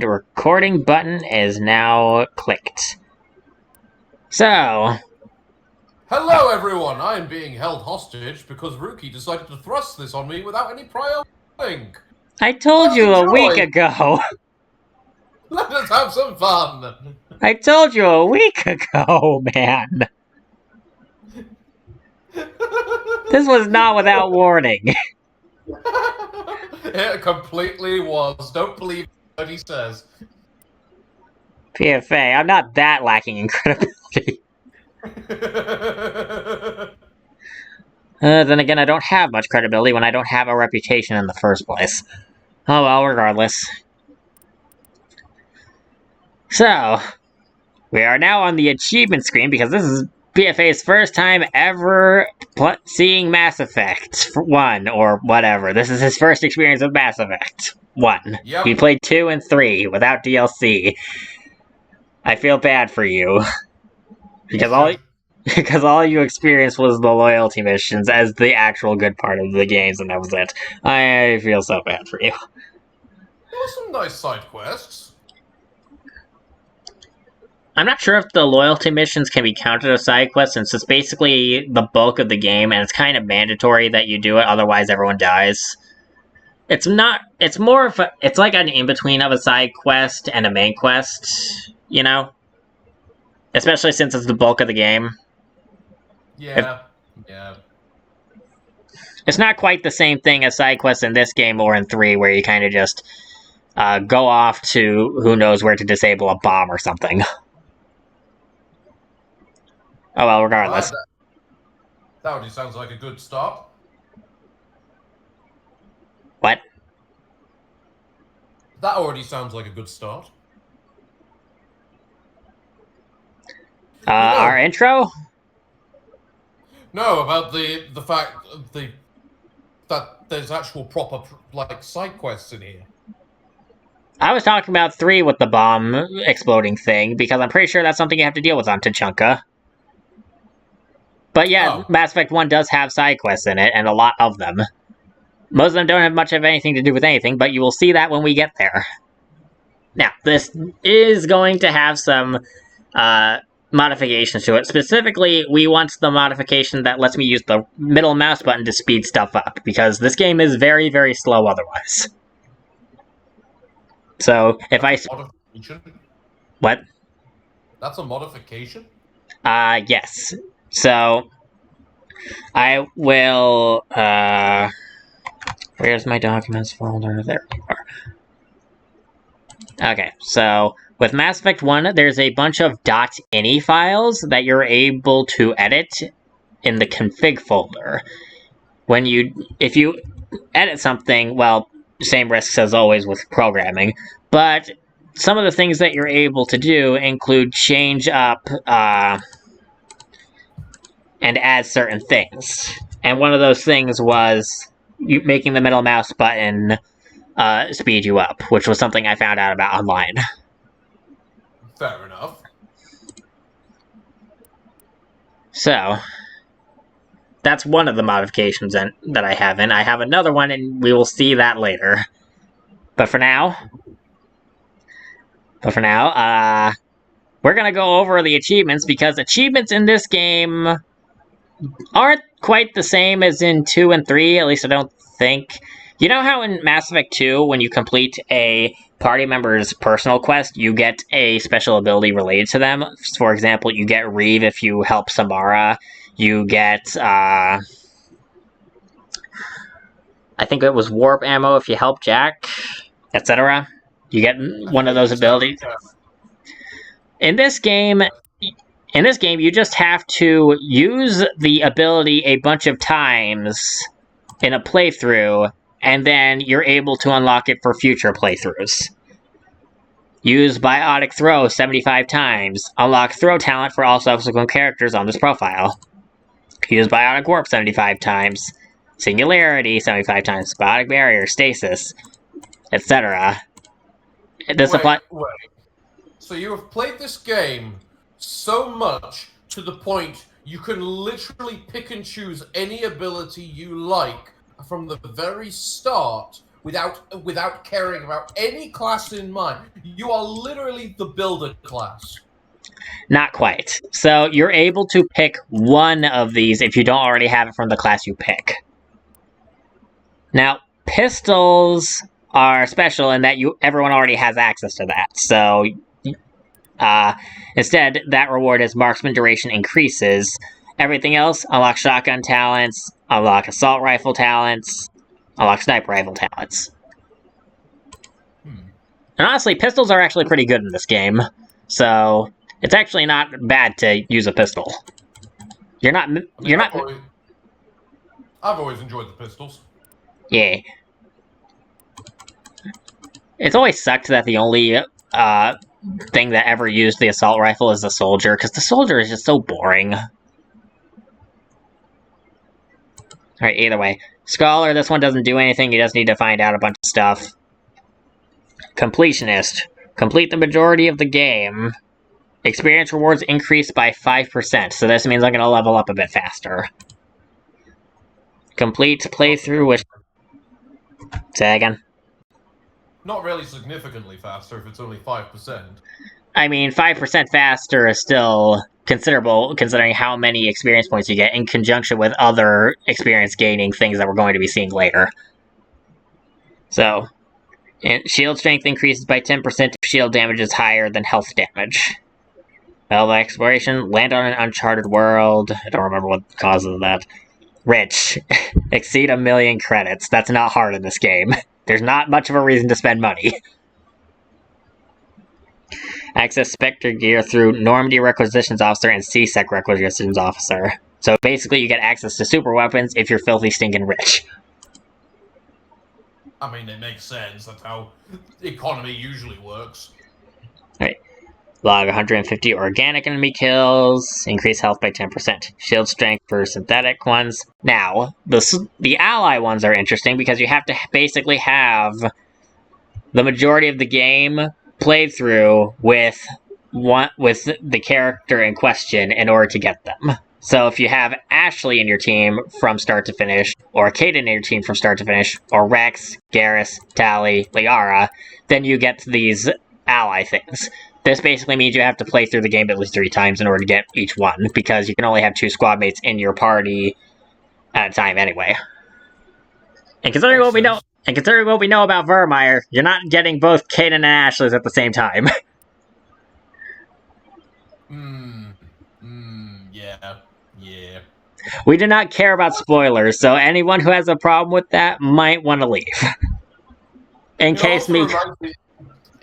The recording button is now clicked. So... Hello, everyone! I am being held hostage because Ryuka decided to thrust this on me without any prior warning. I told Let's you a enjoy. week ago! Let us have some fun! I told you a week ago, man! This was not without warning. It completely was. Don't believe what he says. PFA, I'm not that lacking in credibility. Then again, I don't have much credibility when I don't have a reputation in the first place. Oh well, regardless. So, we are now on the achievement screen because this is PFA's first time ever seeing Mass Effect 1 or whatever. This is his first experience with Mass Effect 1. Yep. He played 2 and 3 without DLC. I feel bad for you. Because all you experienced was the loyalty missions as the actual good part of the games, and that was it. I feel so bad for you. There were some nice side quests. I'm not sure if the loyalty missions can be counted as side quests, since it's basically the bulk of the game, and it's kind of mandatory that you do it, otherwise everyone dies. It's more of it's like an in-between of a side quest and a main quest, you know? Especially since it's the bulk of the game. Yeah. It's not quite the same thing as side quests in this game or in 3, where you kind of just go off to who knows where to disable a bomb or something. Oh well, regardless. That already sounds like a good start. What? That already sounds like a good start. Our intro? No, about the fact that there's actual proper side quests in here. I was talking about 3 with the bomb exploding thing, because I'm pretty sure that's something you have to deal with on Tachanka. But yeah, Mass Effect 1 does have side quests in it, and a lot of them. Most of them don't have much of anything to do with anything, but you will see that when we get there. Now, this is going to have some modifications to it. Specifically, we want the modification that lets me use the middle mouse button to speed stuff up, because this game is very, very slow otherwise. So, if I... Modification? What? That's a modification? Yes. So, I will, where's my documents folder? There we are. Okay, so, with Mass Effect 1, there's a bunch of .ini files that you're able to edit in the config folder. If you edit something, well, same risks as always with programming, but some of the things that you're able to do include change up, and add certain things. And one of those things was making the middle mouse button speed you up, which was something I found out about online. Fair enough. So, that's one of the modifications that I have in. I have another one, and we will see that later. But for now, we're gonna go over the achievements, because achievements in this game aren't quite the same as in 2 and 3, at least I don't think. You know how in Mass Effect 2, when you complete a party member's personal quest, you get a special ability related to them? For example, you get Reeve if you help Samara, you get, I think it was Warp Ammo if you help Jack, etc. You get one of those abilities. In this game, you just have to use the ability a bunch of times in a playthrough, and then you're able to unlock it for future playthroughs. Use Biotic Throw 75 times. Unlock throw talent for all subsequent characters on this profile. Use Biotic Warp 75 times. Singularity 75 times. Biotic Barrier, Stasis, etc. Wait. So you have played this game so much to the point you can literally pick and choose any ability you like from the very start without caring about any class in mind. You are literally the builder class. Not quite. So you're able to pick one of these if you don't already have it from the class you pick. Now, pistols are special in that everyone already has access to that. So instead, that reward is marksman duration increases. Everything else, unlock shotgun talents, unlock assault rifle talents, unlock sniper rifle talents. And honestly, pistols are actually pretty good in this game. So it's actually not bad to use a pistol. I've always enjoyed the pistols. Yeah. It's always sucked that the only thing that ever used the assault rifle is the soldier, because the soldier is just so boring. Alright, either way. Scholar, this one doesn't do anything, you just need to find out a bunch of stuff. Completionist. Complete the majority of the game. Experience rewards increase by 5%, so this means I'm going to level up a bit faster. Complete playthrough with... Say again? Not really significantly faster if it's only 5%. I mean, 5% faster is still considerable, considering how many experience points you get in conjunction with other experience gaining things that we're going to be seeing later. So, shield strength increases by 10% if shield damage is higher than health damage. Well, exploration, land on an uncharted world. I don't remember what the cause of that. Rich. Exceed 1 million credits. That's not hard in this game. There's not much of a reason to spend money. Access Spectre gear through Normandy Requisitions Officer and C-Sec Requisitions Officer. So basically you get access to super weapons if you're filthy stinking rich. I mean, it makes sense. That's how the economy usually works. Alright. Log 150 organic enemy kills. Increase health by 10%. Shield strength for synthetic ones. Now, the ally ones are interesting because you have to basically have the majority of the game played through with the character in question in order to get them. So if you have Ashley in your team from start to finish, or Kaden in your team from start to finish, or Rex, Garrus, Tali, Liara, then you get these ally things. This basically means you have to play through the game at least 3 times in order to get each one, because you can only have 2 squad mates in your party at a time anyway. And considering what we know about Vermeer, you're not getting both Kaden and Ashley's at the same time. Yeah. We do not care about spoilers, so anyone who has a problem with that might want to leave. It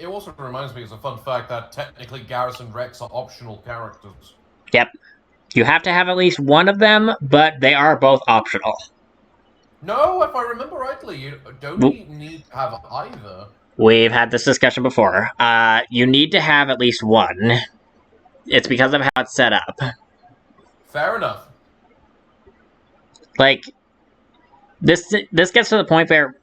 also reminds me as a fun fact that technically Garrus and Rex are optional characters. Yep. You have to have at least one of them, but they are both optional. No, if I remember rightly, you don't need to have either. We've had this discussion before. You need to have at least one. It's because of how it's set up. Fair enough. Like, this gets to the point where...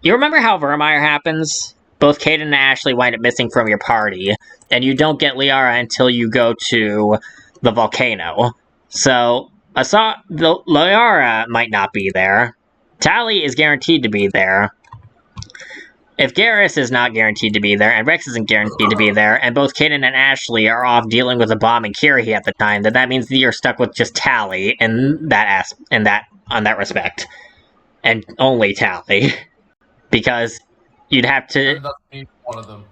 You remember how Vermeer happens? Both Kaden and Ashley wind up missing from your party, and you don't get Liara until you go to the volcano. So, Liara might not be there. Tali is guaranteed to be there. If Garrus is not guaranteed to be there, and Rex isn't guaranteed to be there, and both Kaden and Ashley are off dealing with a bomb in Kirihi at the time, then that means that you're stuck with just Tali on that respect. And only Tali. Because you'd have to... And that's one of them.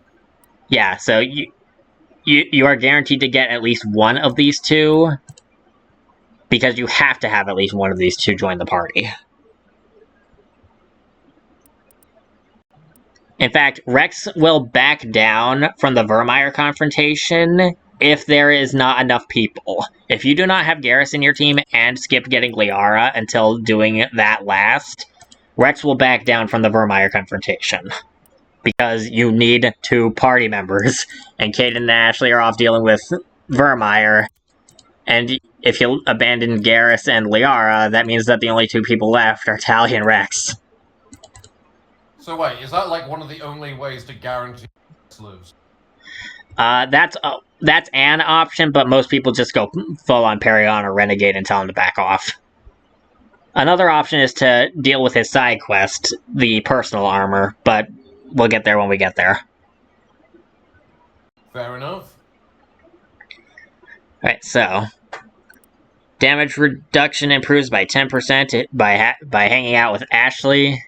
Yeah, so you are guaranteed to get at least one of these two, because you have to have at least one of these two join the party. In fact, Rex will back down from the Vermeer confrontation if there is not enough people. If you do not have Garrus in your team and skip getting Liara until doing that last, Rex will back down from the Vermeer confrontation. Because you need 2 party members, and Kaden and Ashley are off dealing with Vermeer. And if you abandon Garrus and Liara, that means that the only 2 people left are Tali and Rex. So wait, is that like one of the only ways to guarantee lives? That's an option, but most people just go full on Paragon or Renegade and tell them to back off. Another option is to deal with his side quest, the personal armor, but we'll get there when we get there. Fair enough. Alright, so... Damage reduction improves by 10% by hanging out with Ashley.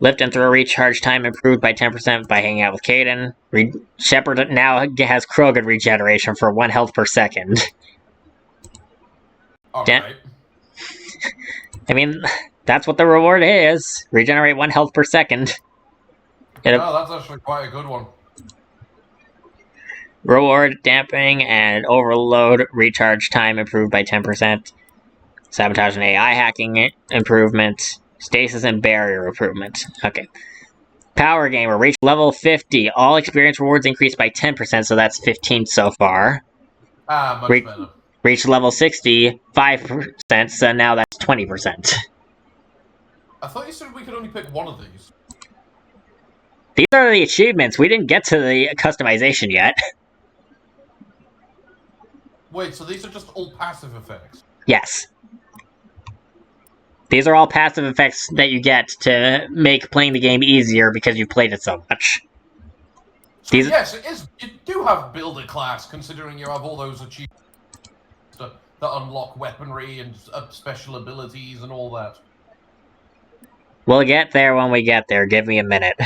Lift and throw recharge time improved by 10% by hanging out with Caden. Shepard now has Krogan regeneration for 1 health per second. Alright. I mean, that's what the reward is. Regenerate 1 health per second. No, that's actually quite a good one. Reward damping and overload recharge time improved by 10%. Sabotage and AI hacking improvement. Stasis and barrier improvement. Okay. Power gamer, reach level 50. All experience rewards increased by 10%, so that's 15 so far. Much better. Reach level 60, 5%, so now that's 20%. I thought you said we could only pick one of these. These are the achievements. We didn't get to the customization yet. Wait, so these are just all passive effects? Yes. These are all passive effects that you get to make playing the game easier because you've played it so much. So yes, it is. You do have builder class, considering you have all those achievements that unlock weaponry and special abilities and all that. We'll get there when we get there. Give me a minute.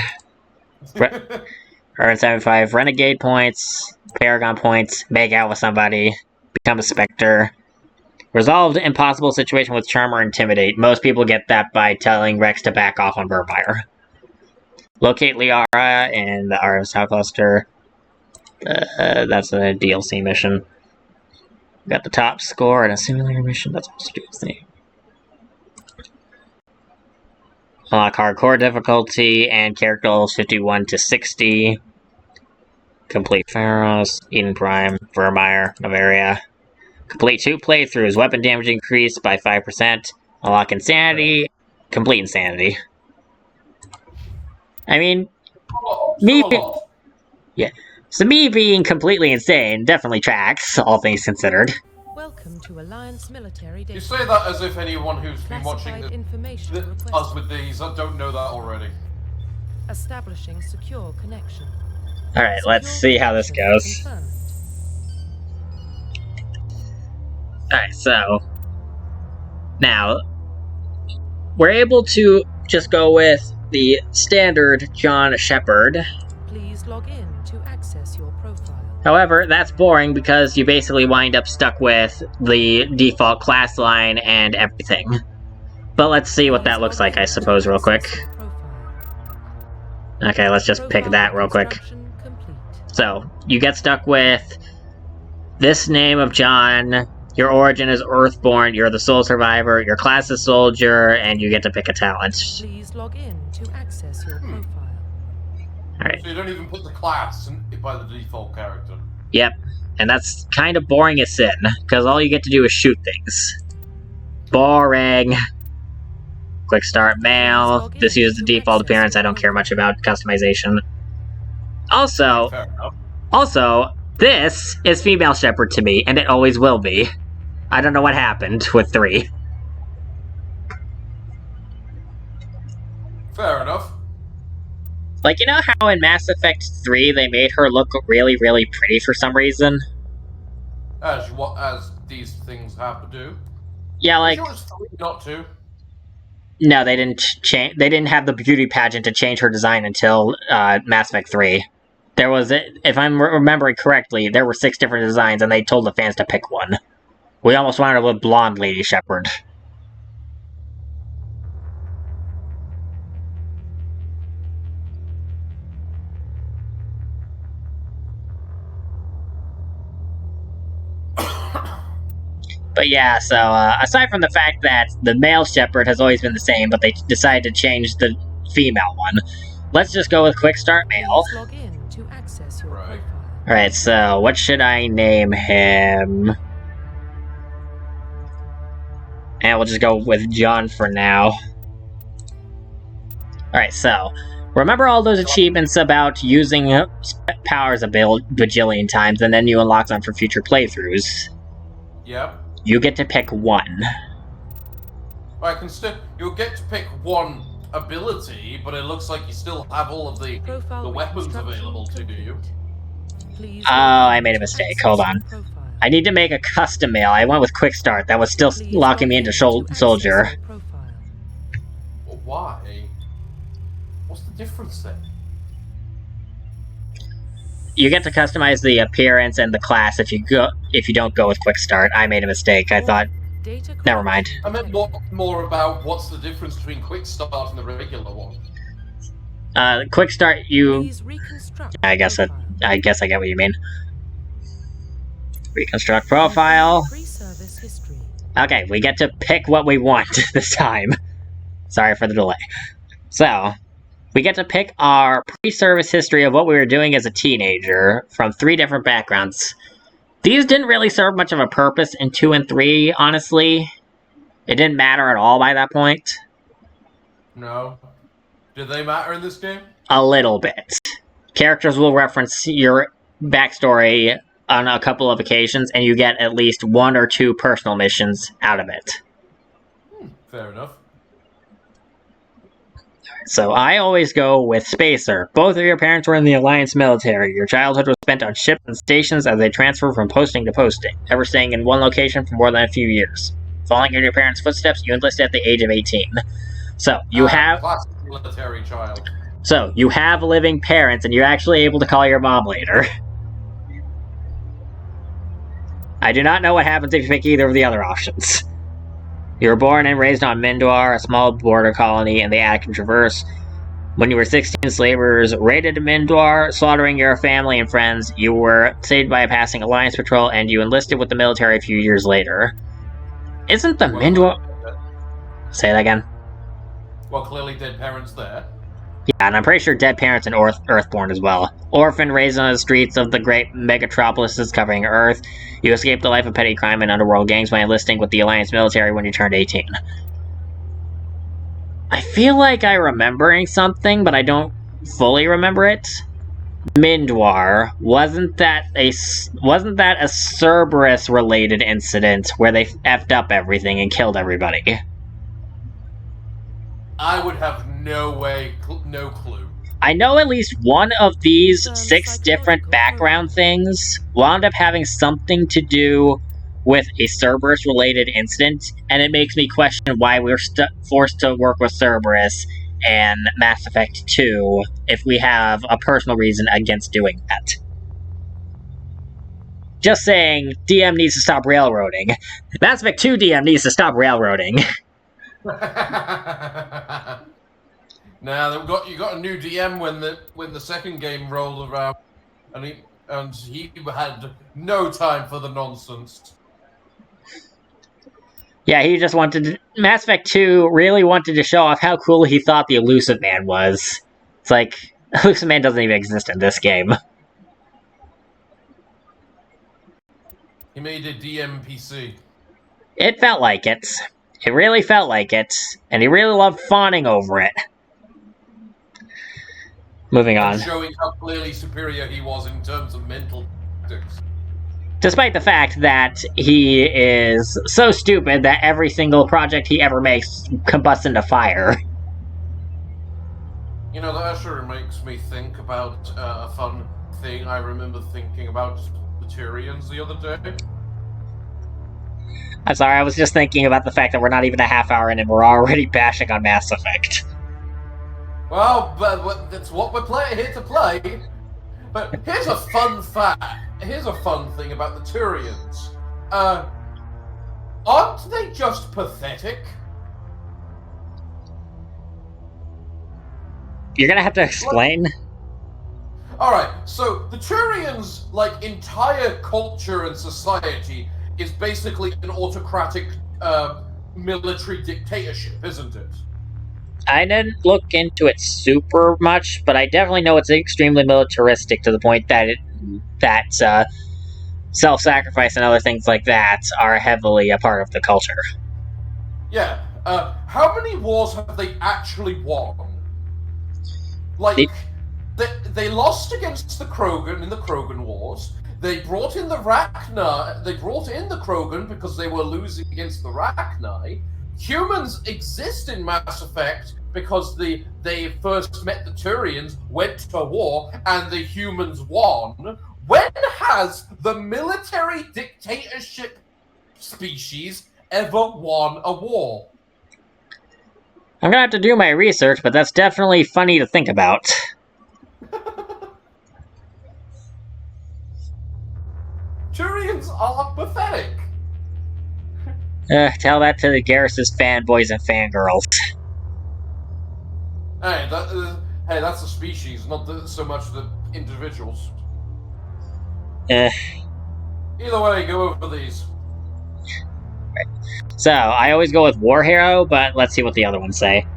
Earn 75 Renegade points, Paragon points, make out with somebody, become a Spectre. Resolved impossible situation with Charm or Intimidate. Most people get that by telling Rex to back off on Burbire. Locate Liara in the RF South Cluster. That's a DLC mission. Got the top score and a simulator mission. That's also a DLC. Unlock hardcore difficulty and character levels 51 to 60. Complete Pharos, Eden Prime, Vermeer, Novaria. Complete 2 playthroughs. Weapon damage increased by 5%. Unlock Insanity. Complete Insanity. I mean, so me being completely insane definitely tracks, all things considered. Welcome to Alliance Military Data. You say that as if anyone who's been watching us with these don't know that already. Establishing secure connection. Alright, let's see how this goes. Alright, so... Now... We're able to just go with the standard John Shepard. Please log in to access your profile. However, that's boring because you basically wind up stuck with the default class line and everything. But let's see what that looks like, I suppose, real quick. Okay, let's just pick that real quick. So, you get stuck with this name of John, your origin is Earthborn, you're the sole survivor, your class is Soldier, and you get to pick a talent. Please log in to access your profile. Alright. So you don't even put the class by the default character. Yep. And that's kind of boring as sin, because all you get to do is shoot things. Boring. Quick start mail. Just use the default appearance, I don't care much about customization. Also, this is female Shepard to me, and it always will be. I don't know what happened with 3. Fair enough. Like, you know how in Mass Effect 3 they made her look really, really pretty for some reason? As these things have to do. Yeah, like... Sure it's 3, not 2. No, they didn't change. They didn't have the beauty pageant to change her design until Mass Effect 3. There was, if I'm remembering correctly, there were 6 different designs, and they told the fans to pick one. We almost wound up with blonde Lady Shepard. But yeah, so aside from the fact that the male Shepard has always been the same, but they decided to change the female one, let's just go with Quick Start Male. Log in to access your profile. Alright, so what should I name him? And we'll just go with John for now. Alright, so remember all those achievements about using powers a bajillion times and then you unlock them for future playthroughs? Yep. You get to pick one. You'll get to pick one ability, but it looks like you still have all of the weapons available to you. Please Oh, I made a mistake. Hold on. profile. I need to make a custom mail. I went with Quick Start. That was still Please locking me log into in to access Soldier. your profile. Why? What's the difference then? You get to customize the appearance and the class if you don't go with Quick Start. I made a mistake. I thought, Data never mind. I meant more about what's the difference between Quick Start and the regular one. Quick Start, Please reconstruct I guess profile. I get what you mean. Reconstruct profile. Pre-service history. Okay, we get to pick what we want this time. Sorry for the delay. So, we get to pick our pre-service history of what we were doing as a teenager from 3 different backgrounds. These didn't really serve much of a purpose in 2 and 3, honestly. It didn't matter at all by that point. No. Did they matter in this game? A little bit. Characters will reference your backstory on a couple of occasions, and you get at least 1 or 2 personal missions out of it. Fair enough. So I always go with Spacer. Both of your parents were in the Alliance military. Your childhood was spent on ships and stations as they transferred from posting to posting, never staying in one location for more than a few years. Following in your parents' footsteps, you enlisted at the age of 18. So you have classic military child. So you have living parents, and you're actually able to call your mom later. I do not know what happens if you pick either of the other options. You were born and raised on Mindwar, a small border colony in the Attic Traverse. When you were 16, slavers raided Mindwar, slaughtering your family and friends. You were saved by a passing Alliance patrol, and you enlisted with the military a few years later. Isn't the Mindwar... Say that again? Well, clearly dead parents there. Yeah, and I'm pretty sure dead parents and Earthborn as well. Orphan, raised on the streets of the great megatropolises covering Earth. You escaped the life of petty crime and underworld gangs by enlisting with the Alliance military when you turned 18. I feel like I'm remembering something, but I don't fully remember it. Mindwar, wasn't that a Cerberus-related incident where they effed up everything and killed everybody? I would have no clue. I know at least one of these 6 different background things wound up having something to do with a Cerberus-related incident, and it makes me question why we're forced to work with Cerberus and Mass Effect 2 if we have a personal reason against doing that. Just saying, DM needs to stop railroading. Mass Effect 2 DM needs to stop railroading. Now you got a new DM when the second game rolled around, and he had no time for the nonsense. Yeah, he just wanted to... Mass Effect 2 really wanted to show off how cool he thought the Elusive Man was. It's like, Elusive Man doesn't even exist in this game. He made a DMPC. It felt like it. It really felt like it. And he really loved fawning over it. Moving on. Showing how clearly superior he was in terms of mental tactics. Despite the fact that he is so stupid that every single project he ever makes combusts into fire. You know, that sure makes me think about a fun thing I remember thinking about the Tyrians the other day. I'm sorry, I was just thinking about the fact that we're not even a half hour in and we're already bashing on Mass Effect. Well, but that's what we're here to play. But here's a fun fact. Here's a fun thing about the Turians. Aren't they just pathetic? You're gonna have to explain. Alright, so the Turians, like, entire culture and society is basically an autocratic military dictatorship, isn't it? I didn't look into it super much, but I definitely know it's extremely militaristic to the point that self-sacrifice and other things like that are heavily a part of the culture. Yeah. How many wars have they actually won? Like, they lost against the Krogan in the Krogan Wars. They brought in the Rachni. They brought in the Krogan because they were losing against the Rachni. humans exist in Mass Effect because they first met the Turians, went to war, and the humans won. When has the military dictatorship species ever won a war? I'm gonna have to do my research, but that's definitely funny to think about. Turians are pathetic. Tell that to the Garrus's fanboys and fangirls. Hey, that's the species, not so much the individuals. Either way, go over these. So, I always go with War Hero, but let's see what the other ones say.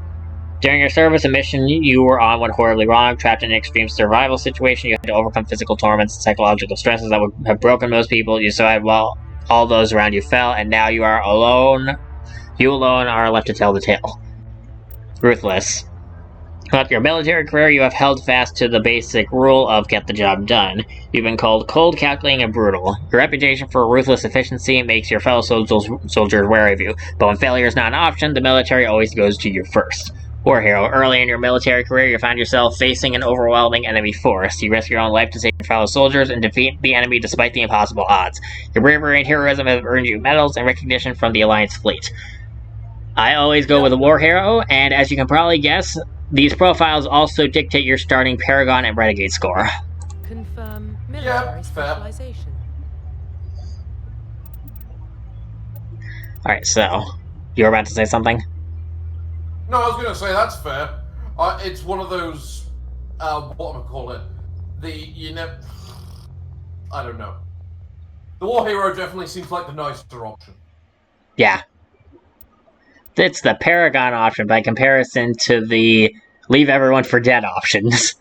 During your service, a mission you were on went horribly wrong. Trapped in an extreme survival situation, you had to overcome physical torments and psychological stresses that would have broken most people. You survived while all those around you fell, and now you are alone. You alone are left to tell the tale. Ruthless. Throughout your military career, you have held fast to the basic rule of get the job done. You've been called cold, calculating, and brutal. Your reputation for ruthless efficiency makes your fellow soldiers wary of you, but when failure is not an option, the military always goes to you first. War Hero. Early in your military career, you found yourself facing an overwhelming enemy force. You risk your own life to save your fellow soldiers and defeat the enemy despite the impossible odds. Your bravery and heroism have earned you medals and recognition from the Alliance fleet. I always go with a War Hero, and as you can probably guess, these profiles also dictate your starting Paragon and Renegade score. Confirm military specialization. Alright, so, you were about to say something? No, I was going to say that's fair. It's one of those, what am I call it? I don't know. The War Hero definitely seems like the nicer option. Yeah. It's the Paragon option by comparison to the leave everyone for dead options.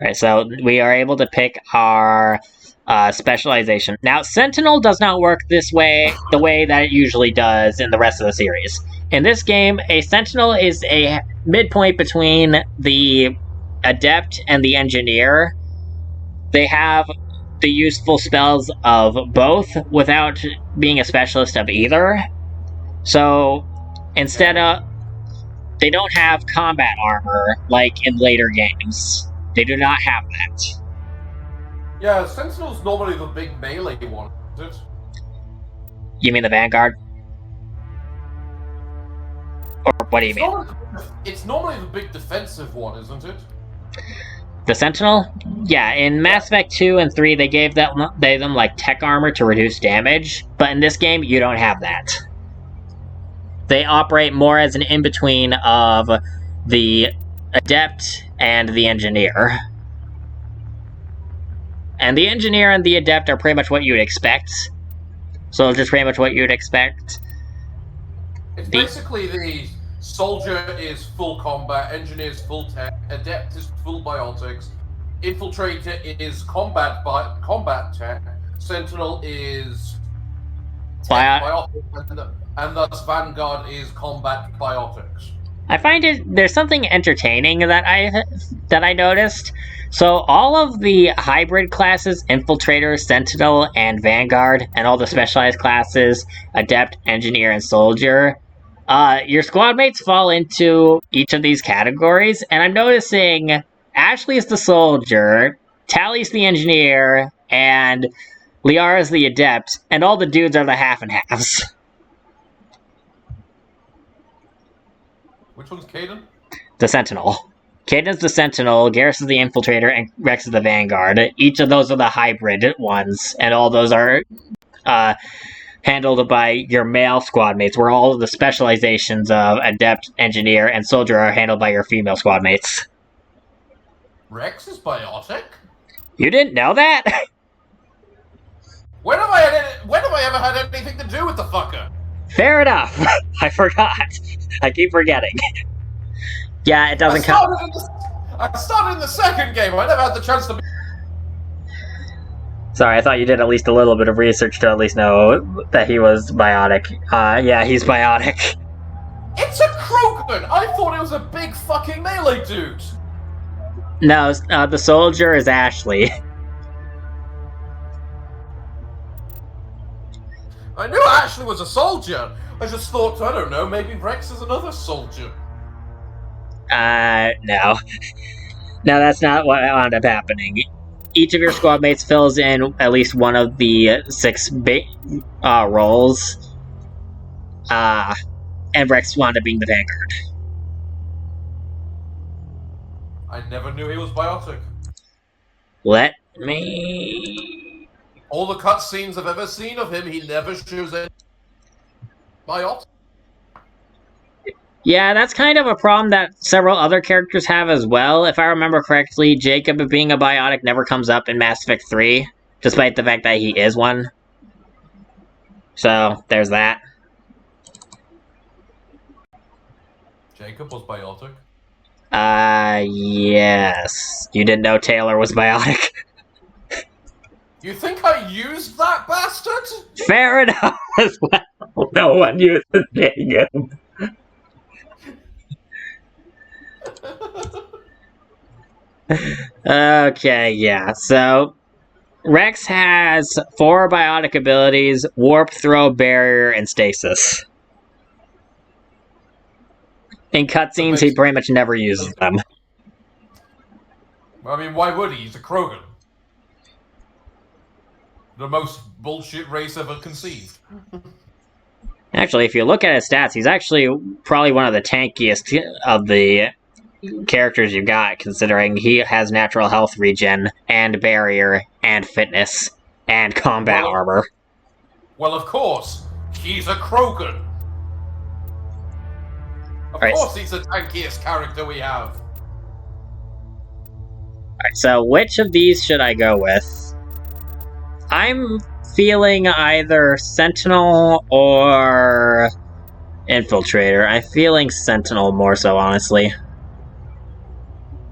Alright, so we are able to pick our specialization. Now, Sentinel does not work this way, the way that it usually does in the rest of the series. In this game, a Sentinel is a midpoint between the Adept and the Engineer. They have the useful spells of both without being a specialist of either. So, instead of... They don't have combat armor like in later games. They do not have that. Yeah, Sentinel's normally the big melee one, isn't it? You mean the Vanguard? Or what do you mean? It's normally the big defensive one, isn't it? The Sentinel? Yeah, in Mass Effect 2 and 3, they gave them like tech armor to reduce damage, but in this game, you don't have that. They operate more as an in-between of the Adept and the Engineer. And the Engineer and the Adept are pretty much what you would expect. So just pretty much what you would expect. It's basically the Soldier is full combat, Engineer is full tech, Adept is full biotics, Infiltrator is combat tech, Sentinel is tech biotics, and thus Vanguard is combat biotics. I find there's something entertaining that I noticed. So all of the hybrid classes, Infiltrator, Sentinel, and Vanguard, and all the specialized classes, Adept, Engineer, and Soldier, your squad mates fall into each of these categories, and I'm noticing Ashley's the Soldier, Tally's the Engineer, and Liara's the Adept, and all the dudes are the half and halves. Which one's Caden? The Sentinel. Caden's the Sentinel, Garrus is the Infiltrator, and Rex is the Vanguard. Each of those are the hybrid ones, and all those are handled by your male squad mates, where all of the specializations of Adept, Engineer, and Soldier are handled by your female squad mates. Rex is biotic? You didn't know that? When have I ever had anything to do with the fucker? Fair enough. I forgot. I keep forgetting. Yeah, it doesn't come. I started in the second game. I never had the chance to. Sorry, I thought you did at least a little bit of research to at least know that he was biotic. Yeah, he's biotic. It's a Krogan! I thought it was a big fucking melee dude! No, the Soldier is Ashley. I knew Ashley was a soldier. I just thought, I don't know, maybe Rex is another soldier. No. No, that's not what wound up happening. Each of your squad mates fills in at least one of the 6 roles. And Rex wound up being the Vanguard. I never knew he was biotic. Let me... All the cutscenes I've ever seen of him, he never shows any biotic. Yeah, that's kind of a problem that several other characters have as well. If I remember correctly, Jacob being a biotic never comes up in Mass Effect 3, despite the fact that he is one. So, there's that. Jacob was biotic? Yes. You didn't know Taylor was biotic? You think I used that bastard? Fair enough as well. No one uses Jacob. Okay, yeah, so Rex has 4 biotic abilities: Warp, Throw, Barrier, and Stasis. In cutscenes, he pretty much never uses them. I mean, why would he? He's a Krogan. The most bullshit race ever conceived. Actually, if you look at his stats, he's actually probably one of the tankiest of the characters you got, considering he has natural health regen, and barrier, and fitness, and combat armor. Well, of course. He's a Krogan. Of course he's the tankiest character we have. Alright, so which of these should I go with? I'm feeling either Sentinel or Infiltrator. I'm feeling Sentinel more so, honestly.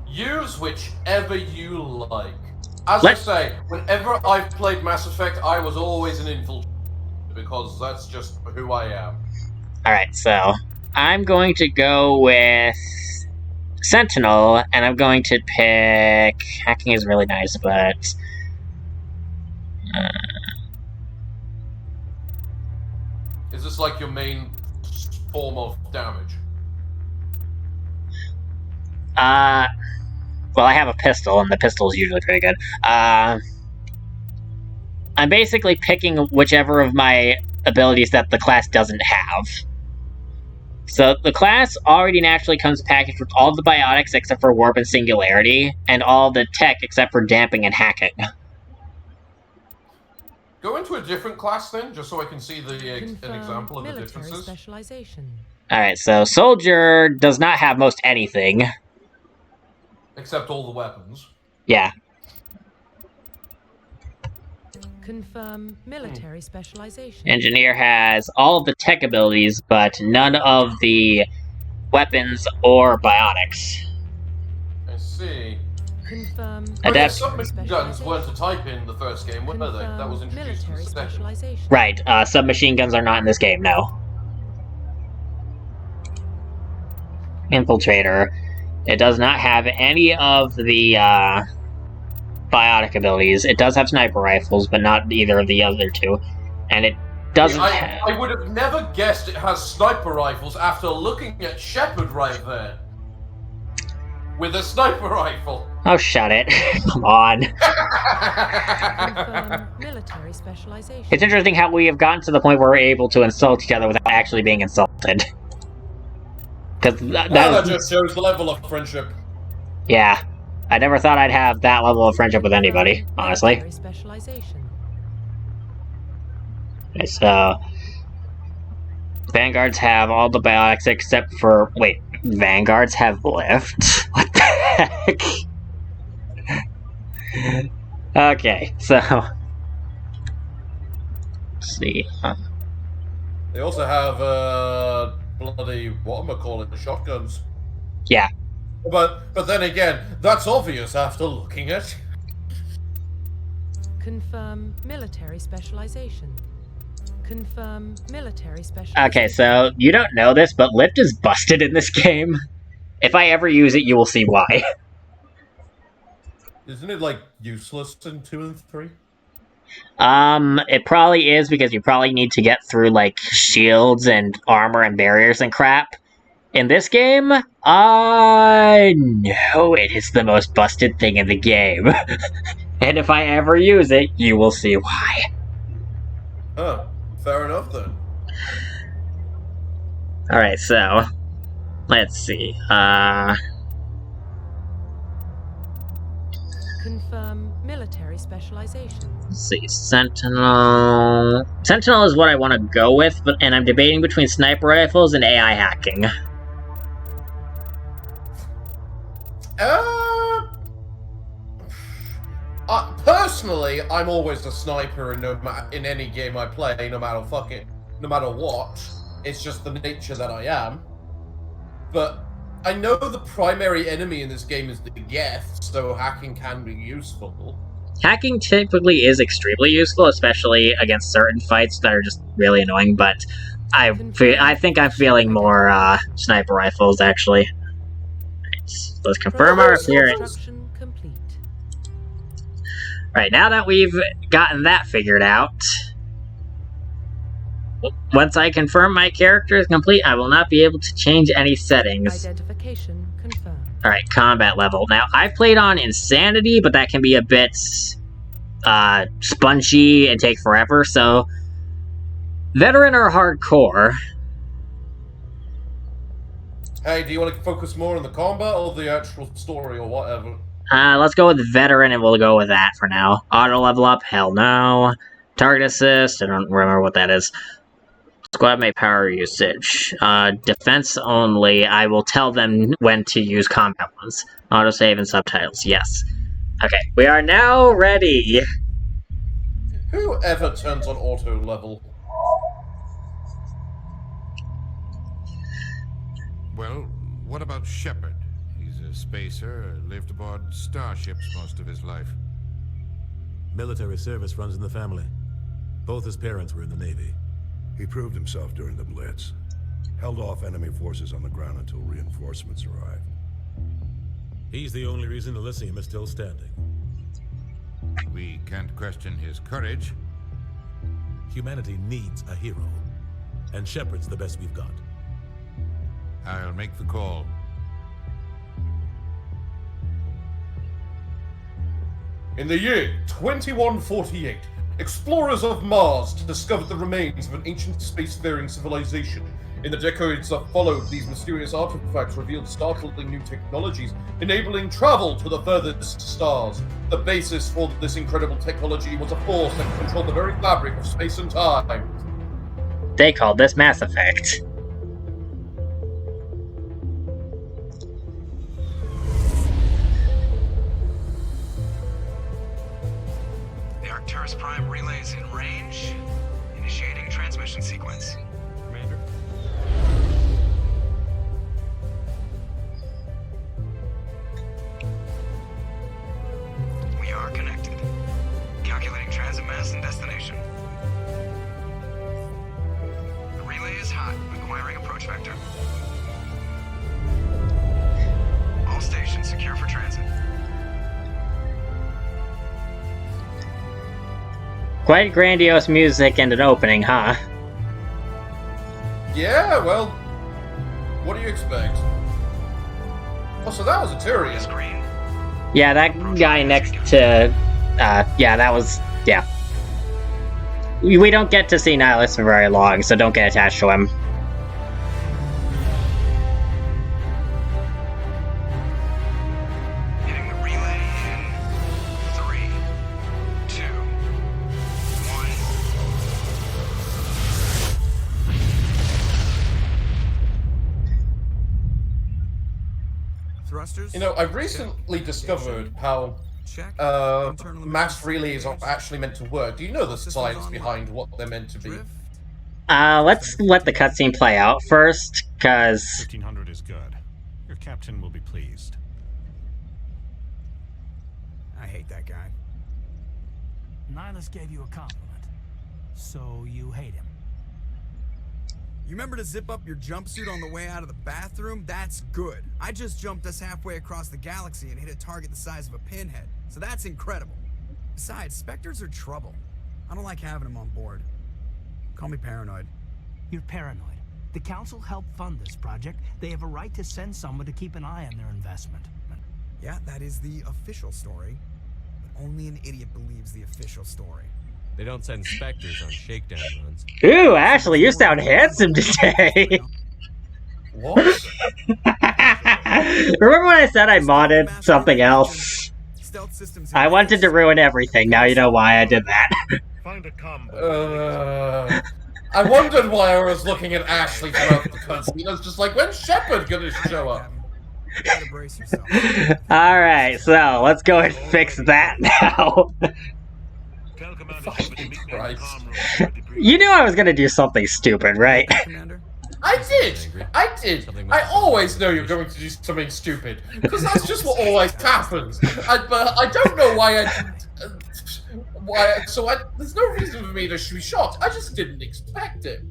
Use whichever you like. As I say, whenever I've played Mass Effect, I was always an Infiltrator, because that's just who I am. Alright, so I'm going to go with Sentinel, and I'm going to pick... Hacking is really nice, but... Is this like your main form of damage? Well, I have a pistol, and the pistol is usually pretty good. I'm basically picking whichever of my abilities that the class doesn't have. So, the class already naturally comes packaged with all the biotics except for Warp and Singularity, and all the tech except for Damping and Hacking. Go into a different class then, just so I can see an example of the Military differences. Specialization. Alright, so Soldier does not have most anything. Except all the weapons. Yeah. Confirm military specialization. Engineer has all of the tech abilities, but none of the weapons or biotics. I see. Confirm submachine guns weren't a type in the first game, were they? That was introduced in the second. Right, submachine guns are not in this game, no. Infiltrator. It does not have any of the biotic abilities. It does have sniper rifles, but not either of the other two. And it doesn't have... I would have never guessed it has sniper rifles after looking at Shepard right there. With a sniper rifle. Oh, shut it. Come on. Confirm military specialization. It's interesting how we have gotten to the point where we're able to insult each other without actually being insulted. Because that just shows the level of friendship. Yeah. I never thought I'd have that level of friendship with anybody, honestly. Military specialization. Okay, so... Vanguards have all the biotics except for... Wait, Vanguards have lift? What the heck? Okay, so... Let's see. They also have, bloody, whatchamacallit, shotguns. Yeah. But then again, that's obvious after looking at... Confirm military specialization. Confirm military specialization. Okay, so you don't know this, but lift is busted in this game. If I ever use it, you will see why. Isn't it, like, useless in 2 and 3? It probably is because you probably need to get through like shields and armor and barriers and crap. In this game, I know it is the most busted thing in the game. And if I ever use it, you will see why. Huh. Fair enough then. Alright, so let's see. Confirm military specialization. Let's see. Sentinel. Sentinel is what I want to go with, and I'm debating between sniper rifles and AI hacking. Personally, I'm always a sniper in any game I play, no matter what. It's just the nature that I am. But I know the primary enemy in this game is the Geth, so hacking can be useful. Hacking typically is extremely useful, especially against certain fights that are just really annoying, but I think I'm feeling more sniper rifles, actually. Let's confirm our appearance. Construction complete. Right, now that we've gotten that figured out, once I confirm my character is complete, I will not be able to change any settings. Identification confirmed. Alright, combat level. Now, I've played on Insanity, but that can be a bit spongy and take forever, so Veteran or Hardcore? Hey, do you want to focus more on the combat or the actual story or whatever? Let's go with Veteran, and we'll go with that for now. Auto level up? Hell no. Target assist? I don't remember what that is. Squad mate power usage. Defense only. I will tell them when to use combat ones. Autosave and subtitles. Yes. Okay, we are now ready. Whoever turns on auto level? Well, what about Shepard? He's a spacer, lived aboard starships most of his life. Military service runs in the family. Both his parents were in the Navy. He proved himself during the Blitz. Held off enemy forces on the ground until reinforcements arrived. He's the only reason Elysium is still standing. We can't question his courage. Humanity needs a hero. And Shepard's the best we've got. I'll make the call. In the year 2148, explorers of Mars discovered the remains of an ancient spacefaring civilization. In the decades that followed, these mysterious artifacts revealed startling new technologies, enabling travel to the furthest stars. The basis for this incredible technology was a force that controlled the very fabric of space and time. They called this Mass Effect. The Arcturus Prime relay's in range. Initiating transmission sequence. Commander. We are connected. Calculating transit mass and destination. The relay is hot, acquiring approach vector. All stations secure for transit. Quite grandiose music and an opening, huh? Yeah, well, what do you expect? Oh, so that was a Tyrion. Screen. Yeah, that guy next to... yeah, that was... yeah. We don't get to see Nihilus for very long, so don't get attached to him. Hitting the relay in 3, 2, 1. Thrusters? You know, I've recently discovered how Check. mass relays are actually meant to work. Do you know the science behind what they're meant to be? Drift? Let's let the cutscene play out first, cause... 1500 is good. Your captain will be pleased. I hate that guy. Nihilus gave you a compliment, so you hate him. You remember to zip up your jumpsuit on the way out of the bathroom? That's good. I just jumped us halfway across the galaxy and hit a target the size of a pinhead, so that's incredible. Besides, Spectres are trouble. I don't like having him on board. Call me paranoid. You're paranoid. The council helped fund this project. They have a right to send someone to keep an eye on their investment. Yeah, that is the official story. But only an idiot believes the official story. They don't send specters on shakedown runs. Ooh, Ashley, you sound handsome today. What? Remember when I said I modded something else? Stealth systems. I wanted to ruin everything. Now you know why I did that. Find a combo. I wondered why I was looking at Ashley throughout the cutscene. I was just like, when's Shepard gonna show up? You gotta brace yourself. Alright, so let's go and fix that now. Tell Commander Shepard to meet me in the Christ. comm room for a debrief. You knew I was gonna do something stupid, right? Commander? I did! I always know you're going to do something stupid, because that's just what always happens. But I don't know why there's no reason for me to be shocked. I just didn't expect it.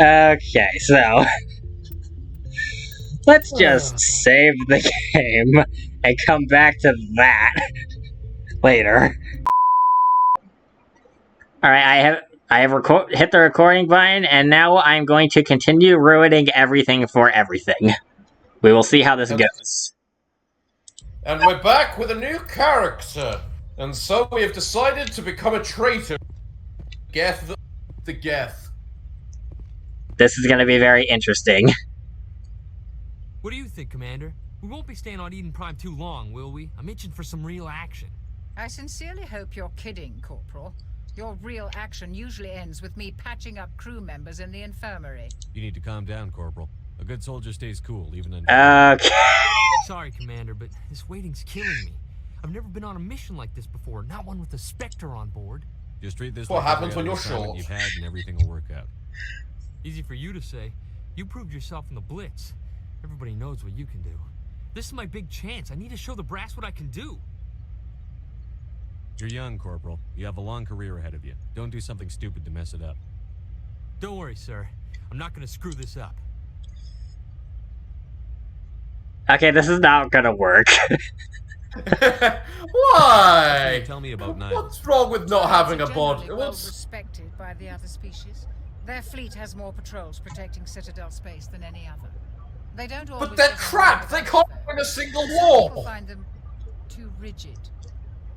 Okay, so let's just save the game and come back to that later. Alright, I have hit the recording button, and now I'm going to continue ruining everything for everything. We will see how this goes. And we're back with a new character. And so we have decided to become a traitor. Geth the Geth. This is going to be very interesting. What do you think, Commander? We won't be staying on Eden Prime too long, will we? I'm itching for some real action. I sincerely hope you're kidding, Corporal. Your real action usually ends with me patching up crew members in the infirmary. You need to calm down, Corporal. A good soldier stays cool, even in... Okay. Sorry, Commander, but this waiting's killing me. I've never been on a mission like this before, not one with a Spectre on board. Just treat this What like happens every when other you're assignment short? you've had, and everything will work out. Easy for you to say. You proved yourself in the Blitz. Everybody knows what you can do. This is my big chance. I need to show the brass what I can do. You're young, Corporal. You have a long career ahead of you. Don't do something stupid to mess it up. Don't worry, sir. I'm not gonna screw this up. Okay, this is not gonna work. Why? Tell me about Nile. What's wrong with not having a bod? Generally well respected by the other species. Their fleet has more patrols protecting Citadel space than any other. They don't always. But they're crap! They can't win a single war! People find them too rigid.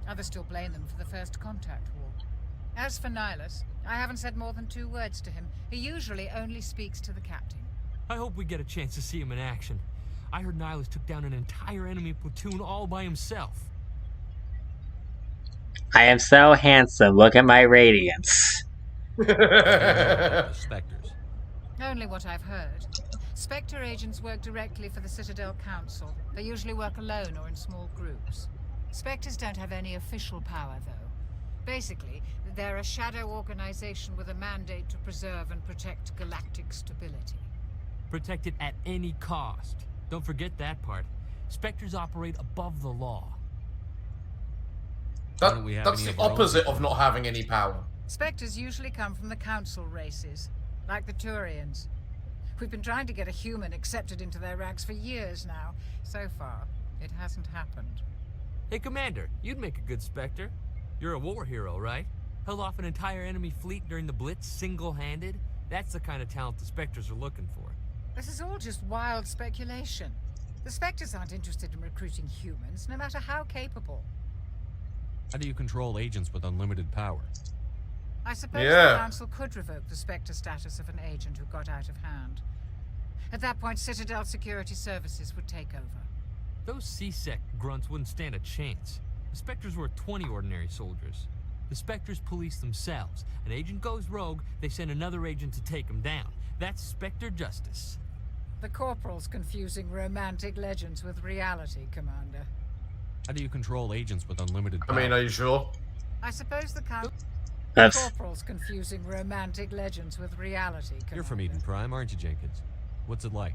Others still blame them for the First Contact War. As for Nihilus, I haven't said more than 2 words to him. He usually only speaks to the captain. I hope we get a chance to see him in action. I heard Nihilus took down an entire enemy platoon all by himself. I am so handsome. Look at my radiance. The Spectres. Only what I've heard. Spectre agents work directly for the Citadel Council. They usually work alone or in small groups. Spectres don't have any official power, though. Basically, they're a shadow organization with a mandate to preserve and protect galactic stability. Protect it at any cost. Don't forget that part. Spectres operate above the law. That's the opposite of not having any power. Spectres usually come from the Council races, like the Turians. We've been trying to get a human accepted into their ranks for years now. So far, it hasn't happened. Hey, Commander, you'd make a good Spectre. You're a war hero, right? Held off an entire enemy fleet during the Blitz single-handed? That's the kind of talent the Spectres are looking for. This is all just wild speculation. The Spectres aren't interested in recruiting humans, no matter how capable. How do you control agents with unlimited power? I suppose the Council could revoke the Spectre status of an agent who got out of hand. At that point, Citadel Security Services would take over. Those C-Sec grunts wouldn't stand a chance. The Spectres were 20 ordinary soldiers. The Spectres police themselves. An agent goes rogue, they send another agent to take him down. That's Spectre justice. The Corporal's confusing romantic legends with reality, Commander. How do you control agents with unlimited power? I mean, are you sure? I suppose the Corporal's confusing romantic legends with reality, Commander. You're from Eden Prime, aren't you, Jenkins? What's it like?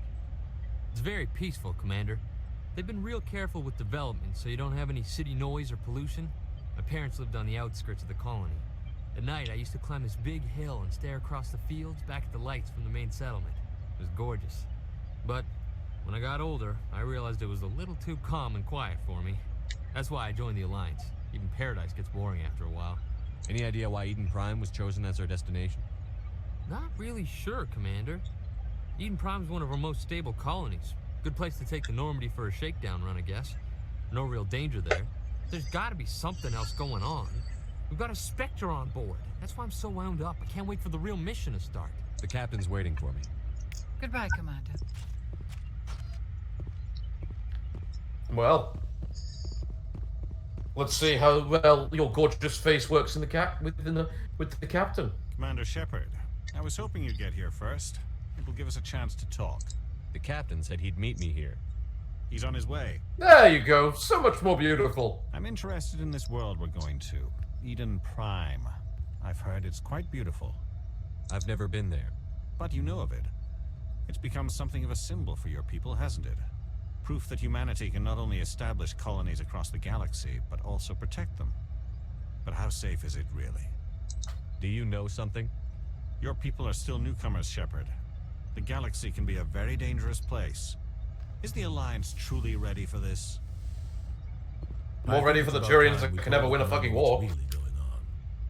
It's very peaceful, Commander. They've been real careful with development, so you don't have any city noise or pollution. My parents lived on the outskirts of the colony. At night, I used to climb this big hill and stare across the fields back at the lights from the main settlement. It was gorgeous. But when I got older, I realized it was a little too calm and quiet for me. That's why I joined the Alliance. Even Paradise gets boring after a while. Any idea why Eden Prime was chosen as our destination? Not really sure, Commander. Eden Prime's one of our most stable colonies. Good place to take the Normandy for a shakedown run, I guess. No real danger there. There's gotta be something else going on. We've got a Spectre on board. That's why I'm so wound up. I can't wait for the real mission to start. The captain's waiting for me. Goodbye, Commander. Well, let's see how well your gorgeous face works in the with the captain. Commander Shepard, I was hoping you'd get here first. It will give us a chance to talk. The captain said he'd meet me here. He's on his way. There you go. So much more beautiful. I'm interested in this world we're going to. Eden Prime. I've heard it's quite beautiful. I've never been there. But you know of it. It's become something of a symbol for your people, hasn't it? Proof that humanity can not only establish colonies across the galaxy, but also protect them. But how safe is it really? Do you know something? Your people are still newcomers, Shepard. The galaxy can be a very dangerous place. Is the Alliance truly ready for this? More ready for the Turians that can never win a fucking war.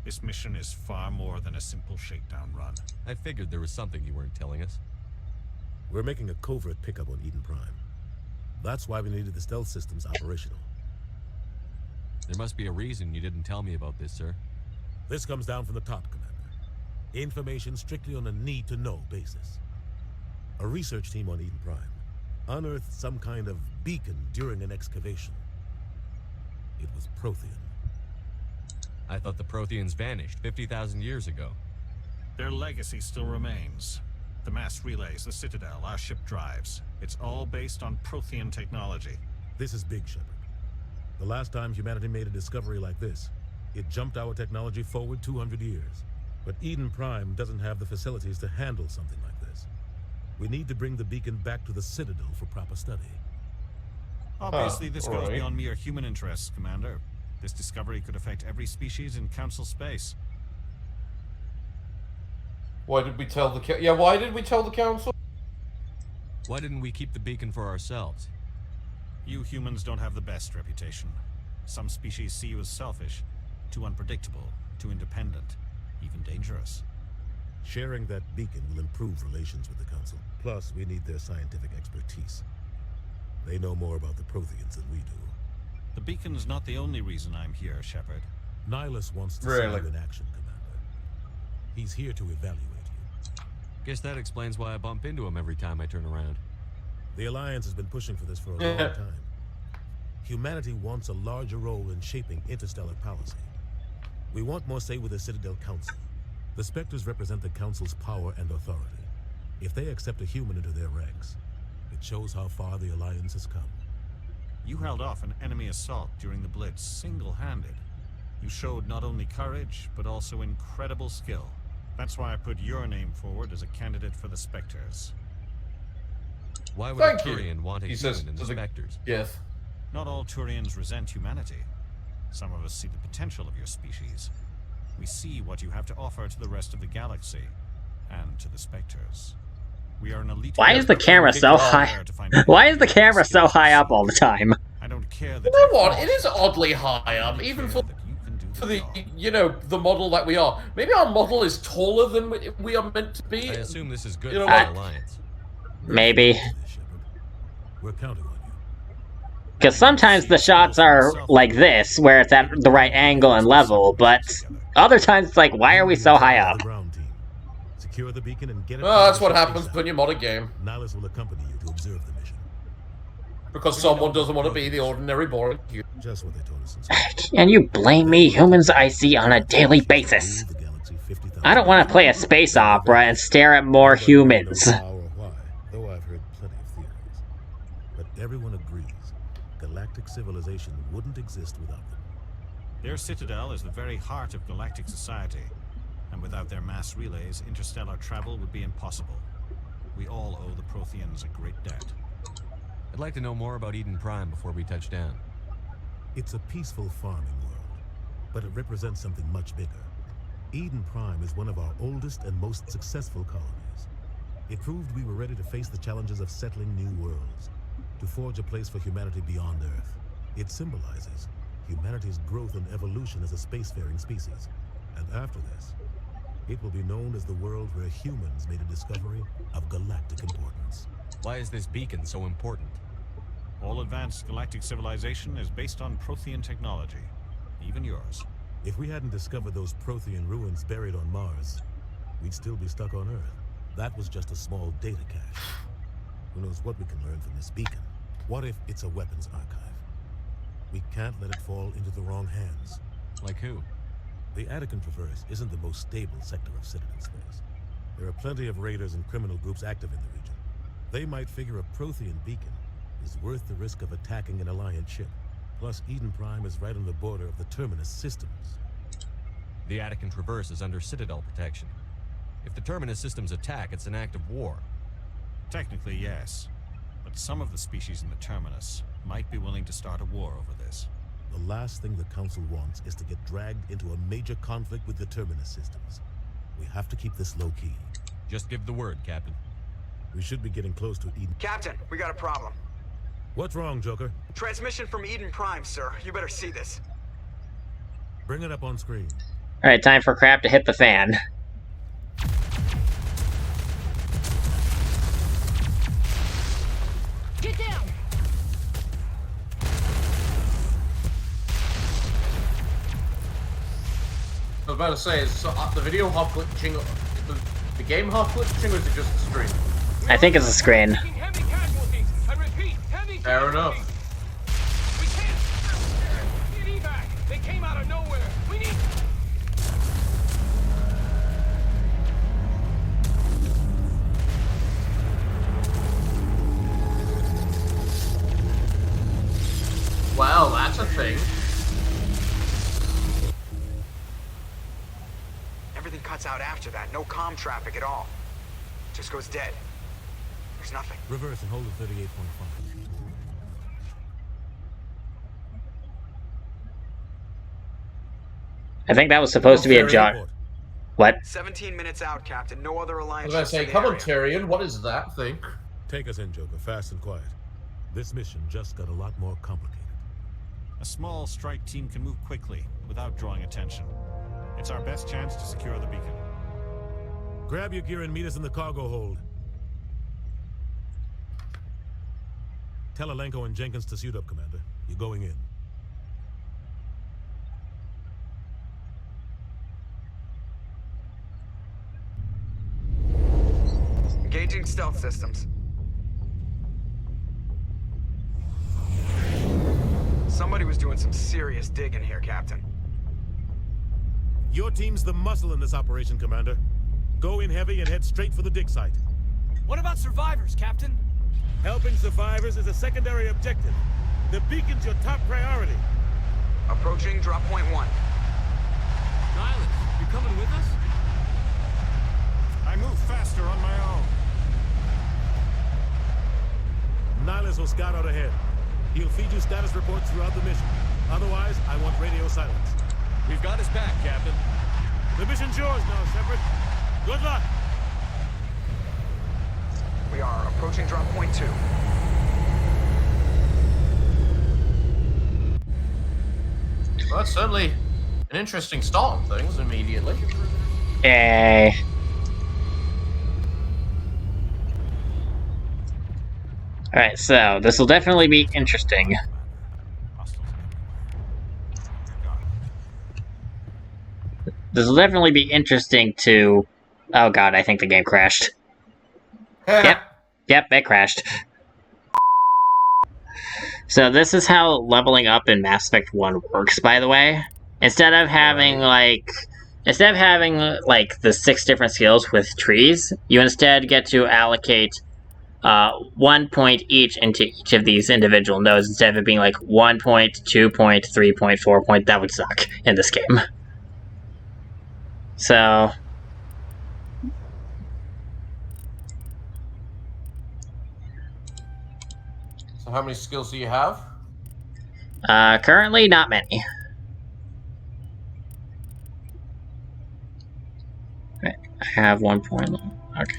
This mission is far more than a simple shakedown run. I figured there was something you weren't telling us. We're making a covert pickup on Eden Prime. That's why we needed the stealth systems operational. There must be a reason you didn't tell me about this, sir. This comes down from the top, Commander. Information strictly on a need-to-know basis. A research team on Eden Prime unearthed some kind of beacon during an excavation. It was Prothean. I thought the Protheans vanished 50,000 years ago. Their legacy still remains. The mass relays, the Citadel, our ship drives. It's all based on Prothean technology. This is big, Shepard. The last time humanity made a discovery like this, it jumped our technology forward 200 years. But Eden Prime doesn't have the facilities to handle something like this. We need to bring the beacon back to the Citadel for proper study. Obviously, this goes beyond mere human interests, Commander. This discovery could affect every species in Council space. Why did we tell the why did we tell the Council? Why didn't we keep the beacon for ourselves? You humans don't have the best reputation. Some species see you as selfish, too unpredictable, too independent, even dangerous. Sharing that beacon will improve relations with the Council. Plus, we need their scientific expertise. They know more about the Protheans than we do. The beacon's not the only reason I'm here, Shepard. Nihilus wants to see you in action, Commander. He's here to evaluate you. Guess that explains why I bump into him every time I turn around. The Alliance has been pushing for this for a long time. Humanity wants a larger role in shaping interstellar policy. We want more say with the Citadel Council. The Spectres represent the Council's power and authority. If they accept a human into their ranks, it shows how far the Alliance has come. You held off an enemy assault during the Blitz single-handed. You showed not only courage, but also incredible skill. That's why I put your name forward as a candidate for the Spectres. Why would a Turian want a human in the Spectres? Yes. Not all Turians resent humanity. Some of us see the potential of your species. We see what you have to offer to the rest of the galaxy, and to the Spectres. We are an elite. Why is the camera so high? Why is the camera so high up all the time? I don't care that. You know what? It is oddly high up, even for the the model that we are. Maybe our model is taller than we are meant to be. I assume this is good for the Alliance. Maybe. We're counting on you. Because sometimes the shots are like this, where it's at the right angle and level, but other times it's like, why are we so high up? Secure the beacon and get it. Oh, that's what happens when you mod a game. Nihilus will accompany you to observe the mission. Because someone doesn't want to be the ordinary boring human. Just what they told us. And you blame me? Humans I see on a daily basis. I don't want to play a space opera and stare at more humans. Though I've heard plenty of theories. But everyone agrees, galactic civilization wouldn't exist without them. Their citadel is the very heart of galactic society. And without their mass relays, interstellar travel would be impossible. We all owe the Protheans a great debt. I'd like to know more about Eden Prime before we touch down. It's a peaceful farming world, but it represents something much bigger. Eden Prime is one of our oldest and most successful colonies. It proved we were ready to face the challenges of settling new worlds, to forge a place for humanity beyond Earth. It symbolizes humanity's growth and evolution as a spacefaring species, And after this, it will be known as the world where humans made a discovery of galactic importance. Why is this beacon so important? All advanced galactic civilization is based on Prothean technology. Even yours. If we hadn't discovered those Prothean ruins buried on Mars, we'd still be stuck on Earth. That was just a small data cache. Who knows what we can learn from this beacon? What if it's a weapons archive? We can't let it fall into the wrong hands. Like who? The Attican Traverse isn't the most stable sector of Citadel space. There are plenty of raiders and criminal groups active in the region. They might figure a Prothean beacon is worth the risk of attacking an Alliance ship. Plus, Eden Prime is right on the border of the Terminus systems. The Attican Traverse is under Citadel protection. If the Terminus systems attack, it's an act of war. Technically, yes. But some of the species in the Terminus might be willing to start a war over this. The last thing the Council wants is to get dragged into a major conflict with the Terminus systems. We have to keep this low-key. Just give the word, Captain. We should be getting close to Eden. Captain, we got a problem. What's wrong, Joker? Transmission from Eden Prime, sir. You better see this. Bring it up on screen. Alright, time for crap to hit the fan. Get down! I was about to say, is the video half glitching, the game half glitching, or is it just the stream? I think it's a screen. Fair enough. We can't get evac. They came out of nowhere. We need. Well, that's a thing. Everything cuts out after that. No comm traffic at all. Just goes dead. There's nothing. Reverse and hold at 38.5. I think that was supposed to be a jog. What? 17 minutes out, Captain. No other I Alliance was ships gonna say, in the come on, area. Tyrion, what is that thing? Take us in, Joker, fast and quiet. This mission just got a lot more complicated. A small strike team can move quickly without drawing attention. It's our best chance to secure the beacon. Grab your gear and meet us in the cargo hold. Tell Alenko and Jenkins to suit up, Commander. You're going in. Engaging stealth systems. Somebody was doing some serious digging here, Captain. Your team's the muscle in this operation, Commander. Go in heavy and head straight for the dig site. What about survivors, Captain? Helping survivors is a secondary objective. The beacon's your top priority. Approaching drop point 1. Nihilus, you're coming with us? I move faster on my own. Nihilus will scout out ahead. He'll feed you status reports throughout the mission. Otherwise, I want radio silence. We've got his back, Captain. The mission's yours now, Shepard. Good luck. We are approaching drop point 2. Well, that's certainly an interesting start on things immediately. Yay. Alright, so this will definitely be interesting. This will definitely be interesting to... Oh god, I think the game crashed. Yep, it crashed. So this is how leveling up in Mass Effect 1 works, by the way. Instead of having, like, the 6 different skills with trees, you instead get to allocate 1 point each into each of these individual nodes, instead of it being like 1 point, 2 point, 3 point, 4 point. That would suck in this game. So... So how many skills do you have? Currently, not many. Right, I have 1 point. Okay.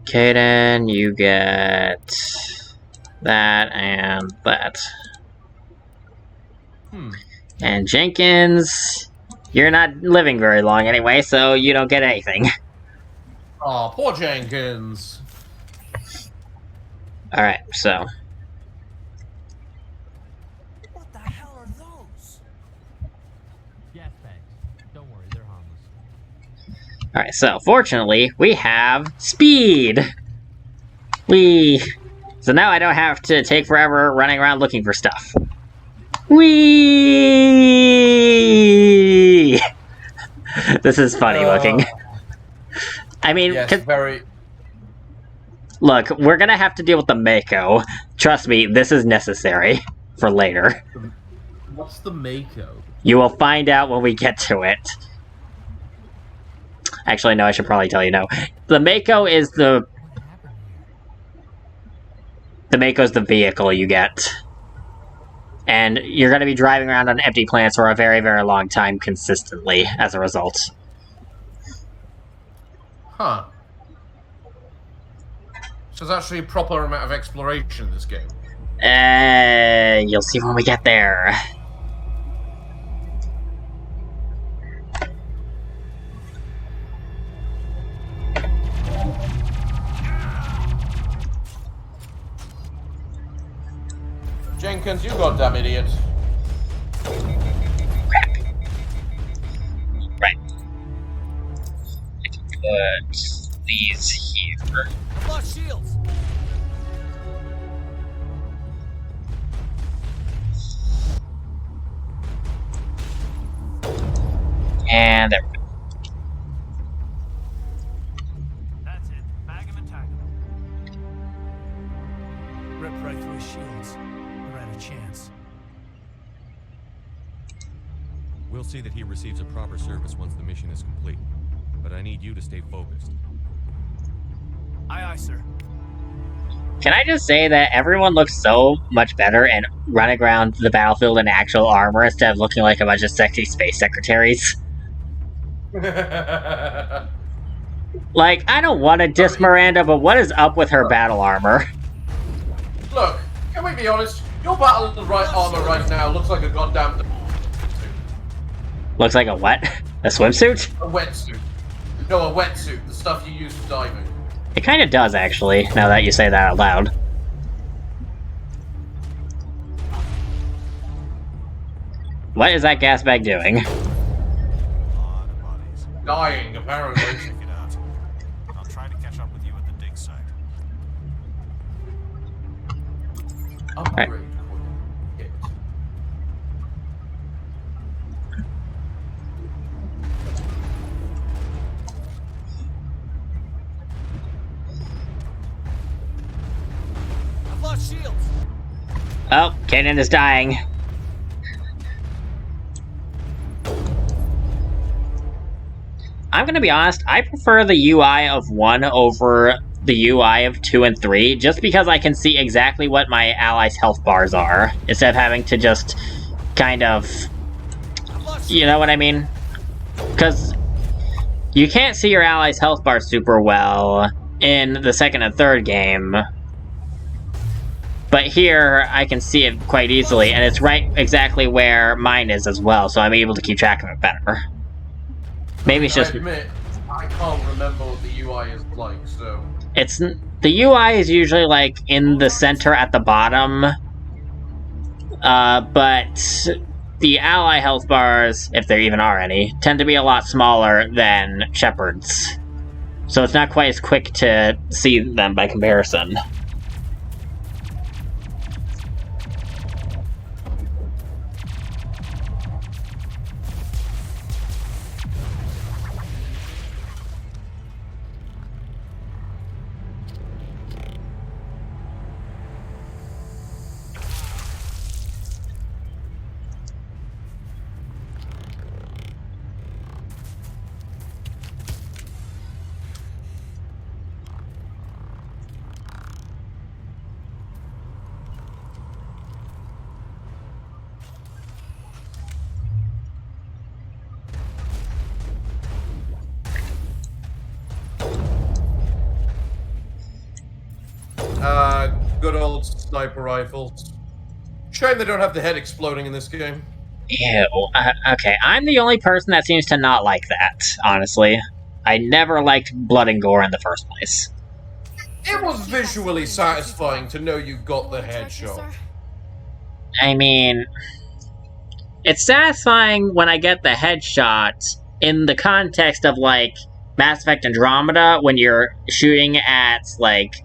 Kaden, you get that and that. And Jenkins, You're not living very long anyway, so you don't get anything. Oh, poor Jenkins. Alright, so. What the hell are those? Gas bags. Don't worry, they're harmless. Alright, so fortunately, we have speed! So now I don't have to take forever running around looking for stuff. This is funny looking. I mean, yes, very. Look, we're gonna have to deal with the Mako. Trust me, this is necessary for later. What's the Mako? You will find out when we get to it. Actually, no, I should probably tell you no. The Mako is the Mako's the vehicle you get. And you're going to be driving around on empty planets for a very, very long time consistently as a result. Huh. So there's actually a proper amount of exploration in this game. You'll see when we get there. Jenkins, you goddamn idiot. Right. Put these here. I've lost shields. And there we go. That's it. Bag him and tag him. Rip right through his shields. We're out of chance. We'll see that he receives a proper service once the mission is complete. But I need you to stay focused. Aye, aye, sir. Can I just say that everyone looks so much better and running around the battlefield in actual armor instead of looking like a bunch of sexy space secretaries? Like, I don't want to diss Miranda, but what is up with her battle armor? Look, can we be honest? Your battle armor right now looks like a goddamn... Looks like a what? A swimsuit? A wetsuit. No, a wetsuit. The stuff you use for diving. It kind of does, actually, now that you say that out loud. What is that gas bag doing? Dying, apparently. Check it out. I'll try to catch up with you at the dig site. Upgrade. Right. I've lost shields. Oh, Kanan is dying. I'm gonna be honest, I prefer the UI of 1 over the UI of 2 and 3, just because I can see exactly what my allies' health bars are, instead of having to just kind of... You know what I mean? Because you can't see your allies' health bars super well in the second and third game. But here, I can see it quite easily, and it's right exactly where mine is as well, so I'm able to keep track of it better. Maybe it's just... I admit, I can't remember what the UI is like, so... The UI is usually, like, in the center at the bottom. But the ally health bars, if there even are any, tend to be a lot smaller than Shepard's. So it's not quite as quick to see them by comparison. Good old sniper rifles. Shame they don't have the head exploding in this game. Ew. Okay, I'm the only person that seems to not like that, honestly. I never liked blood and gore in the first place. It was visually satisfying to know you got the headshot. I mean, it's satisfying when I get the headshot in the context of, like, Mass Effect Andromeda when you're shooting at, like,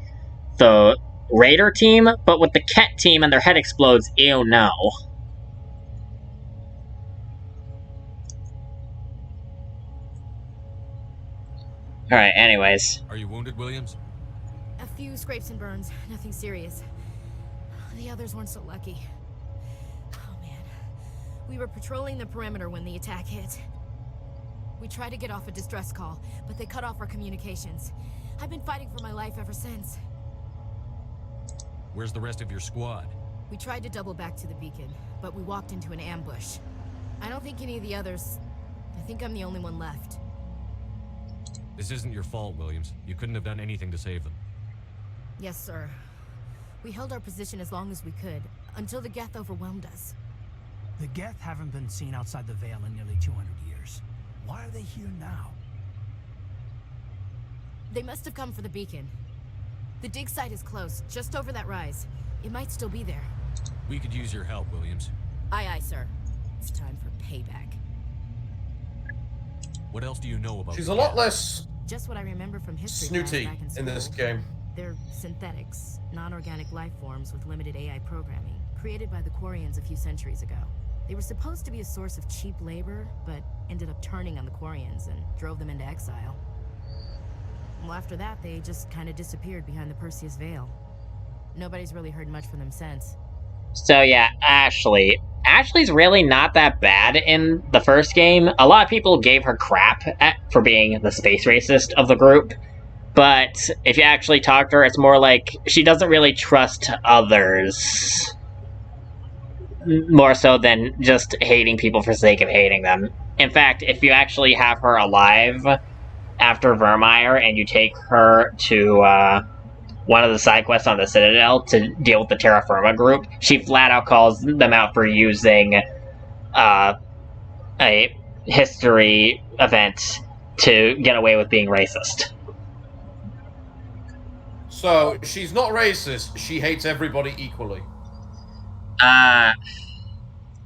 the Raider team, but with the Ket team and their head explodes, ew, no. Alright, anyways. Are you wounded, Williams? A few scrapes and burns, nothing serious. The others weren't so lucky. Oh man. We were patrolling the perimeter when the attack hit. We tried to get off a distress call, but they cut off our communications. I've been fighting for my life ever since. Where's the rest of your squad? We tried to double back to the beacon, but we walked into an ambush. I don't think any of the others... I think I'm the only one left. This isn't your fault, Williams. You couldn't have done anything to save them. Yes, sir. We held our position as long as we could, until the Geth overwhelmed us. The Geth haven't been seen outside the Veil in nearly 200 years. Why are they here now? They must have come for the beacon. The dig site is close, just over that rise. It might still be there. We could use your help, Williams. Aye, aye, sir. It's time for payback. What else do you know about She's the a lot Geth? less Just what I remember from history class snooty back in this school. game. They're synthetics, non-organic life forms with limited AI programming, created by the Quarians a few centuries ago. They were supposed to be a source of cheap labor, but ended up turning on the Quarians and drove them into exile. Well, after that, they just kind of disappeared behind the Perseus Veil. Nobody's really heard much from them since. So yeah, Ashley. Ashley's really not that bad in the first game. A lot of people gave her crap for being the space racist of the group. But if you actually talk to her, it's more like she doesn't really trust others. More so than just hating people for the sake of hating them. In fact, if you actually have her alive after Vermeer and you take her to one of the side quests on the Citadel to deal with the Terra Firma group, she flat out calls them out for using a history event to get away with being racist. So, she's not racist, she hates everybody equally.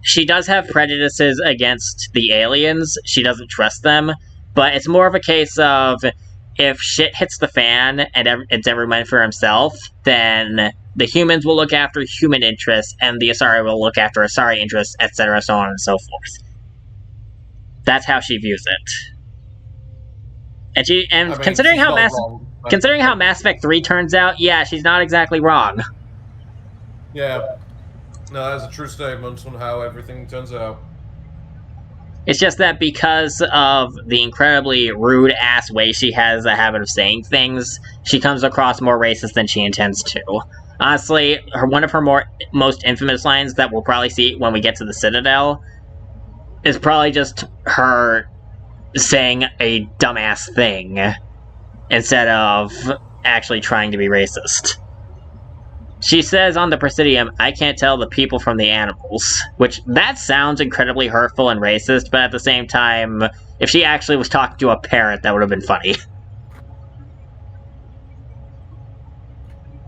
She does have prejudices against the aliens. She doesn't trust them. But it's more of a case of, if shit hits the fan and it's everyone for himself, then the humans will look after human interests, and the Asari will look after Asari interests, etc., so on and so forth. That's how she views it. And considering how considering how Mass Effect 3 turns out, yeah, she's not exactly wrong. Yeah. No, that's a true statement on how everything turns out. It's just that because of the incredibly rude-ass way she has a habit of saying things, she comes across more racist than she intends to. Honestly, one of her most infamous lines that we'll probably see when we get to the Citadel is probably just her saying a dumbass thing instead of actually trying to be racist. She says on the Presidium, "I can't tell the people from the animals," which that sounds incredibly hurtful and racist, but at the same time, if she actually was talking to a parrot, that would have been funny.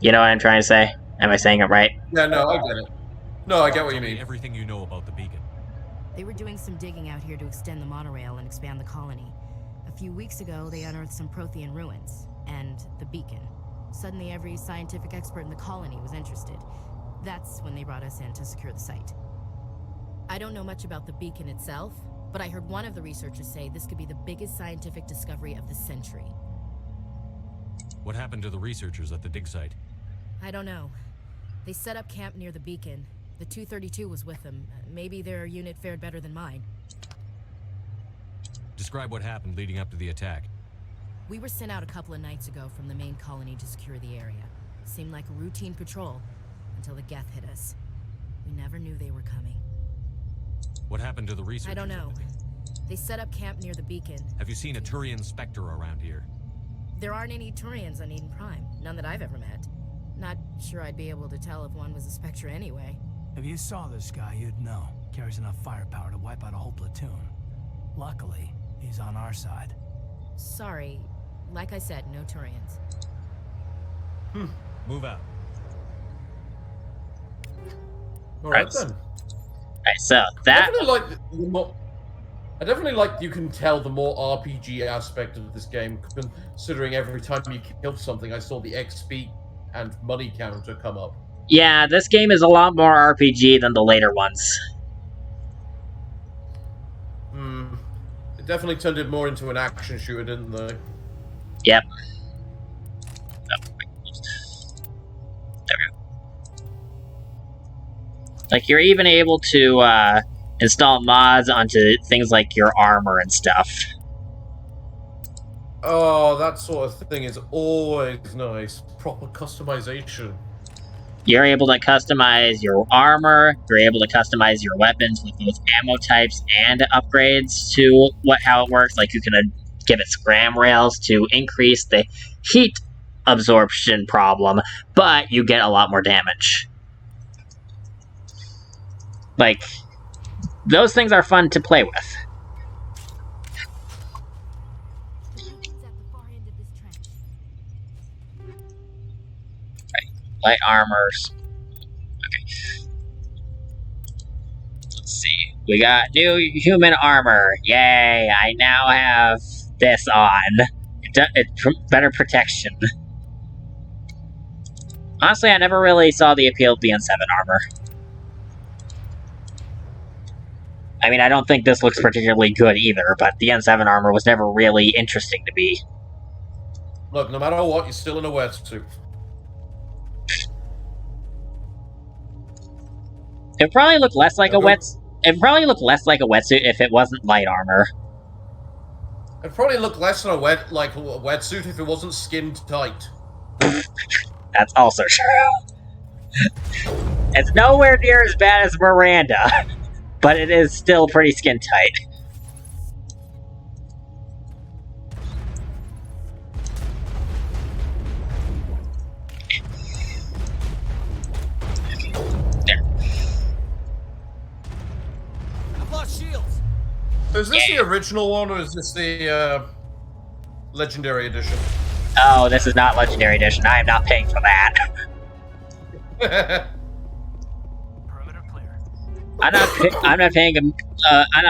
You know what I'm trying to say? Am I saying it right? Yeah, no, I get it. No, I get what you mean. Everything you know about the beacon. They were doing some digging out here to extend the monorail and expand the colony. A few weeks ago, they unearthed some Prothean ruins, and the beacon. Suddenly, every scientific expert in the colony was interested. That's when they brought us in to secure the site. I don't know much about the beacon itself, but I heard one of the researchers say this could be the biggest scientific discovery of the century. What happened to the researchers at the dig site? I don't know. They set up camp near the beacon. The 232 was with them. Maybe their unit fared better than mine. Describe what happened leading up to the attack. We were sent out a couple of nights ago from the main colony to secure the area. Seemed like a routine patrol, until the Geth hit us. We never knew they were coming. What happened to the researchers? I don't know. They set up camp near the beacon. Have you seen a Turian Spectre around here? There aren't any Turians on Eden Prime. None that I've ever met. Not sure I'd be able to tell if one was a Spectre anyway. If you saw this guy, you'd know. Carries enough firepower to wipe out a whole platoon. Luckily, he's on our side. Sorry. Like I said, no Turians. Move out. Alright then. Alright, so that... I definitely like you can tell the more RPG aspect of this game, considering every time you killed something, I saw the XP and money counter come up. Yeah, this game is a lot more RPG than the later ones. It definitely turned it more into an action shooter, didn't they? Yep. Like, you're even able to install mods onto things like your armor and stuff. Oh, that sort of thing is always nice. Proper customization. You're able to customize your armor, you're able to customize your weapons with both ammo types and upgrades to how it works. Like, you can give it scram rails to increase the heat absorption problem, but you get a lot more damage. Like, those things are fun to play with. Light armors. Okay. Let's see. We got new human armor. Yay! I now have this on. It's better protection. Honestly, I never really saw the appeal of the N7 armor. I mean, I don't think this looks particularly good either, but the N7 armor was never really interesting to me. Look, no matter what, you're still in a wetsuit. It'd probably look less like It'd probably look less like a wetsuit if it wasn't light armor. It'd probably look less like a wetsuit if it wasn't skin tight. That's also true. It's nowhere near as bad as Miranda, but it is still pretty skin tight. Is this the original one, or is this the Legendary Edition? Oh, this is not Legendary Edition. I am not paying for that. Perimeter clear. I'm not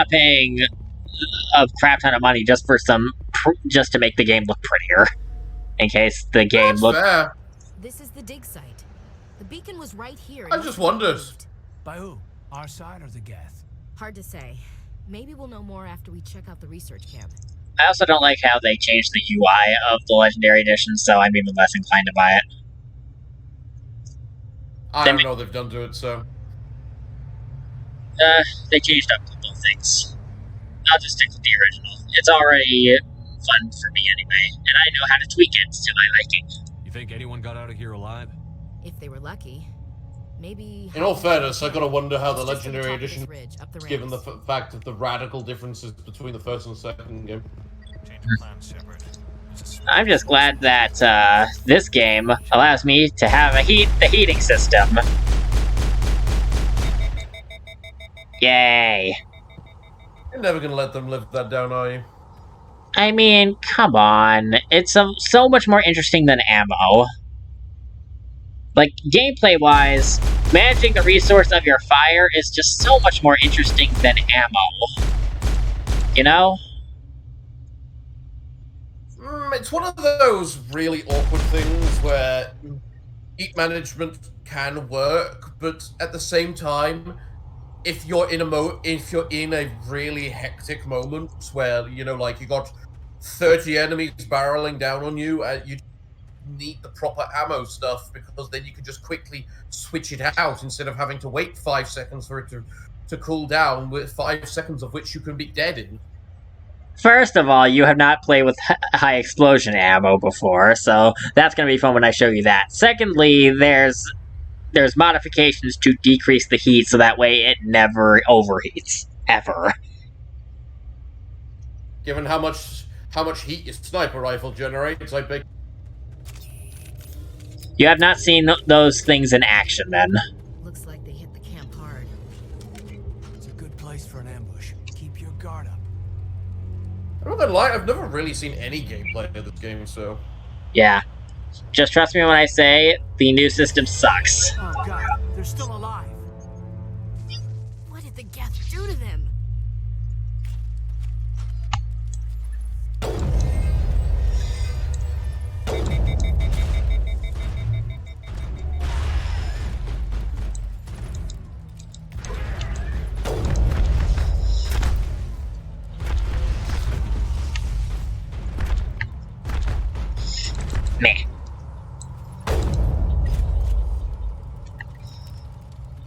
paying a crap ton of money just for just to make the game look prettier. In case the game looks. This is the dig site. The beacon was right here. I just wondered. By who? Our side or the Geth? Hard to say. Maybe we'll know more after we check out the research camp. I also don't like how they changed the UI of the Legendary Edition, so I'm even less inclined to buy it. I don't know what they've done to it, so... They changed up a couple of things. I'll just stick with the original. It's already fun for me anyway, and I know how to tweak it to my liking. You think anyone got out of here alive? If they were lucky. Maybe... In all fairness, I gotta wonder how the Legendary Edition, given the fact of the radical differences between the first and second game. I'm just glad that this game allows me to have the heating system. Yay! You're never gonna let them live that down, are you? I mean, come on. It's so much more interesting than ammo. Like, gameplay-wise, managing the resource of your fire is just so much more interesting than ammo. You know? It's one of those really awkward things where heat management can work, but at the same time, if you're in a really hectic moment where, you know, like you got 30 enemies barreling down on you, you need the proper ammo stuff, because then you can just quickly switch it out instead of having to wait 5 seconds for it to cool down, with 5 seconds of which you can be dead in. First of all, you have not played with high explosion ammo before, so that's going to be fun when I show you that. Secondly, there's modifications to decrease the heat so that way it never overheats. Ever. Given how much heat your sniper rifle generates, I bet. You have not seen those things in action, then. Looks like they hit the camp hard. guard up. I'm not gonna lie, I've never really seen any gameplay of this game, so... Yeah. Just trust me when I say the new system sucks. Oh god, they're still alive. What did the Geth do to them? Meh.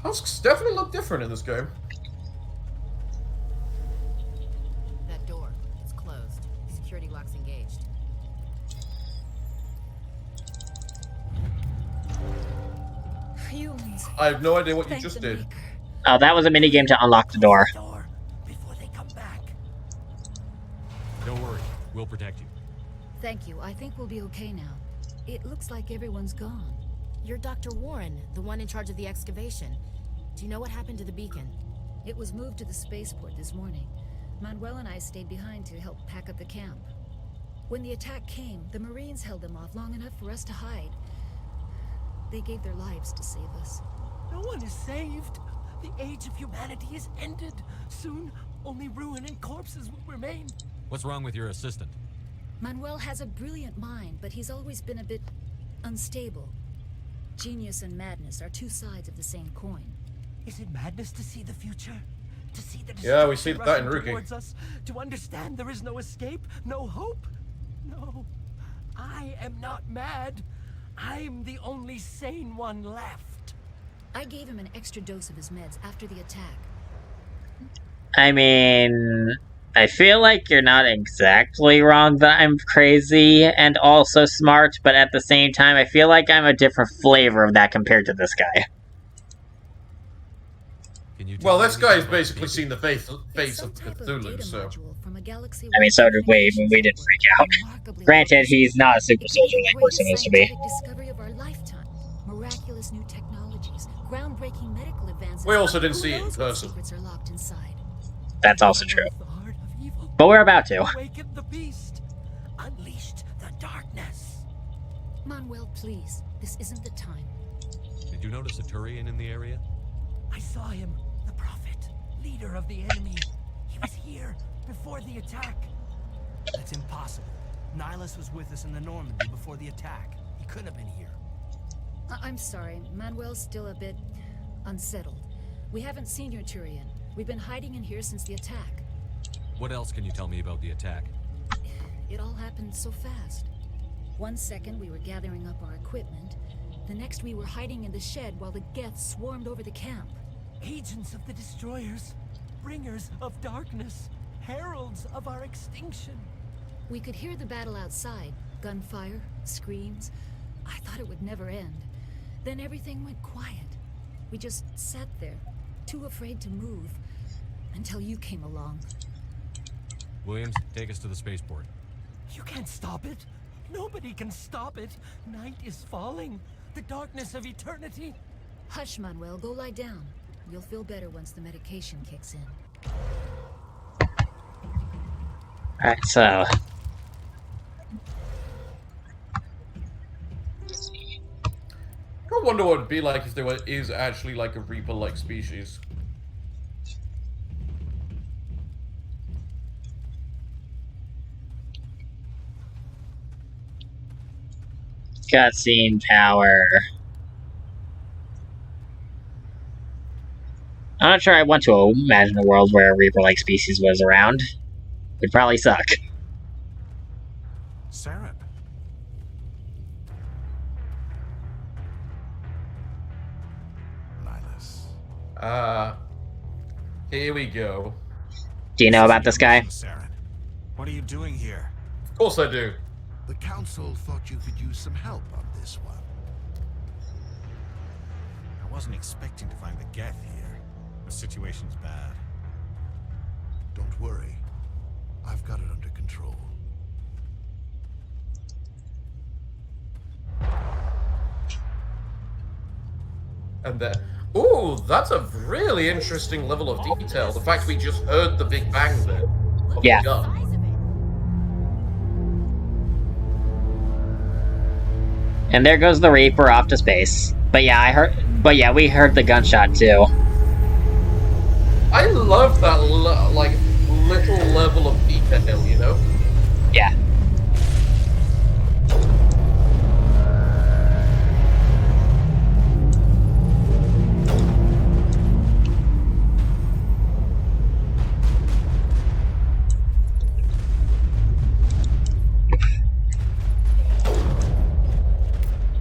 Husks definitely look different in this game. That door, it's closed. Security lock's engaged. Humans. I have no idea what you just did. Oh, that was a minigame to unlock the door. Before they come back. Don't worry, we'll protect you. Thank you. I think we'll be okay now. It looks like everyone's gone. You're Dr. Warren, the one in charge of the excavation. Do you know what happened to the beacon? It was moved to the spaceport this morning. Manuel and I stayed behind to help pack up the camp. When the attack came, the Marines held them off long enough for us to hide. They gave their lives to save us. No one is saved. The age of humanity is ended. Soon, only ruin and corpses will remain. What's wrong with your assistant? Manuel has a brilliant mind, but he's always been a bit unstable. Genius and madness are two sides of the same coin. Is it madness to see the future? To see the Yeah, we see destruction that in rushing Rookie. towards us? To understand there is no escape, no hope? No, I am not mad. I'm the only sane one left. I gave him an extra dose of his meds after the attack. I mean, I feel like you're not exactly wrong that I'm crazy and also smart, but at the same time, I feel like I'm a different flavor of that compared to this guy. Well, this guy's basically seen the face of Cthulhu, so... I mean, so did we, but we didn't freak out. Granted, he's not a super soldier like we're supposed to be. Discovery of our lifetime. Miraculous new technologies, groundbreaking medical advances. We also didn't see it in person. Secrets are locked inside. That's also true. But we're about to. Awakened the beast. Unleashed the darkness. Manuel, please. This isn't the time. Did you notice a Turian in the area? I saw him. The prophet. Leader of the enemy. He was here before the attack. That's impossible. Nihilus was with us in the Normandy before the attack. He couldn't have been here. I'm sorry. Manuel's still a bit unsettled. We haven't seen your Turian. We've been hiding in here since the attack. What else can you tell me about the attack? It all happened so fast. 1 second we were gathering up our equipment. The next we were hiding in the shed while the Geth swarmed over the camp. Agents of the destroyers. Bringers of darkness. Heralds of our extinction. We could hear the battle outside. Gunfire, screams. I thought it would never end. Then everything went quiet. We just sat there, too afraid to move, until you came along. Williams, take us to the spaceport. You can't stop it. Nobody can stop it. Night is falling. The darkness of eternity. Hush, Manuel. Go lie down. You'll feel better once the medication kicks in. Alright, so... I wonder what it'd be like if there is actually like a Reaper-like species. Cutscene power. I'm not sure I want to imagine a world where a Reaper-like species was around. It'd probably suck. Sarep. Nihilus. Here we go. Do you know about this guy? Saren, what are you doing here? Of course I do. The Council thought you could use some help on this one. I wasn't expecting to find the Geth here. The situation's bad. Don't worry. I've got it under control. And there. Ooh, that's a really interesting level of detail. The fact we just heard the Big Bang there. Yeah. And there goes the Reaper off to space. But yeah, we heard the gunshot too. I love that, like, little level of detail, you know? Yeah.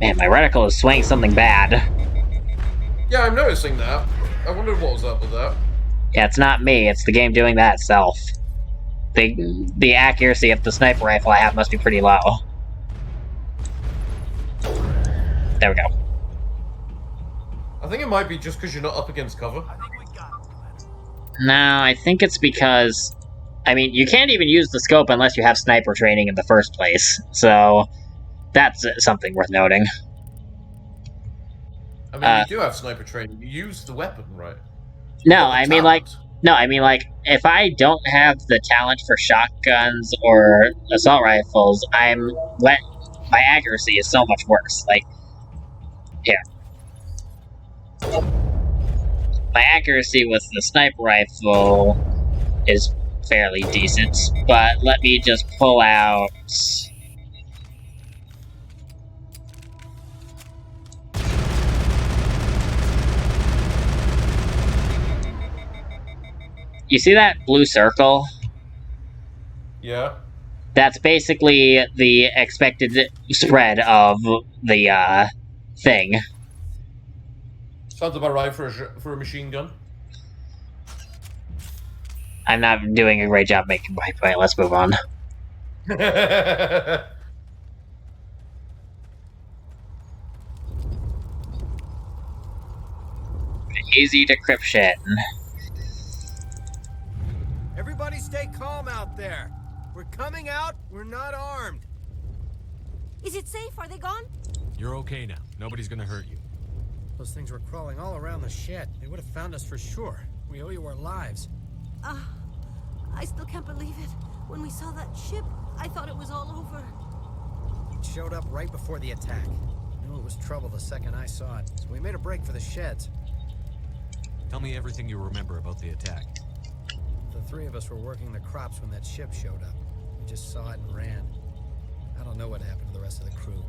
Man, my reticle is swaying something bad. Yeah, I'm noticing that. I wondered what was up with that. Yeah, it's not me, it's the game doing that itself. The accuracy of the sniper rifle I have must be pretty low. There we go. I think it might be just because you're not up against cover. No, I think it's because... I mean, you can't even use the scope unless you have sniper training in the first place, so... That's something worth noting. I mean, you do have sniper training. You use the weapon, right? No, I mean, like, if I don't have the talent for shotguns or assault rifles, my accuracy is so much worse. Like, here. My accuracy with the sniper rifle is fairly decent, but let me just pull out... You see that blue circle? Yeah. That's basically the expected spread of the, thing. Sounds about right for a machine gun. I'm not doing a great job making my point. Let's move on. Easy decryption. Everybody stay calm out there. We're coming out, we're not armed. Is it safe? Are they gone? You're okay now. Nobody's gonna hurt you. Those things were crawling all around the shed. They would have found us for sure. We owe you our lives. I still can't believe it. When we saw that ship, I thought it was all over. It showed up right before the attack. I knew it was trouble the second I saw it, so we made a break for the sheds. Tell me everything you remember about the attack. The three of us were working the crops when that ship showed up. We just saw it and ran. I don't know what happened to the rest of the crew.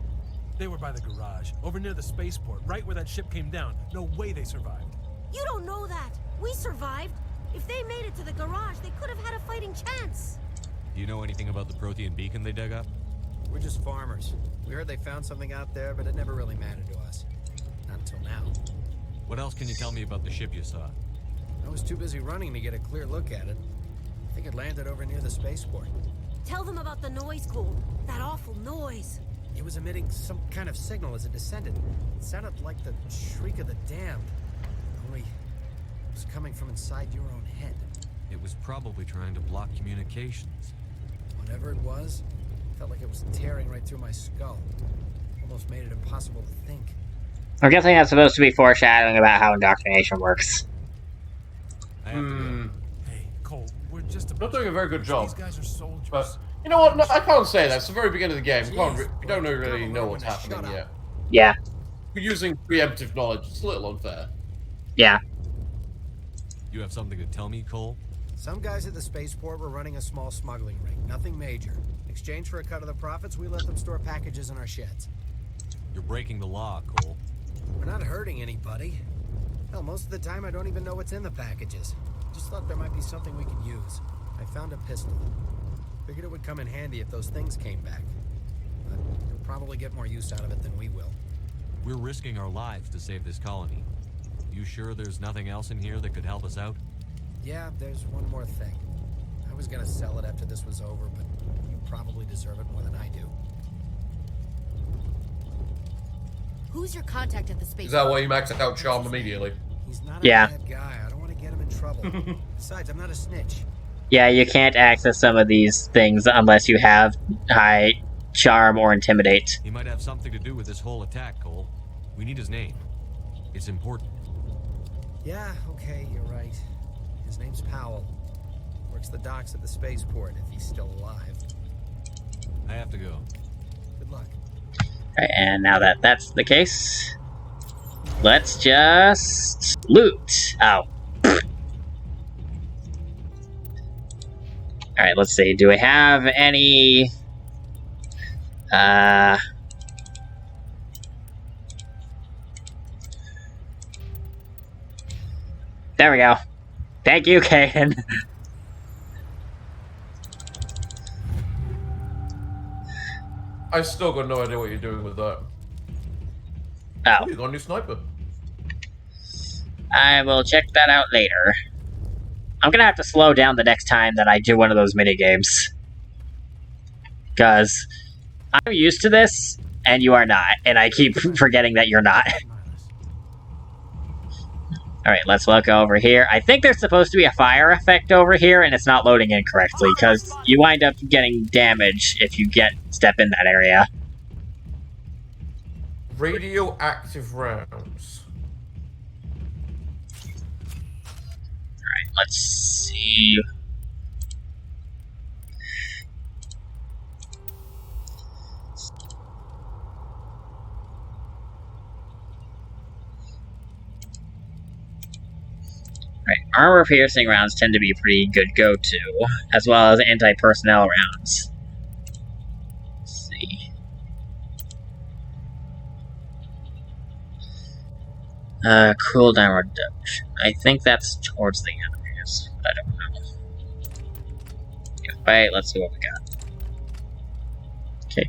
They were by the garage, over near the spaceport, right where that ship came down. No way they survived. You don't know that. We survived. If they made it to the garage, they could have had a fighting chance. Do you know anything about the Prothean beacon they dug up? We're just farmers. We heard they found something out there, but it never really mattered to us. Not until now. What else can you tell me about the ship you saw? I was too busy running to get a clear look at it. I think it landed over near the spaceport. Tell them about the noise, Cole. That awful noise. It was emitting some kind of signal as it descended. It sounded like the shriek of the damned. Only it was coming from inside your own head. It was probably trying to block communications. Whatever it was, felt like it was tearing right through my skull. Almost made it impossible to think. I'm guessing that's supposed to be foreshadowing about how indoctrination works. Hey, Cole, we're just not doing a very good job. These guys are soldiers. But you know what? No, I can't say that. It's the very beginning of the game. We don't really know what's happening yet. Yeah. We're using preemptive knowledge. It's a little unfair. Yeah. You have something to tell me, Cole? Some guys at the spaceport were running a small smuggling ring. Nothing major. In exchange for a cut of the profits, we let them store packages in our sheds. You're breaking the law, Cole. We're not hurting anybody. Hell, most of the time I don't even know what's in the packages. Just thought there might be something we could use. I found a pistol. Figured it would come in handy if those things came back. But you'll probably get more use out of it than we will. We're risking our lives to save this colony. You sure there's nothing else in here that could help us out? Yeah, there's one more thing. I was gonna sell it after this was over, but you probably deserve it more than I do. Who's your contact at the space? Is that why you maxed out charm immediately? He's not a bad guy. I don't want to get him in trouble. Besides, I'm not a snitch. Yeah, you can't access some of these things unless you have high charm or intimidate. He might have something to do with this whole attack, Cole. We need his name. It's important. Yeah, okay, you're right. His name's Powell. Works the docks at the spaceport if he's still alive. I have to go. Good luck. Alright, and now that that's the case, let's just loot. Oh. Alright, let's see. Do we have any... There we go. Thank you, Kaden. I still got no idea what you're doing with that. Oh. You got a new sniper. I will check that out later. I'm gonna have to slow down the next time that I do one of those minigames. Because I'm used to this, and you are not. And I keep forgetting that you're not. Alright, let's look over here. I think there's supposed to be a fire effect over here, and it's not loading in correctly, because you wind up getting damage if you step in that area. Radioactive rounds. Alright, let's see. Right, armor-piercing rounds tend to be a pretty good go-to, as well as anti-personnel rounds. Let's see. Cooldown reduction. I think that's towards the enemies. I don't know. Wait, let's see what we got. Okay.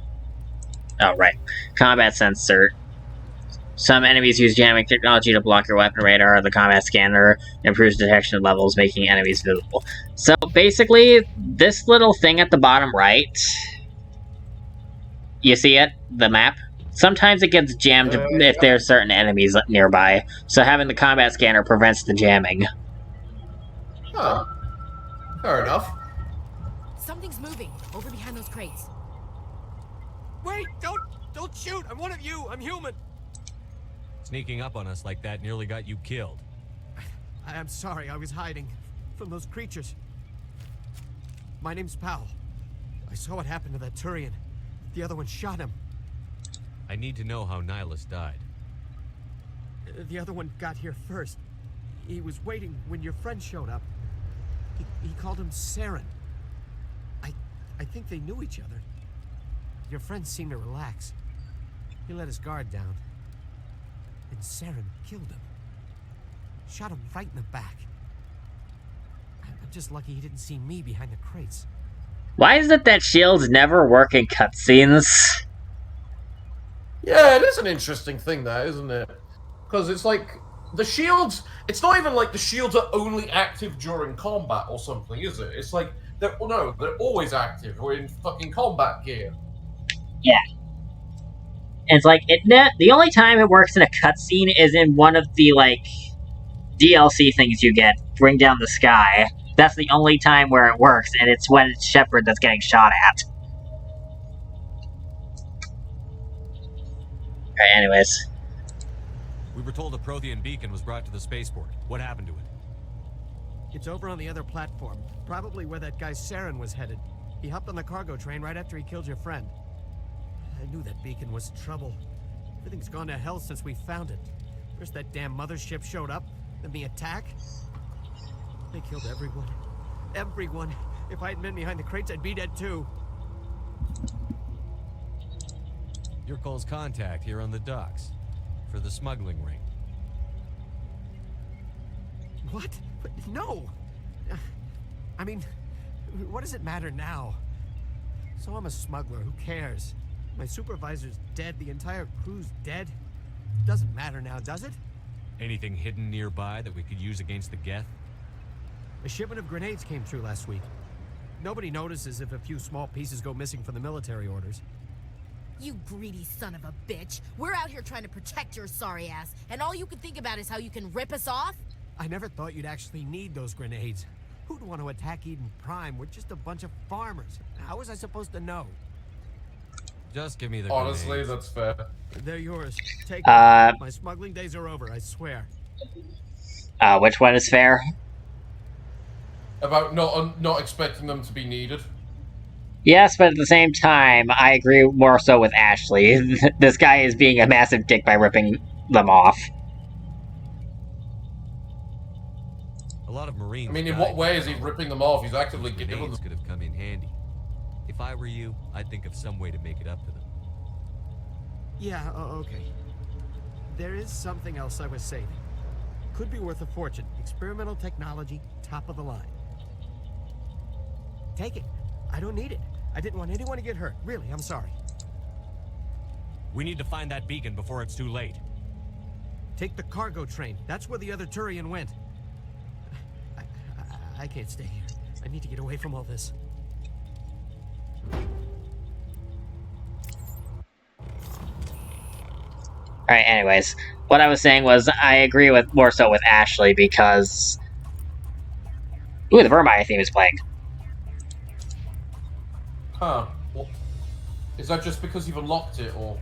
Oh, right. Combat sensor. Some enemies use jamming technology to block your weapon radar. The combat scanner improves detection levels, making enemies visible. So basically, this little thing at the bottom right, you see it? The map? Sometimes it gets jammed if there's certain enemies nearby. So having the combat scanner prevents the jamming. Huh. Fair enough. Something's moving over behind those crates. Wait! Don't shoot! I'm one of you! I'm human! Sneaking up on us like that nearly got you killed. I'm sorry, I was hiding from those creatures. My name's Powell. I saw what happened to that Turian. The other one shot him. I need to know how Nihilus died. The other one got here first. He was waiting when your friend showed up. He called him Saren. I think they knew each other. Your friend seemed to relax. He let his guard down. And Saren killed him. Shot him right in the back. I'm just lucky he didn't see me behind the crates. Why is it that shields never work in cutscenes? Yeah, it is an interesting thing, that, isn't it? Because it's like, the shields, it's not even like the shields are only active during combat or something, is it? It's like, they're always active. We're in fucking combat gear. Yeah. It's like, the only time it works in a cutscene is in one of the, like, DLC things you get, Bring Down the Sky. That's the only time where it works, and it's when it's Shepard that's getting shot at. Alright, anyways. We were told a Prothean beacon was brought to the spaceport. What happened to it? It's over on the other platform. Probably where that guy Saren was headed. He hopped on the cargo train right after he killed your friend. I knew that beacon was trouble. Everything's gone to hell since we found it. First that damn mothership showed up, then the attack. They killed everyone. Everyone. If I hadn't been behind the crates, I'd be dead too. Your Cole's contact here on the docks. For the smuggling ring. What? No! I mean, what does it matter now? So I'm a smuggler, who cares? My supervisor's dead, the entire crew's dead. Doesn't matter now, does it? Anything hidden nearby that we could use against the Geth? A shipment of grenades came through last week. Nobody notices if a few small pieces go missing from the military orders. You greedy son of a bitch. We're out here trying to protect your sorry ass, and all you can think about is how you can rip us off? I never thought you'd actually need those grenades. Who'd want to attack Eden Prime? We're just a bunch of farmers. How was I supposed to know? Just give me the Honestly, grenades. that's fair. They're yours. Take them. My smuggling days are over, I swear. Which one is fair? about not expecting them to be needed. Yes, but at the same time, I agree more so with Ashley. This guy is being a massive dick by ripping them off. A lot of Marines. I mean, in died what way is he now. ripping them off? He's actively giving them. Grenades could have come in handy. If I were you, I'd think of some way to make it up to them. Yeah, okay. There is something else I was saving. Could be worth a fortune. Experimental technology, top of the line. Take it. I don't need it. I didn't want anyone to get hurt. Really, I'm sorry. We need to find that beacon before it's too late. Take the cargo train. That's where the other Turian went. I can't stay here. I need to get away from all this. Alright, anyways. What I was saying was, I agree with more so with Ashley, because... Ooh, the Vermire theme is playing. Huh. Well, is that just because you've unlocked it, or...?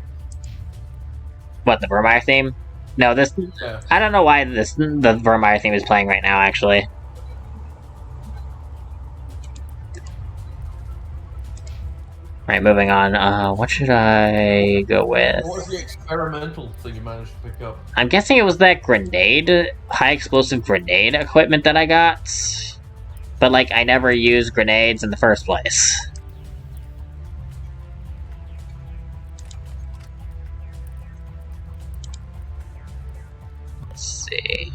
What, the Vermire theme? No, this... Yeah. I don't know why the Vermire theme is playing right now, actually. Right, moving on. What should I go with? What was the experimental thing you managed to pick up? I'm guessing it was that grenade, high explosive grenade equipment that I got. But, like, I never used grenades in the first place. Let's see.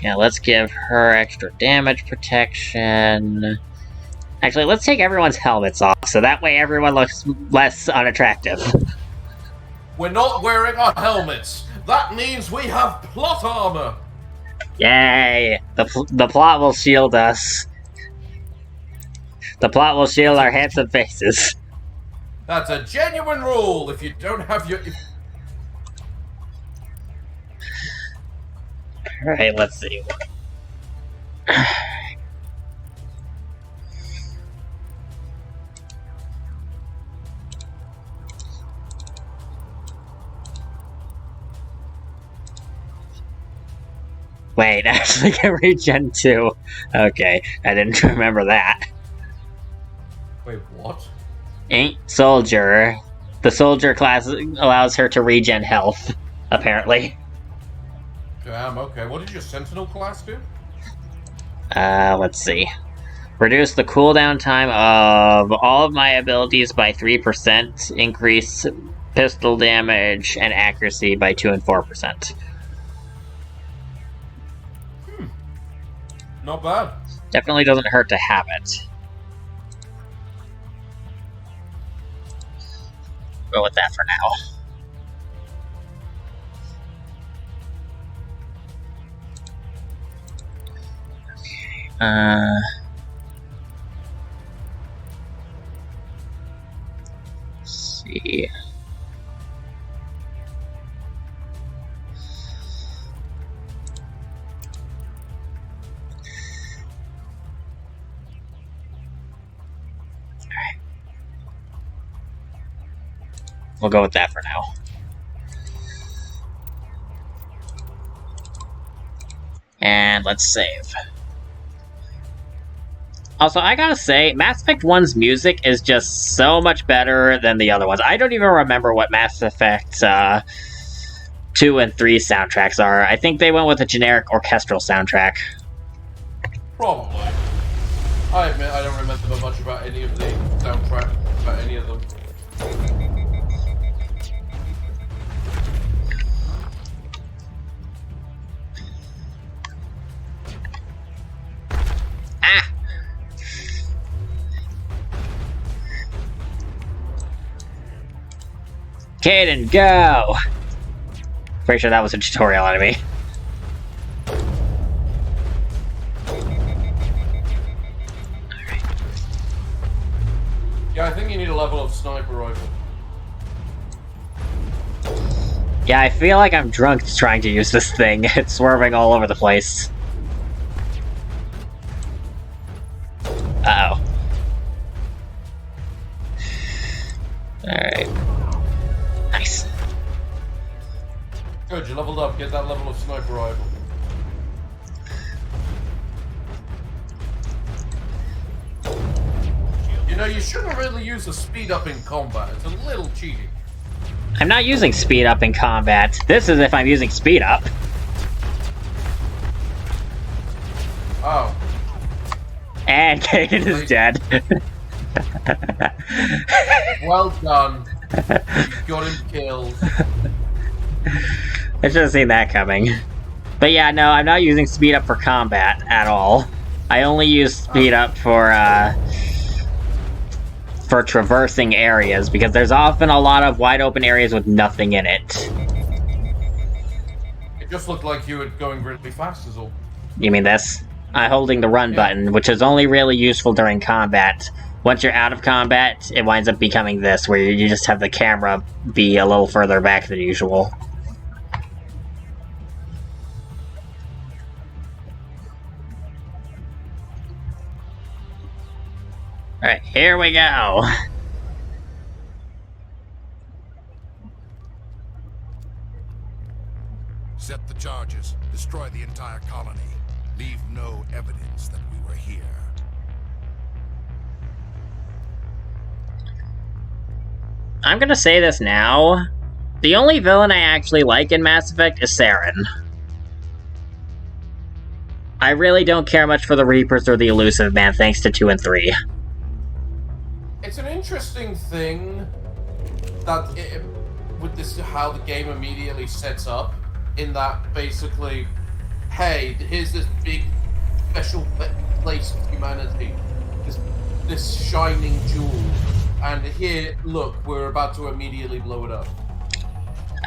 Yeah, let's give her extra damage protection. Actually, let's take everyone's helmets off, so that way everyone looks less unattractive. We're not wearing our helmets. That means we have plot armor. Yay! The plot will shield us. The plot will shield our handsome faces. That's a genuine rule. If you don't have your... Alright, let's see. Wait, actually can regen too. Okay, I didn't remember that. Wait, what? Ain't soldier. The soldier class allows her to regen health, apparently. Damn, okay. What did your Sentinel class do? Let's see. Reduce the cooldown time of all of my abilities by 3%. Increase pistol damage and accuracy by 2 and 4%. Not bad. Definitely doesn't hurt to have it. Go with that for now. Let's see. Alright. We'll go with that for now. And let's save. Also, I gotta say, Mass Effect 1's music is just so much better than the other ones. I don't even remember what Mass Effect 2 and 3 soundtracks are. I think they went with a generic orchestral soundtrack. Probably. I admit I don't remember much about any of the soundtrack, about any of them. Caden, go! Pretty sure that was a tutorial enemy. Yeah, I think you need a level of sniper rifle. Yeah, I feel like I'm drunk trying to use this thing. It's swerving all over the place. Uh-oh. Alright. Nice. Good, you leveled up. Get that level of sniper rifle. You know, you shouldn't really use the speed up in combat. It's a little cheating. I'm not using speed up in combat. This is if I'm using speed up. Oh. And Kaden is dead. Well done. You got him killed. I should have seen that coming. But yeah, no, I'm not using speed up for combat at all. I only use speed up for traversing areas, because there's often a lot of wide open areas with nothing in it. It just looked like you were going really fast is all. You mean this? I'm holding the run button, which is only really useful during combat. Once you're out of combat, it winds up becoming this, where you just have the camera be a little further back than usual. Alright, here we go! Set the charges. Destroy the entire colony. Leave no evidence that we were here. I'm gonna say this now. The only villain I actually like in Mass Effect is Saren. I really don't care much for the Reapers or the Elusive Man, thanks to 2 and 3. It's an interesting thing that with this, how the game immediately sets up, in that basically, hey, here's this big special place of humanity, this shining jewel, and here, look, we're about to immediately blow it up.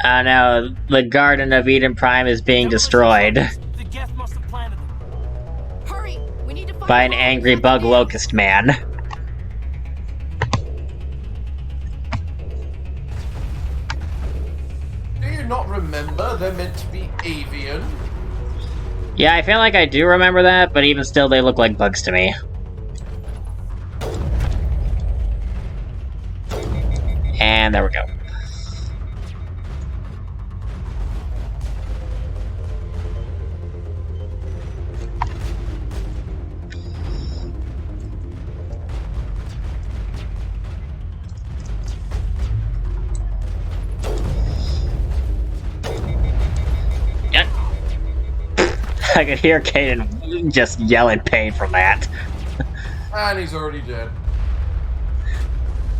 No, the Garden of Eden Prime is being destroyed. The Geth must have planted them. Hurry! We need to find by an angry bug locust man. Do you not remember they're meant to be avian? Yeah, I feel like I do remember that, but even still, they look like bugs to me. And there we go. Yep. I could hear Kaden just yell in pain from that. And he's already dead.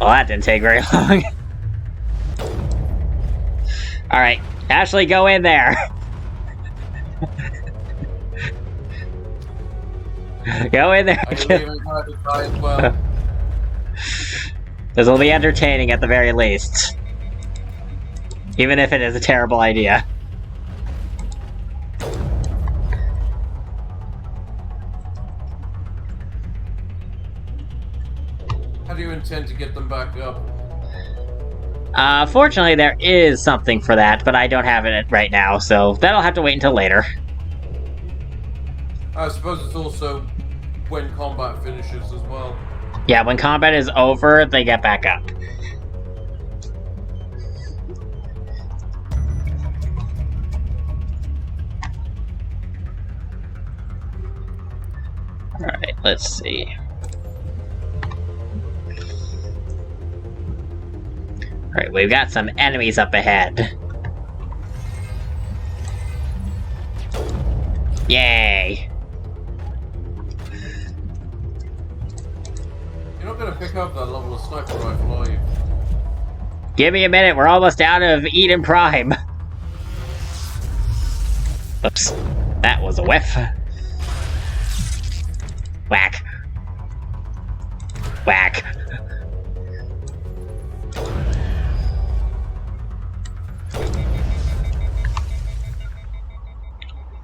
Well, that didn't take very long. Alright, Ashley, go in there. Go in there. Well. This will be entertaining at the very least. Even if it is a terrible idea. How do you intend to get them back up? Fortunately, there is something for that, but I don't have it right now, so that'll have to wait until later. I suppose it's also when combat finishes as well. Yeah, when combat is over, they get back up. Alright, let's see. Alright, we've got some enemies up ahead. Yay! You're not going to pick up that level of sniper rifle, are you? Give me a minute, we're almost out of Eden Prime. Oops, that was a whiff. Whack. Whack.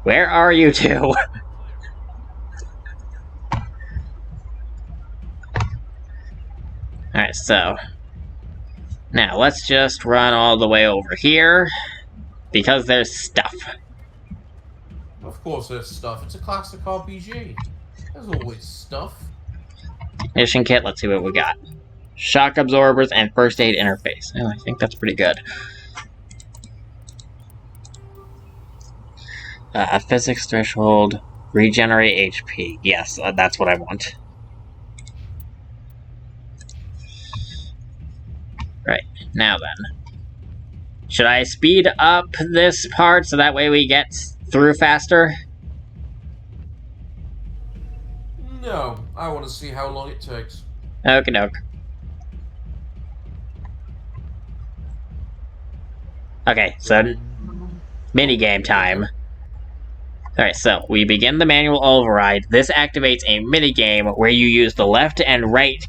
Where are you two? Alright, so... now, let's just run all the way over here. Because there's stuff. Of course there's stuff. It's a classic RPG. There's always stuff. Ignition kit, let's see what we got. Shock absorbers and first aid interface. Oh, I think that's pretty good. Physics threshold, regenerate HP. Yes, that's what I want. Right, now then. Should I speed up this part so that way we get through faster? No, I want to see how long it takes. Okie doke. Okay, so minigame time. Alright, so we begin the manual override. This activates a minigame where you use the left and right,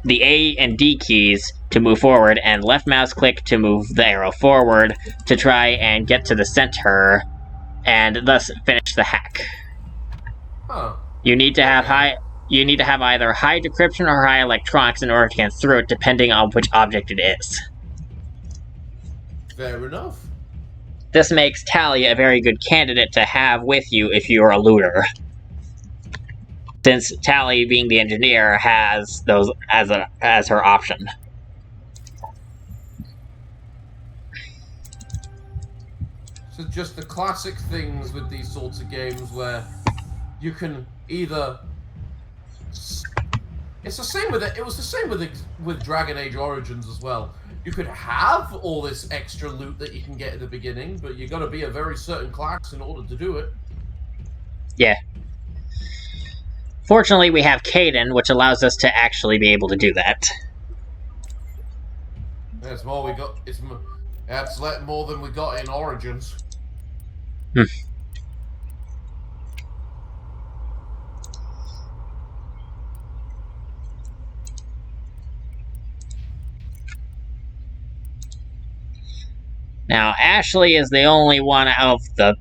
the A and D keys to move forward, and left mouse click to move the arrow forward to try and get to the center, and thus finish the hack. Huh. You need to have either high decryption or high electronics in order to get through it, depending on which object it is. Fair enough. This makes Tally a very good candidate to have with you if you're a looter. Since Tally, being the engineer, has those as her option. So just the classic things with these sorts of games where you can either... It's the same with it. It was the same with Dragon Age Origins as well. You could have all this extra loot that you can get at the beginning, but you got to be a very certain class in order to do it. Yeah. Fortunately, we have Caden, which allows us to actually be able to do that. That's more we got. That's more than we got in Origins. Hmm. Now, Ashley is the only one of the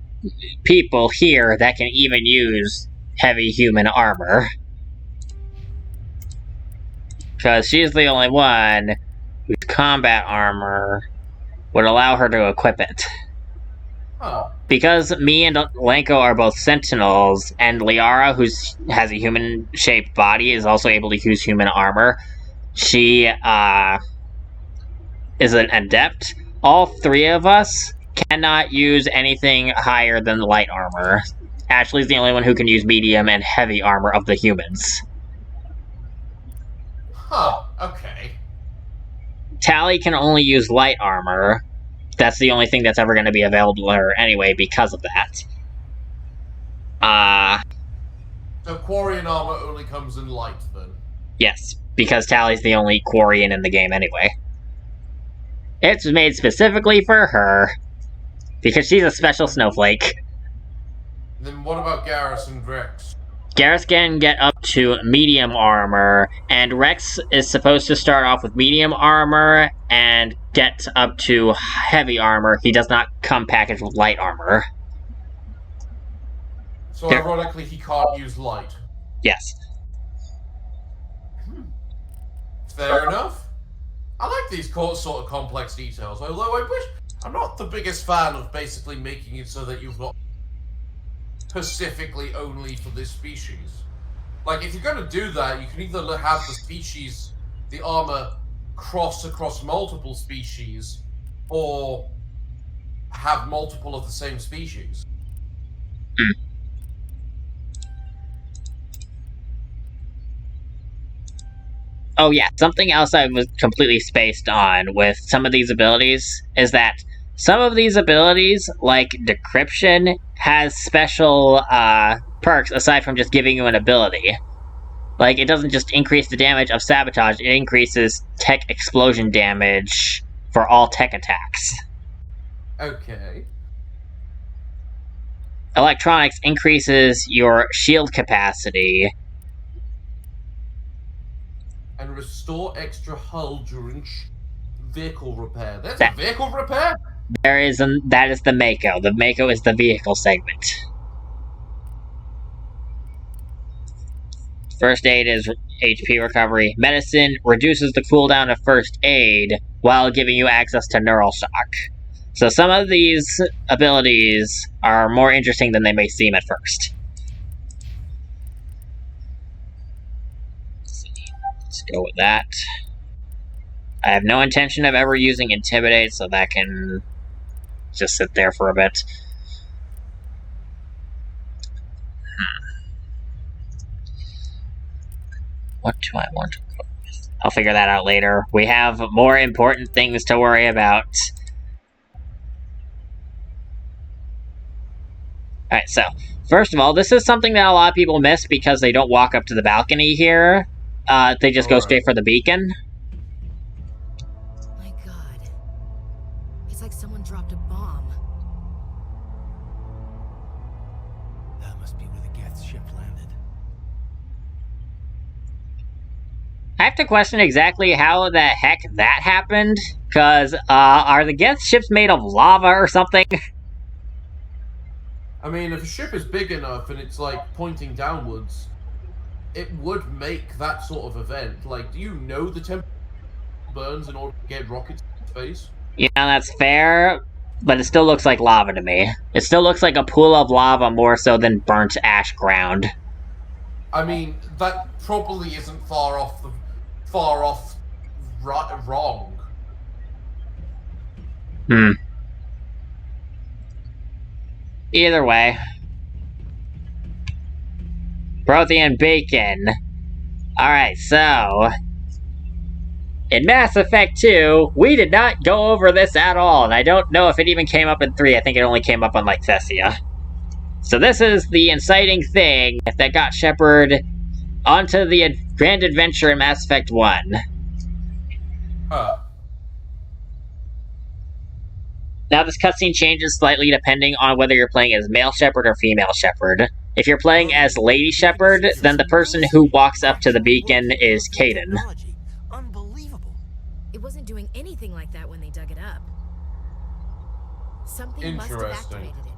people here that can even use heavy human armor. Because she's the only one whose combat armor would allow her to equip it. Oh. Because me and Lenko are both Sentinels, and Liara, who has a human-shaped body, is also able to use human armor, she is an adept. All three of us cannot use anything higher than light armor. Ashley's the only one who can use medium and heavy armor of the humans. Huh, okay. Tally can only use light armor. That's the only thing that's ever going to be available to her anyway because of that. So Quarian armor only comes in light, then? Yes, because Tally's the only Quarian in the game anyway. It's made specifically for her, because she's a special snowflake. Then what about Garrus and Rex? Garrus can get up to medium armor, and Rex is supposed to start off with medium armor and get up to heavy armor. He does not come packaged with light armor. So ironically, he can't use light. Yes. Fair enough. I like these sort of complex details, although I'm not the biggest fan of basically making it so that you've got specifically only for this species. Like, if you're going to do that, you can either have the species, the armor, cross across multiple species, or have multiple of the same species. Oh yeah, something else I was completely spaced on with some of these abilities is that some of these abilities, like Decryption, has special perks aside from just giving you an ability. Like, it doesn't just increase the damage of Sabotage, it increases tech explosion damage for all tech attacks. Okay. Electronics increases your shield capacity. And restore extra hull during vehicle repair. That's a vehicle repair? That is the Mako. The Mako is the vehicle segment. First aid is HP recovery. Medicine reduces the cooldown of first aid while giving you access to neural shock. So some of these abilities are more interesting than they may seem at first. Let's go with that. I have no intention of ever using Intimidate, so that can just sit there for a bit. What do I want to put with? I'll figure that out later. We have more important things to worry about. Alright, so, first of all, this is something that a lot of people miss because they don't walk up to the balcony here. They just go straight for the beacon. My god. It's like someone dropped a bomb. That must be where the Geth ship landed. I have to question exactly how the heck that happened, because, are the Geth ships made of lava or something? I mean, if a ship is big enough and it's, like, pointing downwards, it would make that sort of event. Like, do you know the temperature burns in order to get rockets in space? Yeah, that's fair, but it still looks like lava to me. It still looks like a pool of lava more so than burnt ash ground. I mean, that probably isn't wrong. Either way. Prothean Beacon. Alright, so... in Mass Effect 2, we did not go over this at all, and I don't know if it even came up in 3. I think it only came up on, like, Thessia. So this is the inciting thing that got Shepard onto the grand adventure in Mass Effect 1. Now this cutscene changes slightly depending on whether you're playing as male Shepard or female Shepard. If you're playing as Lady Shepard, then the person who walks up to the beacon is Kaidan. Unbelievable. It wasn't doing anything like that when they dug it up. Something must have activated it.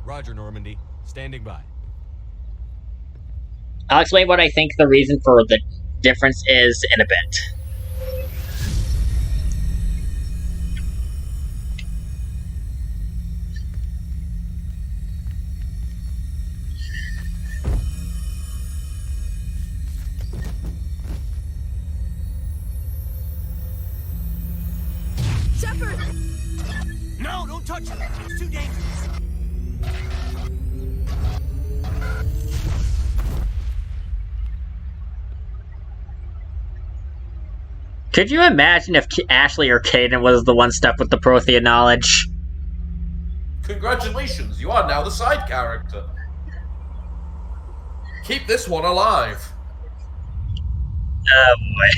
Roger, Normandy. Standing by. I'll explain what I think the reason for the difference is in a bit. Shepard! No, don't touch it! It's too dangerous! Could you imagine if Ashley or Kaidan was the one stuck with the Prothean knowledge? Congratulations, you are now the side character. Keep this one alive. Oh boy.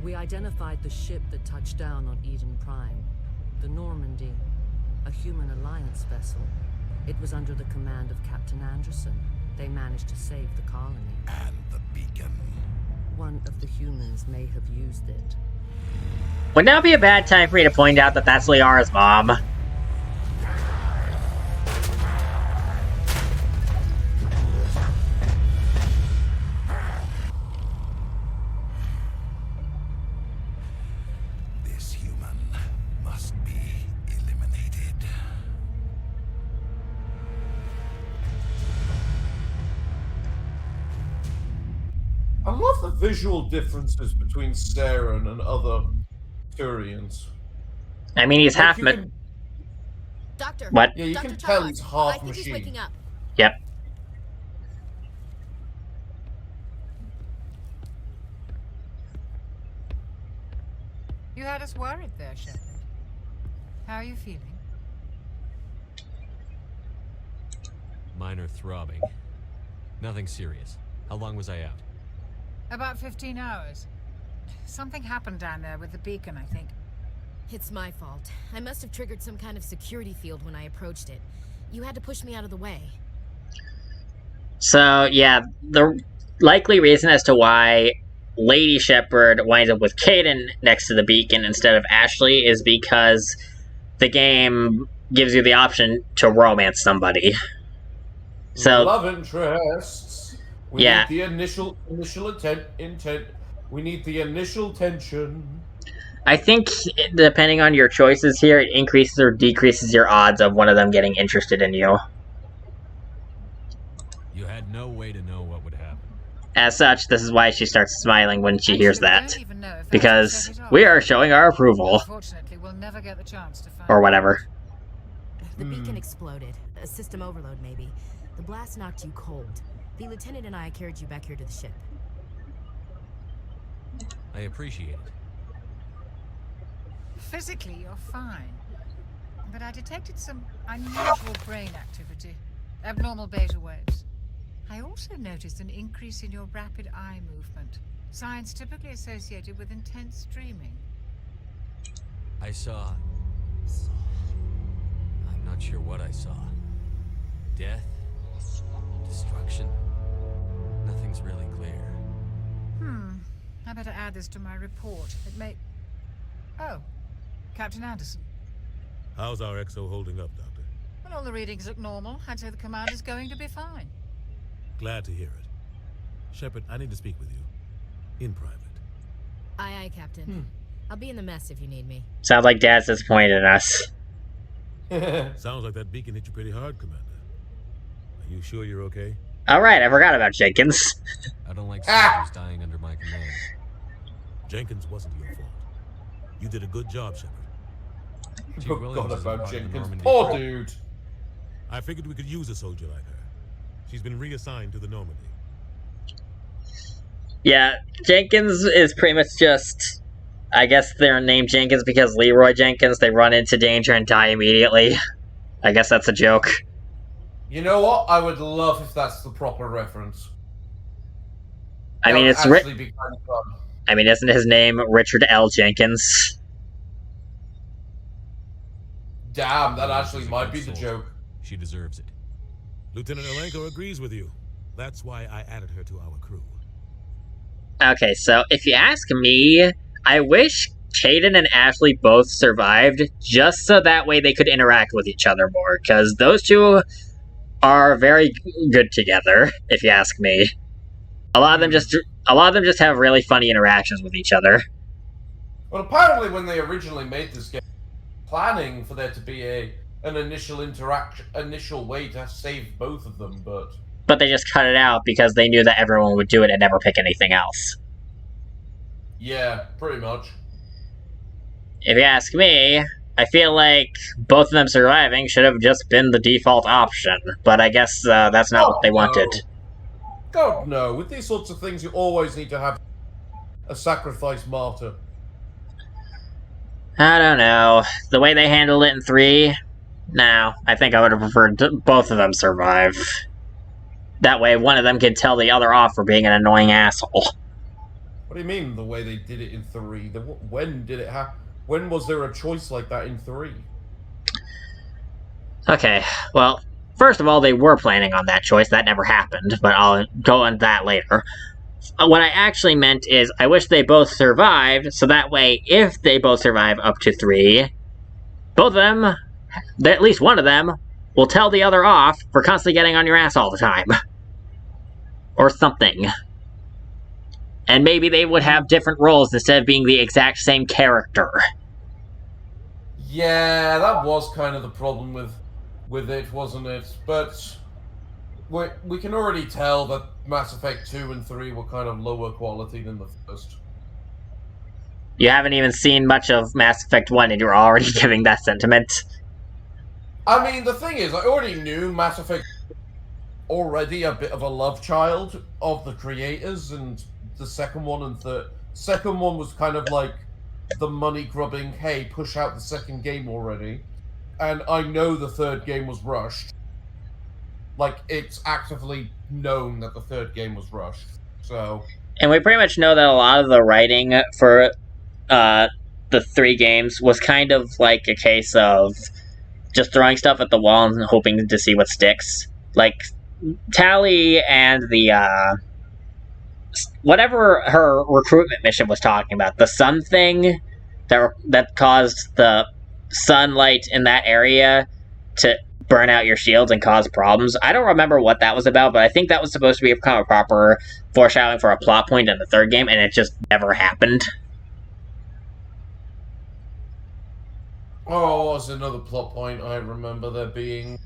We identified the ship that touched down on Eden Prime. The Normandy. A human alliance vessel. It was under the command of Captain Anderson. They managed to save the colony. And the beacon. One of the humans may have used it. Would now be a bad time for me to point out that that's Liara's mom? This human must be eliminated. I love the visual differences between Saren and other Turians. I mean, he's half... Doctor! What? Yeah, you Dr. can tell Todd, he's half I think machine. he's waking up. Yep. You had us worried there, Shepard. How are you feeling? Minor throbbing. Nothing serious. How long was I out? About 15 hours. Something happened down there with the beacon, I think. It's my fault. I must have triggered some kind of security field when I approached it. You had to push me out of the way. So, yeah, the likely reason as to why Lady Shepard winds up with Kaidan next to the beacon instead of Ashley is because the game gives you the option to romance somebody. So love interests. We yeah. need the initial intent. We need the initial tension. I think depending on your choices here, it increases or decreases your odds of one of them getting interested in you. You had no way to know what would happen. As such, this is why she starts smiling when she hears that. Because we are showing our approval. Unfortunately, we'll never get the chance to find Or whatever. The beacon exploded. A system overload, maybe. The blast knocked you cold. The lieutenant and I carried you back here to the ship. I appreciate it. Physically, you're fine. But I detected some unusual brain activity. Abnormal beta waves. I also noticed an increase in your rapid eye movement. Signs typically associated with intense dreaming. I saw... I'm not sure what I saw. Death? Destruction? Nothing's really clear. I better add this to my report. It may... Oh, Captain Anderson. How's our XO holding up, Doctor? Well, all the readings look normal. I'd say the command is going to be fine. Glad to hear it. Shepard, I need to speak with you. In private. Aye, aye, Captain. I'll be in the mess if you need me. Sounds like Dad's disappointed in us. Sounds like that beacon hit you pretty hard, Commander. Are you sure you're okay? Alright, I forgot about Jenkins. I don't like soldiers dying under my command. Jenkins wasn't your fault. You did a good job, Shepard. Forgot about Jenkins. Poor dude. I figured we could use a soldier like her. She's been reassigned to the Normandy. Yeah, Jenkins is pretty much just... I guess they're named Jenkins because Leroy Jenkins, they run into danger and die immediately. I guess that's a joke. You know what? I would love if that's the proper reference. I mean, it's be kind of fun. I mean, isn't his name Richard L. Jenkins? Damn, that actually might be the joke. She deserves it. Lieutenant Alenko agrees with you. That's why I added her to our crew. Okay, so if you ask me, I wish Caden and Ashley both survived, just so that way they could interact with each other more, because those two are very good together, if you ask me. A lot of them just have really funny interactions with each other. Well, apparently when they originally made this game, planning for there to be an initial way to save both of them, but they just cut it out because they knew that everyone would do it and never pick anything else. Yeah, pretty much. If you ask me, I feel like both of them surviving should have just been the default option, but I guess that's not what they wanted. God, no. With these sorts of things, you always need to have a sacrifice martyr. I don't know. The way they handled it in 3, no. I think I would have preferred both of them survive. That way, one of them could tell the other off for being an annoying asshole. What do you mean, the way they did it in 3? When did it happen? When was there a choice like that in 3? Okay, well, first of all, they were planning on that choice. That never happened, but I'll go on that later. What I actually meant is, I wish they both survived, so that way, if they both survive up to 3, both of them, at least one of them, will tell the other off for constantly getting on your ass all the time. Or something. And maybe they would have different roles instead of being the exact same character. Yeah, that was kind of the problem with it, wasn't it? But we can already tell that Mass Effect 2 and 3 were kind of lower quality than the first. You haven't even seen much of Mass Effect 1 and you're already giving that sentiment. I mean, the thing is, I already knew Mass Effect already a bit of a love child of the creators, and the second one and third. Second one was kind of like the money grubbing, hey, push out the second game already. And I know the third game was rushed. Like, it's actively known that the third game was rushed. So... And we pretty much know that a lot of the writing for the 3 games was kind of like a case of just throwing stuff at the wall and hoping to see what sticks. Like, Tally and the, whatever her recruitment mission was talking about, the sun thing that caused the sunlight in that area to burn out your shields and cause problems. I don't remember what that was about, but I think that was supposed to be kind of proper foreshadowing for a plot point in the third game, and it just never happened. Oh, what was another plot point I remember there being?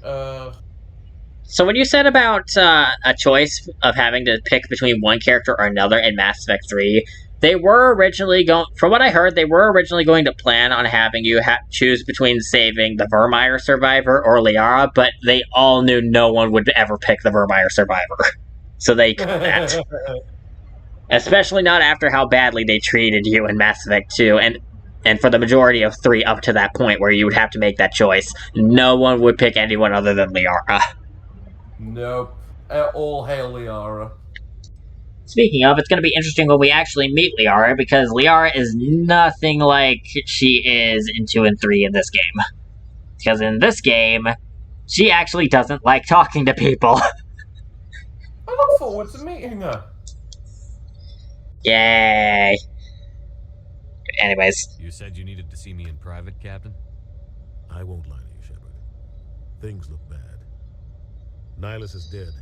So when you said about a choice of having to pick between one character or another in Mass Effect 3, they were originally going, from what I heard, they were originally going to plan on having you choose between saving the Vermeer survivor or Liara, but they all knew no one would ever pick the Vermeer survivor. So they couldn't. Especially not after how badly they treated you in Mass Effect 2, and for the majority of 3 up to that point where you would have to make that choice, no one would pick anyone other than Liara. Nope. All hail Liara. Speaking of, it's going to be interesting when we actually meet Liara, because Liara is nothing like she is in 2 and 3 in this game. Because in this game, she actually doesn't like talking to people. I look forward to meeting her. Yay. Anyways. You said you needed to see me in private, Captain? I won't lie to you, Shepard. Things look bad. Nihilus is dead.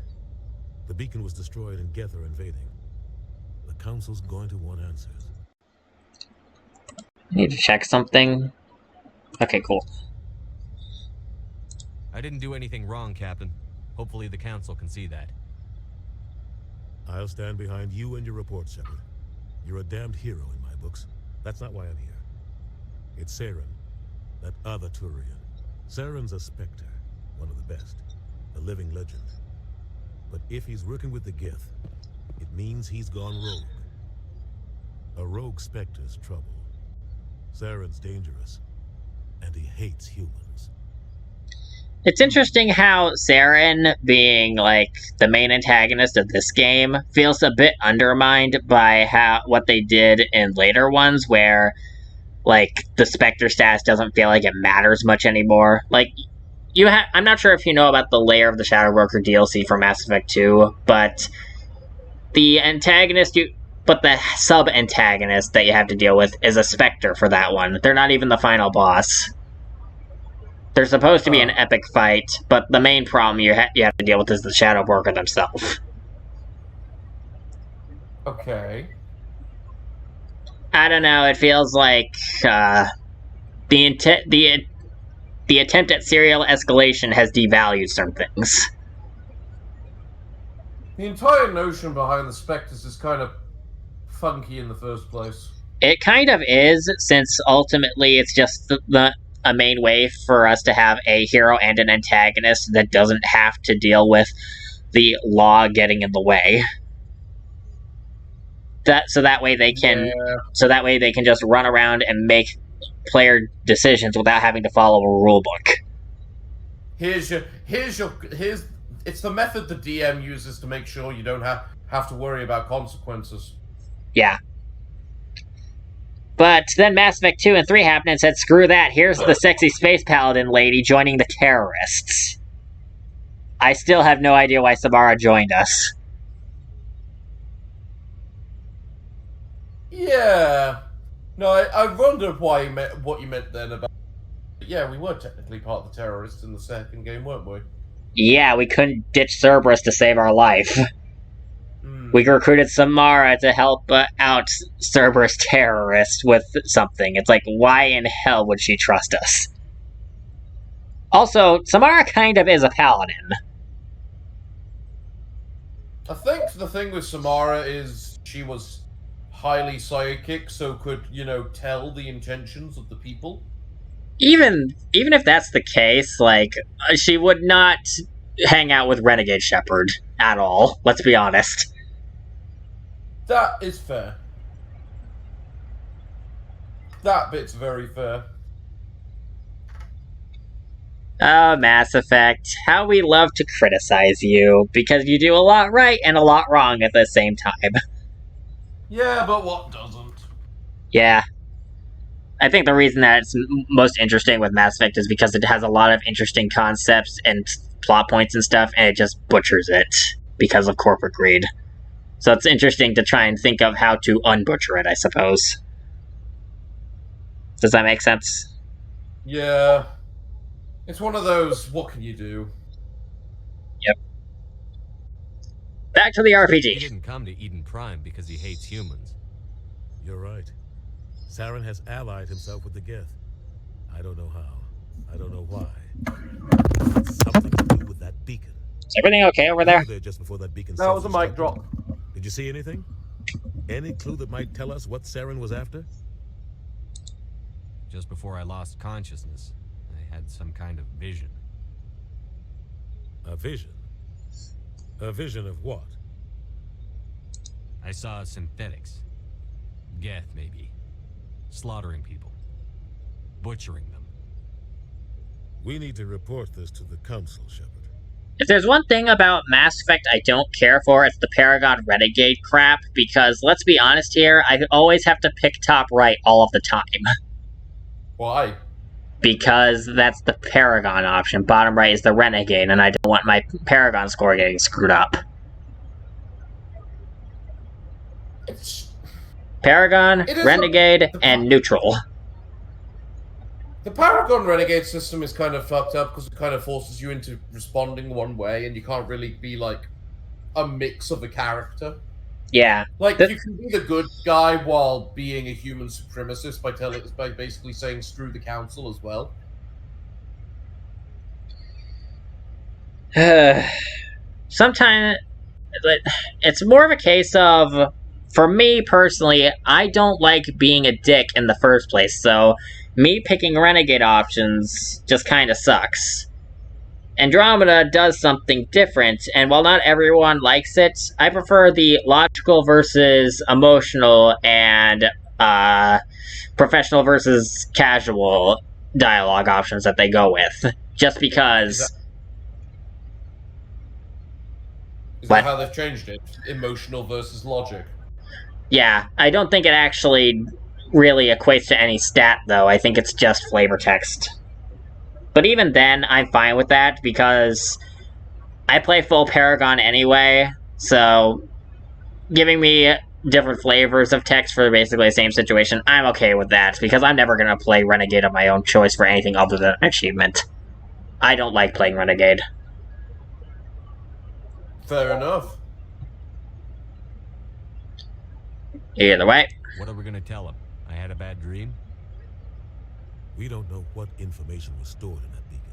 The beacon was destroyed and Geth are invading. The Council's going to want answers. I need to check something. Okay, cool. I didn't do anything wrong, Captain. Hopefully the Council can see that. I'll stand behind you and your report, Shepard. You're a damned hero in my books. That's not why I'm here. It's Saren, that other Turian. Saren's a Spectre, one of the best, a living legend. But if he's working with the Geth, it means he's gone rogue. A rogue Spectre's trouble. Saren's dangerous, and he hates humans. It's interesting how Saren, being like the main antagonist of this game, feels a bit undermined by what they did in later ones, where like the Spectre status doesn't feel like it matters much anymore. Like I'm not sure if you know about the Lair of the Shadow Broker DLC for Mass Effect 2, but the sub-antagonist that you have to deal with is a Spectre for that one. They're not even the final boss. They're supposed to be an epic fight, but the main problem you have to deal with is the Shadow Broker themselves. Okay. I don't know, it feels like the attempt at serial escalation has devalued some things. The entire notion behind the Spectres is kind of funky in the first place. It kind of is, since ultimately it's just a main way for us to have a hero and an antagonist that doesn't have to deal with the law getting in the way. So that way they can just run around and make player decisions without having to follow a rule book. It's the method the DM uses to make sure you don't have to worry about consequences. Yeah. But then Mass Effect 2 and 3 happened and said, screw that, here's the sexy space paladin lady joining the terrorists. I still have no idea why Samara joined us. Yeah. No, I wondered what you meant then about... Yeah, we were technically part of the terrorists in the second game, weren't we? Yeah, we couldn't ditch Cerberus to save our life. We recruited Samara to help out Cerberus terrorists with something. It's like, why in hell would she trust us? Also, Samara kind of is a paladin. I think the thing with Samara is she was highly psychic, so could, tell the intentions of the people. Even if that's the case, like, she would not hang out with Renegade Shepard at all, let's be honest. That is fair. That bit's very fair. Oh, Mass Effect, how we love to criticize you, because you do a lot right and a lot wrong at the same time. Yeah, but what doesn't? Yeah. I think the reason that it's most interesting with Mass Effect is because it has a lot of interesting concepts and plot points and stuff, and it just butchers it because of corporate greed. So it's interesting to try and think of how to unbutcher it, I suppose. Does that make sense? Yeah. It's one of those, what can you do? Yep. Back to the RPG. He didn't come to Eden Prime because he hates humans. You're right. Saren has allied himself with the Geth. I don't know how. I don't know why. It's something to do with that beacon. Is everything okay over there? Just before that beacon. That was a mic drop. Did you see anything? Any clue that might tell us what Saren was after? Just before I lost consciousness, I had some kind of vision. A vision? A vision of what? I saw synthetics. Geth, maybe. Slaughtering people. Butchering them. We need to report this to the Council, Shepard. If there's one thing about Mass Effect I don't care for, it's the Paragon Renegade crap, because let's be honest here, I always have to pick top right all of the time. Why? Because that's the Paragon option. Bottom right is the Renegade, and I don't want my Paragon score getting screwed up. Paragon, Renegade, and Neutral. The Paragon Renegade system is kind of fucked up because it kind of forces you into responding one way, and you can't really be like a mix of a character. Yeah. Like, you can be the good guy while being a human supremacist by basically saying screw the council as well. Sometimes it's more of a case of, for me personally, I don't like being a dick in the first place, so me picking Renegade options just kind of sucks. Andromeda does something different, and while not everyone likes it, I prefer the logical versus emotional and professional versus casual dialogue options that they go with. Just because... Is that how they've changed it? Emotional versus logic? Yeah, I don't think it actually really equates to any stat, though. I think it's just flavor text. But even then, I'm fine with that, because I play full Paragon anyway, so giving me different flavors of text for basically the same situation, I'm okay with that, because I'm never going to play Renegade of my own choice for anything other than an achievement. I don't like playing Renegade. Fair enough. Either way. What are we gonna tell him? I had a bad dream? We don't know what information was stored in that beacon.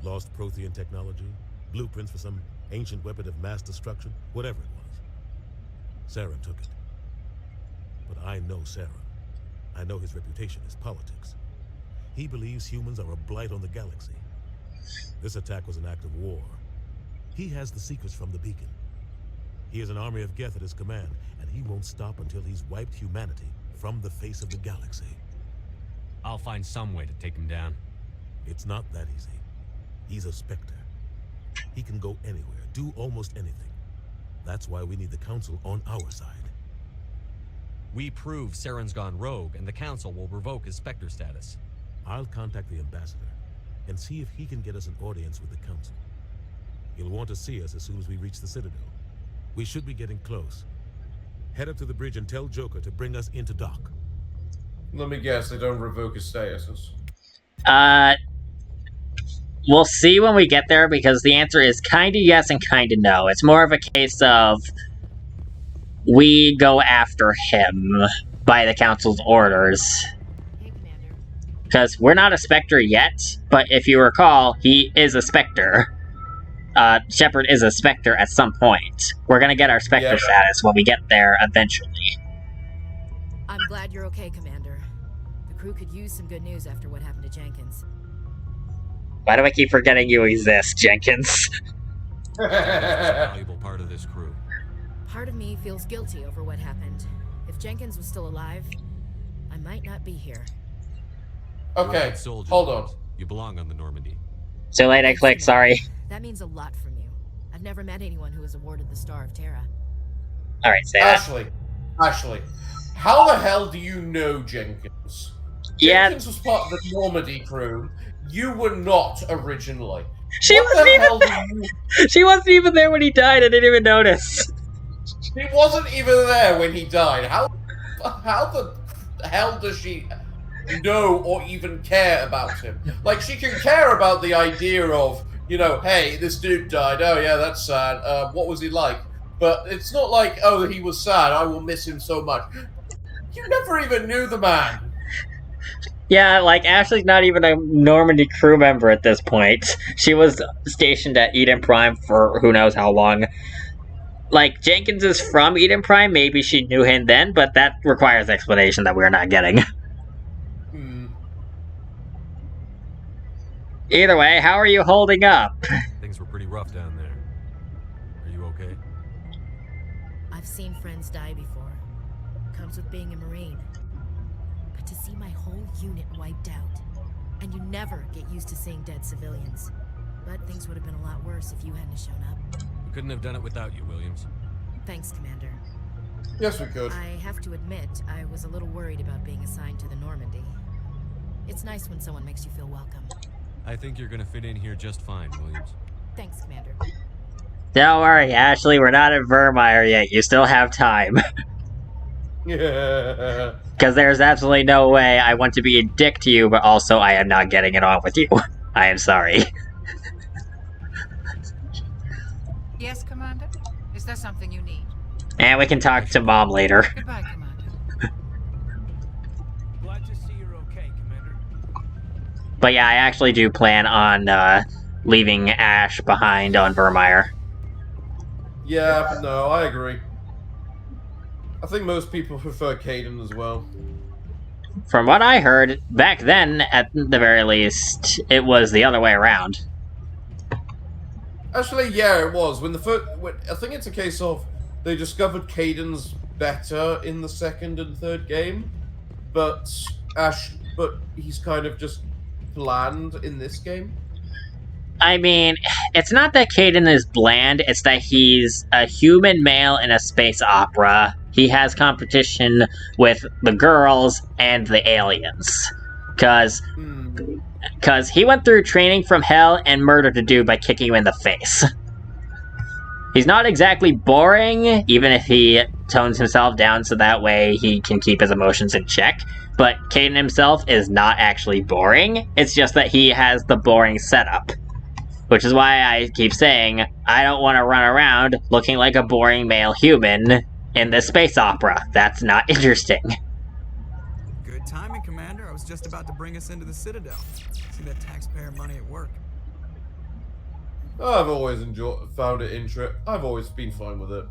Lost Prothean technology, blueprints for some ancient weapon of mass destruction, whatever it was. Saren took it. But I know Saren. I know his reputation is politics. He believes humans are a blight on the galaxy. This attack was an act of war. He has the secrets from the beacon. He has an army of Geth at his command, and he won't stop until he's wiped humanity from the face of the galaxy. I'll find some way to take him down. It's not that easy. He's a Spectre. He can go anywhere, do almost anything. That's why we need the Council on our side. We prove Saren's gone rogue, and the Council will revoke his Spectre status. I'll contact the Ambassador and see if he can get us an audience with the Council. He'll want to see us as soon as we reach the Citadel. We should be getting close. Head up to the bridge and tell Joker to bring us into dock. Let me guess, they don't revoke his status. We'll see when we get there, because the answer is kinda yes and kinda no. It's more of a case of we go after him by the Council's orders. Because we're not a Spectre yet, but if you recall, he is a Spectre. Shepard is a Spectre at some point. We're gonna get our Spectre status when we get there eventually. I'm glad you're okay, Commander. The crew could use some good news after what happened to Jenkins. Why do I keep forgetting you exist, Jenkins? A valuable part of this crew. Part of me feels guilty over what happened. If Jenkins was still alive, I might not be here. Okay, hold on. You belong on the Normandy. So late I clicked, sorry. That means a lot from you. I've never met anyone who was awarded the Star of Terra. Alright, say Ashley, how the hell do you know Jenkins? Yeah. Jenkins was part of the Normandy crew. You were not originally. She wasn't even there when he died. I didn't even notice. She wasn't even there when he died. How the hell does she... know or even care about him. Like, she can care about the idea of, you know, hey, this dude died. Oh, yeah, that's sad. What was he like? But it's not like, oh, he was sad. I will miss him so much. You never even knew the man. Yeah, like, Ashley's not even a Normandy crew member at this point. She was stationed at Eden Prime for who knows how long. Like, Jenkins is from Eden Prime, maybe she knew him then, but that requires explanation that we're not getting. Either way, how are you holding up? Things were pretty rough down there. Are you okay? I've seen friends die before. Comes with being a Marine. But to see my whole unit wiped out, and you never get used to seeing dead civilians. But things would have been a lot worse if you hadn't shown up. We couldn't have done it without you, Williams. Thanks, Commander. Yes, we could. I have to admit, I was a little worried about being assigned to the Normandy. It's nice when someone makes you feel welcome. I think you're gonna fit in here just fine, Williams. Thanks, Commander. Don't worry, Ashley, we're not at Vermeer yet. You still have time. Yeah. Because there's absolutely no way I want to be a dick to you, but also I am not getting it on with you. I am sorry. Yes, Commander? Is there something you need? And we can talk to Mom later. Goodbye, Commander. Glad to see you're okay, Commander. But yeah, I actually do plan on leaving Ash behind on Vermeer. Yeah, no, I agree. I think most people prefer Caden as well. From what I heard, back then, at the very least, it was the other way around. Actually, yeah, it was. I think it's a case of they discovered Caden's better in the second and third game, but he's kind of just bland in this game. I mean, it's not that Caden is bland, it's that he's a human male in a space opera. He has competition with the girls and the aliens. Because he went through training from hell and murdered a dude by kicking him in the face. He's not exactly boring, even if he tones himself down so that way he can keep his emotions in check. But Caden himself is not actually boring, it's just that he has the boring setup. Which is why I keep saying, I don't want to run around looking like a boring male human in this space opera. That's not interesting. Good timing, Commander. I was just about to bring us into the Citadel. See that taxpayer money at work. I've always found it interesting. I've always been fine with it.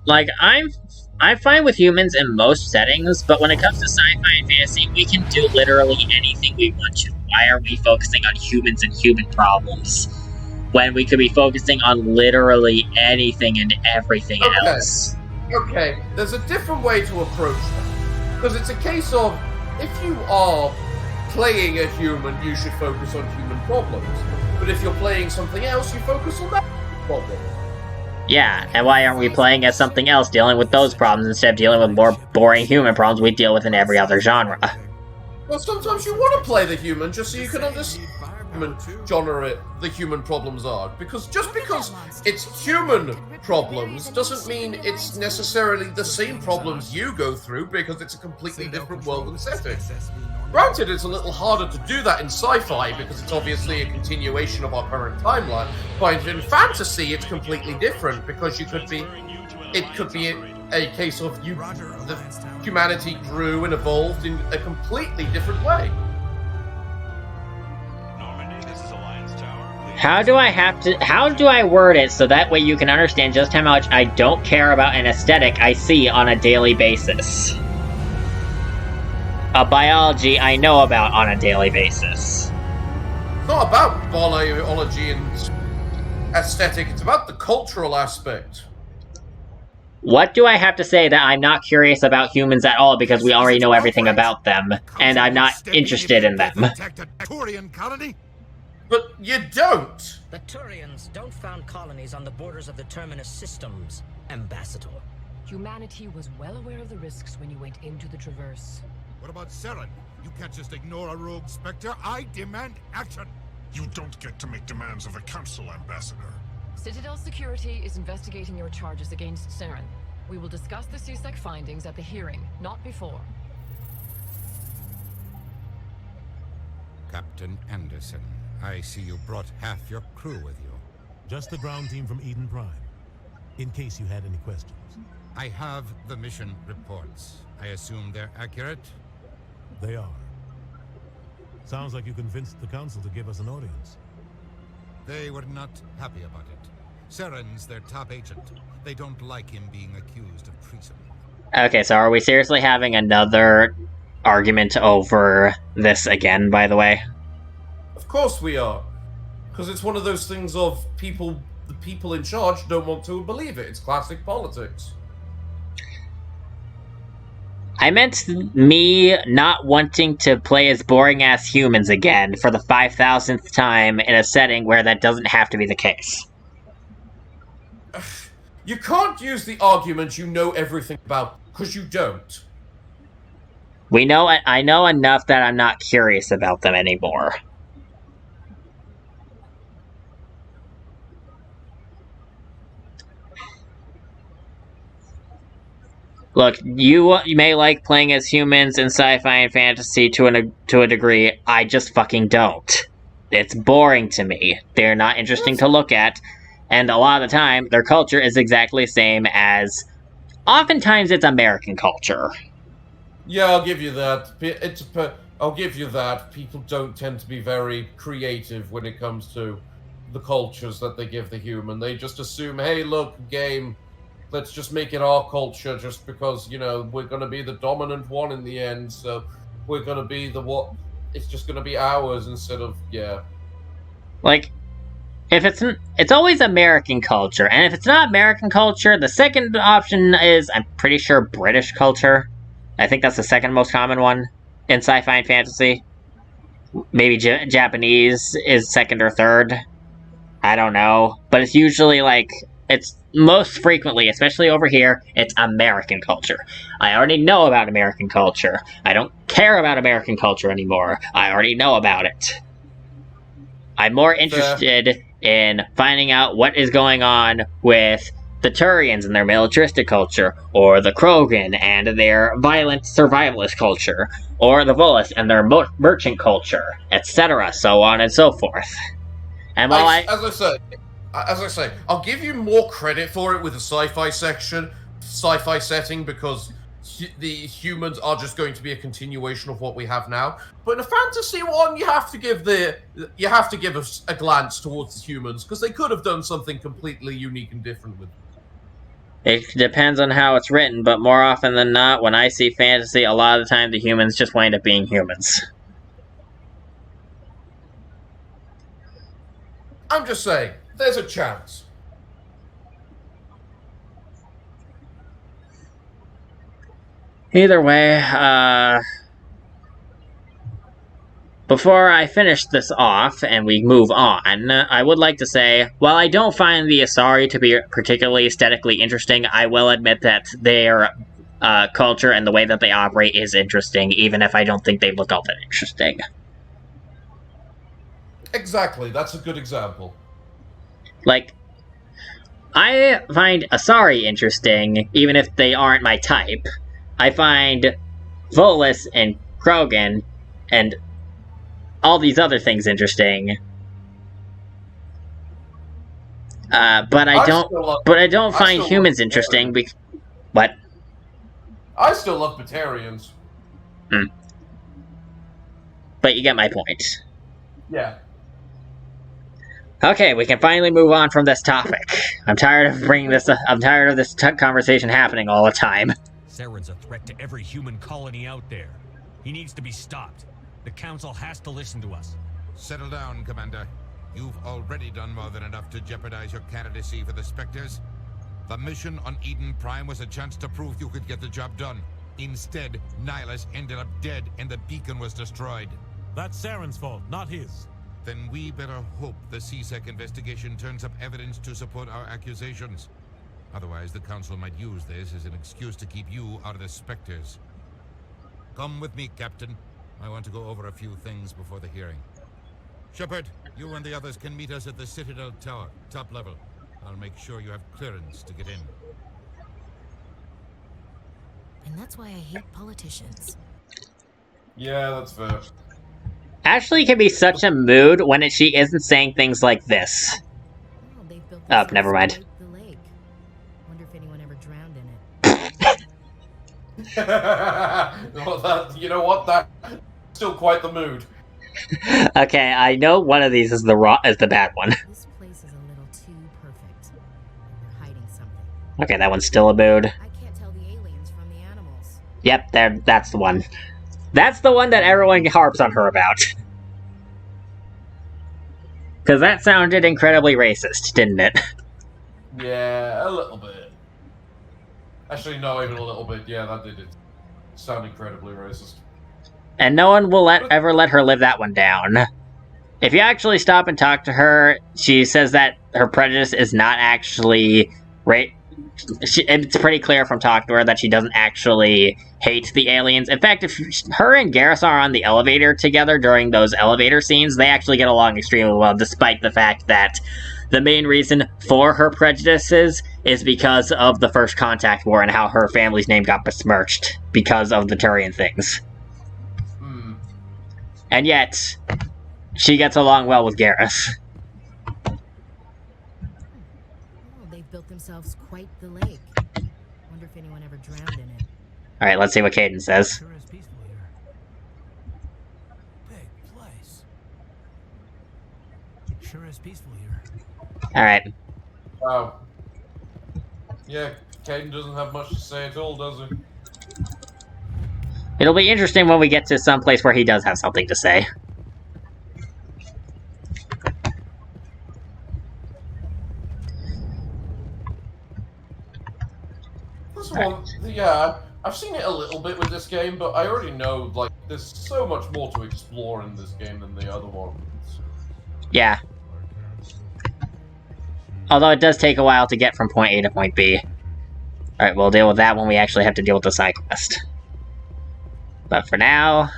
Like, I'm fine with humans in most settings, but when it comes to sci-fi and fantasy, we can do literally anything we want to. Why are we focusing on humans and human problems when we could be focusing on literally anything and everything else? Okay, there's a different way to approach that. Because it's a case of, if you are playing a human, you should focus on human problems. But if you're playing something else, you focus on that problem. Yeah, and why aren't we playing as something else, dealing with those problems instead of dealing with more boring human problems we deal with in every other genre? Well, sometimes you want to play the human just so you can understand genre the human problems are. Because just because it's human problems doesn't mean it's necessarily the same problems you go through, because it's a completely different world and setting. Granted, it's a little harder to do that in sci-fi because it's obviously a continuation of our current timeline, but in fantasy it's completely different because it could be a case of humanity grew and evolved in a completely different way. How do I word it so that way you can understand just how much I don't care about an aesthetic I see on a daily basis? A biology I know about on a daily basis. It's not about biology and aesthetic, it's about the cultural aspect. What do I have to say that I'm not curious about humans at all because we already know everything about them, and I'm not interested in them? But you don't! The Turians don't found colonies on the borders of the Terminus systems, Ambassador. Humanity was well aware of the risks when you went into the Traverse. What about Saren? You can't just ignore a rogue Spectre. I demand action! You don't get to make demands of the Council, Ambassador. Citadel Security is investigating your charges against Saren. We will discuss the CSEC findings at the hearing, not before. Captain Anderson, I see you brought half your crew with you. Just the ground team from Eden Prime, in case you had any questions. I have the mission reports. I assume they're accurate? They are. Sounds like you convinced the council to give us an audience. They were not happy about it. Saren's their top agent. They don't like him being accused of treason. Okay, so are we seriously having another argument over this again, by the way? Of course we are. Because it's one of those things of the people in charge don't want to believe it. It's classic politics. I meant me not wanting to play as boring-ass humans again for the 5,000th time in a setting where that doesn't have to be the case. You can't use the argument you know everything about, because you don't. I know enough that I'm not curious about them anymore. Look, you may like playing as humans in sci-fi and fantasy to a degree. I just fucking don't. It's boring to me. They're not interesting to look at, and a lot of the time, their culture is exactly the same as... Oftentimes, it's American culture. Yeah, I'll give you that. I'll give you that. People don't tend to be very creative when it comes to the cultures that they give the human. They just assume, hey, look, game... Let's just make it our culture just because, you know, we're going to be the dominant one in the end, so we're going to be it's just going to be ours instead of, yeah. Like, if it's always American culture, and if it's not American culture, the second option is, I'm pretty sure, British culture. I think that's the second most common one in sci-fi and fantasy. Maybe Japanese is second or third. I don't know. But it's usually, like, it's most frequently, especially over here, it's American culture. I already know about American culture. I don't care about American culture anymore. I already know about it. I'm more interested in finding out what is going on with the Turians and their militaristic culture, or the Krogan and their violent survivalist culture, or the Volus and their merchant culture, etc., so on and so forth. And while As I say, I'll give you more credit for it with the sci-fi setting, because the humans are just going to be a continuation of what we have now. But in a fantasy one, you have to give us a glance towards the humans, because they could have done something completely unique and different with them. It depends on how it's written, but more often than not, when I see fantasy, a lot of the time the humans just wind up being humans. I'm just saying, there's a chance. Either way, before I finish this off and we move on, I would like to say, while I don't find the Asari to be particularly aesthetically interesting, I will admit that their culture and the way that they operate is interesting, even if I don't think they look all that interesting. Exactly, that's a good example. Like, I find Asari interesting, even if they aren't my type. I find Volus and Krogan and all these other things interesting. But I don't find humans interesting. What? I still love Batarians. But you get my point. Yeah. Okay, we can finally move on from this topic. I'm tired of bringing this. I'm tired of this conversation happening all the time. Saren's a threat to every human colony out there. He needs to be stopped. The Council has to listen to us. Settle down, Commander. You've already done more than enough to jeopardize your candidacy for the Spectres. The mission on Eden Prime was a chance to prove you could get the job done. Instead, Nihilus ended up dead and the beacon was destroyed. That's Saren's fault, not his. Then we better hope the CSEC investigation turns up evidence to support our accusations. Otherwise, the Council might use this as an excuse to keep you out of the Spectres. Come with me, Captain. I want to go over a few things before the hearing. Shepard, you and the others can meet us at the Citadel Tower, top level. I'll make sure you have clearance to get in. And that's why I hate politicians. Yeah, that's fair. Ashley can be such a mood when she isn't saying things like this. Oh, never mind. The lake. Wonder if anyone ever drowned in it. Well, you know what? That's still quite the mood. Okay, I know one of these is the bad one. This place is a little too perfect. They're hiding something. Okay, that one's still a mood. I can't tell the aliens from the animals. Yep, that's the one. That's the one that everyone harps on her about. Because that sounded incredibly racist, didn't it? Yeah, a little bit. Actually, no, even a little bit. Yeah, that did it. Sound incredibly racist. And no one will ever let her live that one down. If you actually stop and talk to her, she says that her prejudice is not actually it's pretty clear from talking to her that she doesn't actually hate the aliens. In fact, if her and Garrus are on the elevator together during those elevator scenes, they actually get along extremely well, despite the fact that the main reason for her prejudices is because of the First Contact War and how her family's name got besmirched because of the Turian things. And yet, she gets along well with Garrus. They've built themselves quite the lake. Wonder if anyone ever drowned in it. Alright, let's see what Caden says. Sure is peaceful here. Big place. Sure is peaceful here. Alright. Wow. Yeah, Caden doesn't have much to say at all, does he? It'll be interesting when we get to some place where he does have something to say. This one, yeah, I've seen it a little bit with this game, but I already know, like, there's so much more to explore in this game than the other ones. Yeah. Although it does take a while to get from point A to point B. Alright, we'll deal with that when we actually have to deal with the side quest. But for now,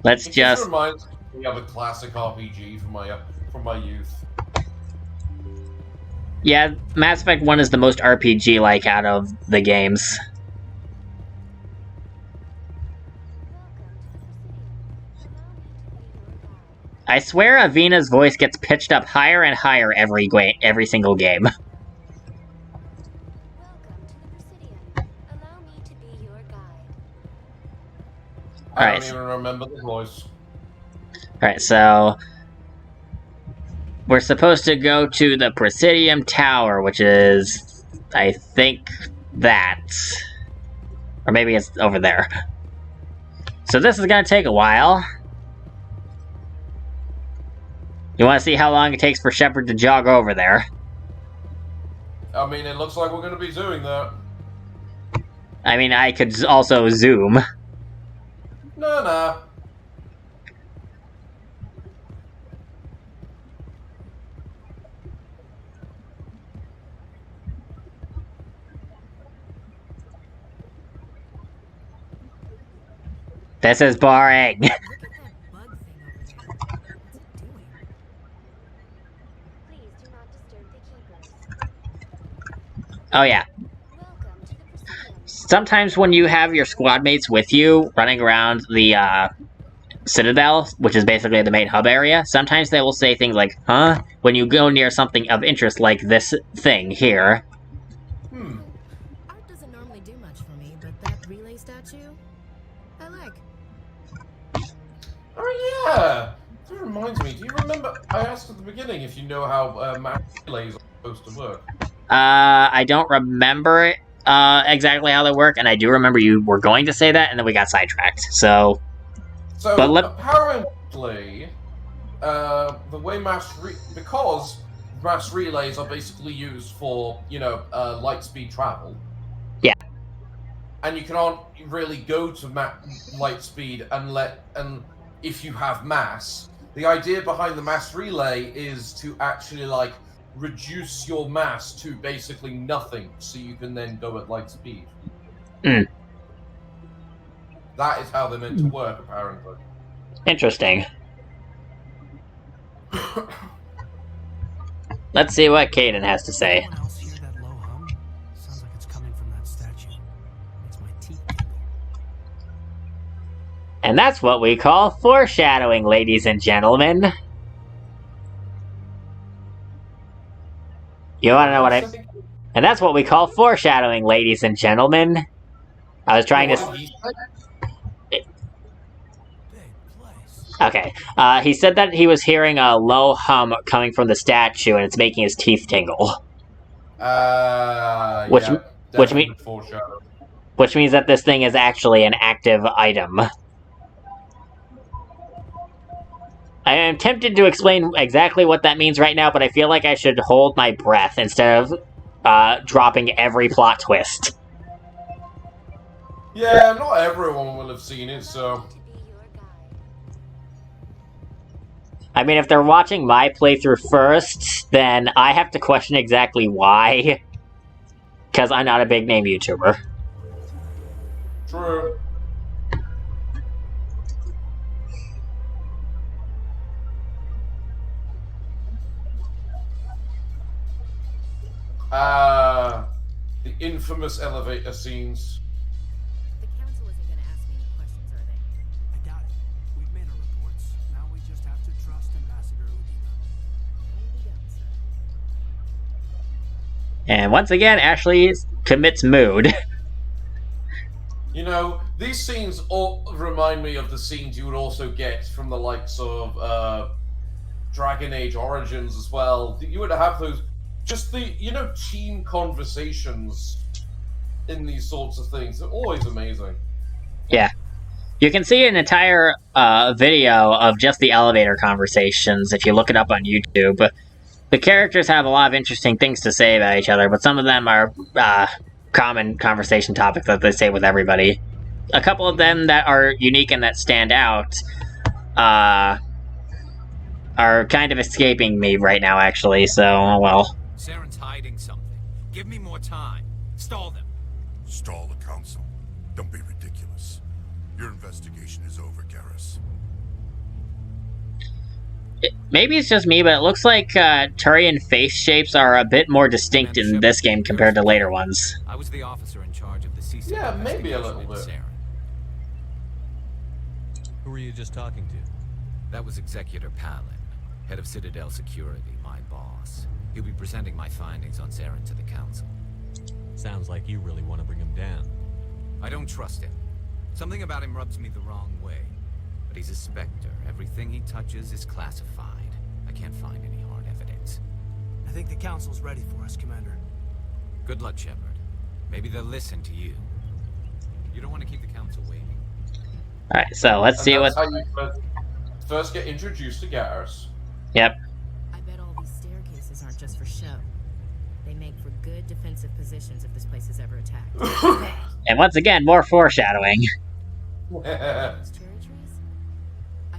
let's It just reminds me of a classic RPG from my youth. Yeah, Mass Effect 1 is the most RPG-like out of the games. I swear Avina's voice gets pitched up higher and higher every single game. I don't even remember the voice. Alright, so we're supposed to go to the Presidium Tower, which is, I think, that. Or maybe it's over there. So this is gonna take a while. You want to see how long it takes for Shepard to jog over there? I mean, it looks like we're going to be doing that. I mean, I could also zoom. No. This is boring. Oh yeah. Sometimes when you have your squad mates with you running around the Citadel, which is basically the main hub area, sometimes they will say things like, huh? When you go near something of interest like this thing here. Art doesn't normally do much for me, but that relay statue, I like. Oh yeah! That reminds me, do you remember, I asked at the beginning if you know how mass relays are supposed to work. I don't remember exactly how they work, and I do remember you were going to say that, and then we got sidetracked, so... Apparently, the way because mass relays are basically used for, light speed travel. Yeah. And you can't really go to light speed and if you have mass. The idea behind the mass relay is to actually, reduce your mass to basically nothing, so you can then go at light speed. That is how they're meant to work, apparently. Interesting. Let's see what Caden has to say. Anyone else hear that low hum? Sounds like it's coming from that statue. Makes my teeth And that's what we call foreshadowing, ladies and gentlemen. You want to know what I... And that's what we call foreshadowing, ladies and gentlemen. I was trying to... Okay. He said that he was hearing a low hum coming from the statue, and it's making his teeth tingle. Which means that this thing is actually an active item. I am tempted to explain exactly what that means right now, but I feel like I should hold my breath instead of dropping every plot twist. Yeah, not everyone will have seen it, so... I mean, if they're watching my playthrough first, then I have to question exactly why. Because I'm not a big name YouTuber. True. The infamous elevator scenes. The council isn't going to ask me any questions, are they? I doubt it. We've made our reports. Now we just have to trust Ambassador Udina. And once again, Ashley commits mood. You know, these scenes all remind me of the scenes you would also get from the likes of Dragon Age Origins as well. You would have those, just the, you know, team conversations in these sorts of things. They're always amazing. Yeah. You can see an entire video of just the elevator conversations if you look it up on YouTube. The characters have a lot of interesting things to say about each other, but some of them are common conversation topics that they say with everybody. A couple of them that are unique and that stand out are kind of escaping me right now, actually, so, oh well. Saren's hiding something. Give me more time. Stall them. Stall the council? Don't be ridiculous. Your investigation is over, Garrus. Maybe it's just me, but it looks like Turian face shapes are a bit more distinct in this game compared to later ones. I was the officer in charge of the CC. Yeah, maybe a little bit. Who were you just talking to? That was Executor Palin, head of Citadel Security, my boss. He'll be presenting my findings on Saren to the council. Sounds like you really want to bring him down. I don't trust him. Something about him rubs me the wrong way. But he's a Spectre. Everything he touches is classified. I can't find any hard evidence. I think the council's ready for us, Commander. Good luck, Shepard. Maybe they'll listen to you. You don't want to keep the council waiting. Alright, so let's see what... How you first get introduced to Garrus. Yep. I bet all these staircases aren't just for show. They make for good defensive positions if this place is ever attacked. And once again, more foreshadowing. I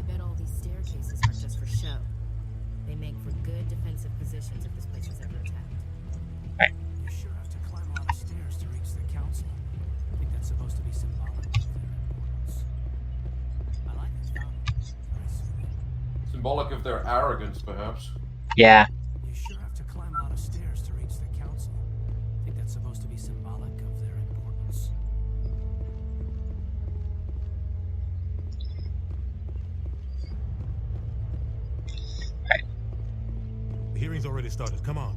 bet all these staircases aren't just for show. They make for good defensive positions if this place is ever attacked. Right. You sure have to climb a lot of stairs to reach the council. I think that's supposed to be symbolic of their importance. I like this fountain. Symbolic of their arrogance, perhaps. Yeah. You sure have to climb a lot of stairs to reach the council. I think that's supposed to be symbolic of their importance. The hearing's already started. Come on.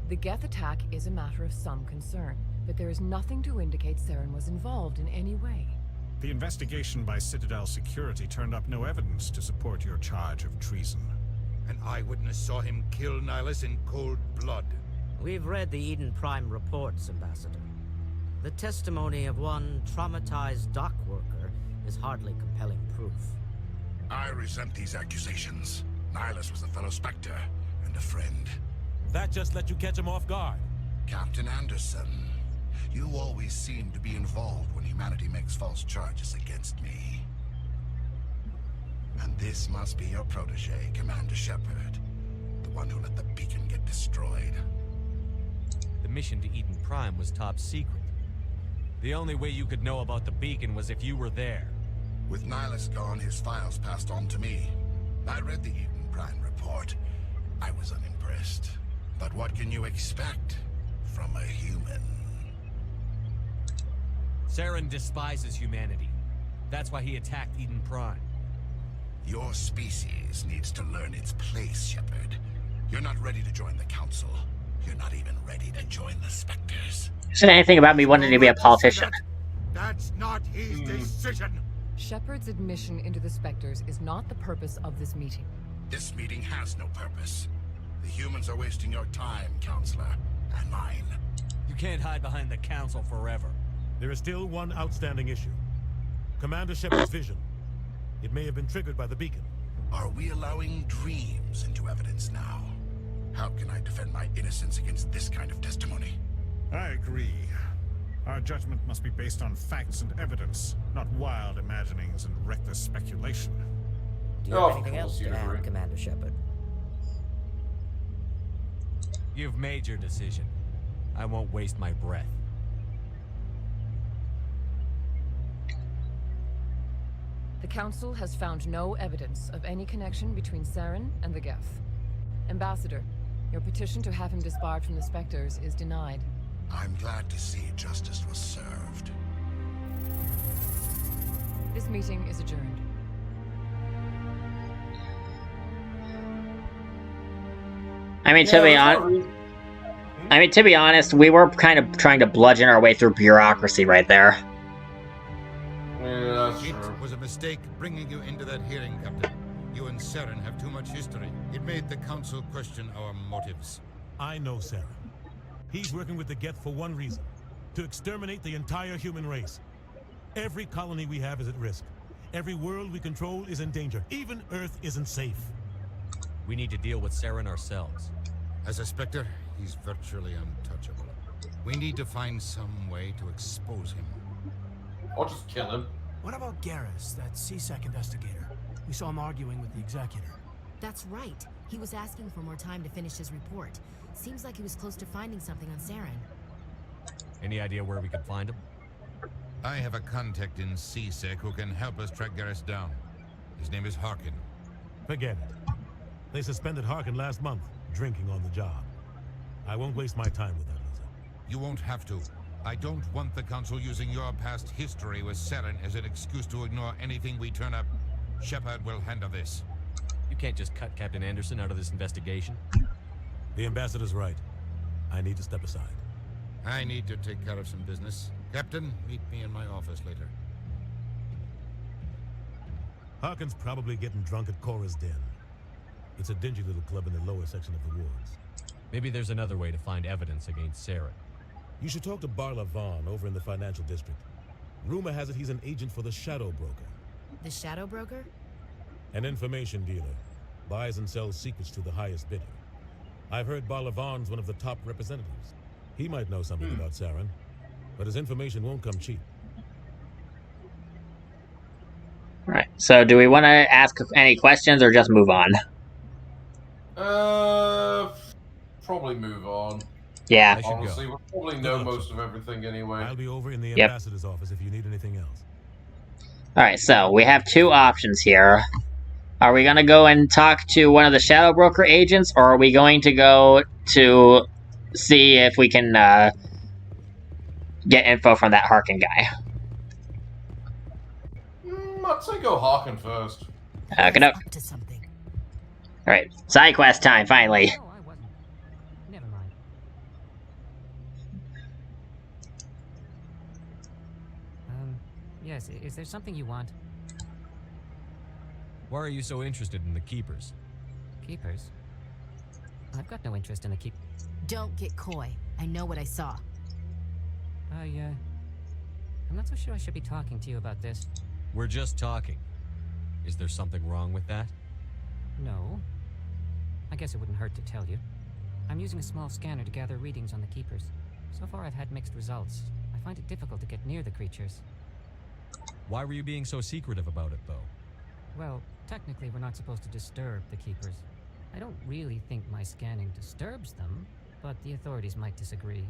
The Geth attack is a matter of some concern, but there is nothing to indicate Saren was involved in any way. The investigation by Citadel Security turned up no evidence to support your charge of treason. An eyewitness saw him kill Nihilus in cold blood. We've read the Eden Prime reports, Ambassador. The testimony of one traumatized dock worker is hardly compelling proof. I resent these accusations. Nihilus was a fellow Spectre and a friend. That just let you catch him off guard. Captain Anderson, you always seem to be involved when humanity makes false charges against me. And this must be your protege, Commander Shepard. The one who let the beacon get destroyed. The mission to Eden Prime was top secret. The only way you could know about the beacon was if you were there. With Nihilus gone, his files passed on to me. I read the Eden Prime report. I was unimpressed. But what can you expect? from a human. Saren despises humanity. That's why he attacked Eden Prime. Your species needs to learn its place, Shepard. You're not ready to join the Council. You're not even ready to join the Spectres. Said anything about me wanting to be a politician. That's not his decision. Shepard's admission into the Spectres is not the purpose of this meeting. This meeting has no purpose. The humans are wasting your time, Counselor, and mine. You can't hide behind the Council forever. There is still one outstanding issue. Commander Shepard's vision. It may have been triggered by the beacon. Are we allowing dreams into evidence now? How can I defend my innocence against this kind of testimony? I agree. Our judgment must be based on facts and evidence, not wild imaginings and reckless speculation. Do you have anything else to add, Commander Shepard? You've made your decision. I won't waste my breath. The Council has found no evidence of any connection between Saren and the Geth. Ambassador, your petition to have him disbarred from the Spectres is denied. I'm glad to see justice was served. This meeting is adjourned. I mean, to be honest, we were kind of trying to bludgeon our way through bureaucracy right there. Yeah, that's It true. was a mistake bringing you into that hearing, Captain. You and Saren have too much history. It made the Council question our motives. I know Saren. He's working with the Geth for one reason. To exterminate the entire human race. Every colony we have is at risk. Every world we control is in danger. Even Earth isn't safe. We need to deal with Saren ourselves. As a Spectre, he's virtually untouchable. We need to find some way to expose him. Or just kill him. What about Garrus, that CSEC investigator? We saw him arguing with the executor. That's right. He was asking for more time to finish his report. Seems like he was close to finding something on Saren. Any idea where we could find him? I have a contact in CSEC who can help us track Garrus down. His name is Harkin. Forget it. They suspended Harkin last month, drinking on the job. I won't waste my time with that, Lisa. You won't have to. I don't want the Council using your past history with Saren as an excuse to ignore anything we turn up. Shepard will handle this. You can't just cut Captain Anderson out of this investigation. The ambassador's right. I need to step aside. I need to take care of some business. Captain, meet me in my office later. Harkin's probably getting drunk at Cora's Den. It's a dingy little club in the lower section of the woods. Maybe there's another way to find evidence against Saren. You should talk to Barla Vaughn over in the financial district. Rumor has it he's an agent for the Shadow Broker. The Shadow Broker? An information dealer. Buys and sells secrets to the highest bidder. I've heard Barla Vaughn's one of the top representatives. He might know something about Saren, but his information won't come cheap. Right. So, do we want to ask any questions or just move on? Probably move on. Yeah. Honestly, we'll probably know most of everything anyway. I'll be over in the Yep. ambassador's office if you need anything else. Alright, so we have two options here. Are we going to go and talk to one of the Shadow Broker agents, or are we going to go to see if we can get info from that Harkin guy? I'd say go Harkin first. Get up. To something. Alright, side quest time, finally. No, I wasn't. Never mind. Yes, is there something you want? Why are you so interested in the Keepers? Keepers? I've got no interest in the keep. Don't get coy. I know what I saw. I'm not so sure I should be talking to you about this. We're just talking. Is there something wrong with that? No. I guess it wouldn't hurt to tell you. I'm using a small scanner to gather readings on the Keepers. So far I've had mixed results. I find it difficult to get near the creatures. Why were you being so secretive about it, though? Well, technically we're not supposed to disturb the Keepers. I don't really think my scanning disturbs them, but the authorities might disagree.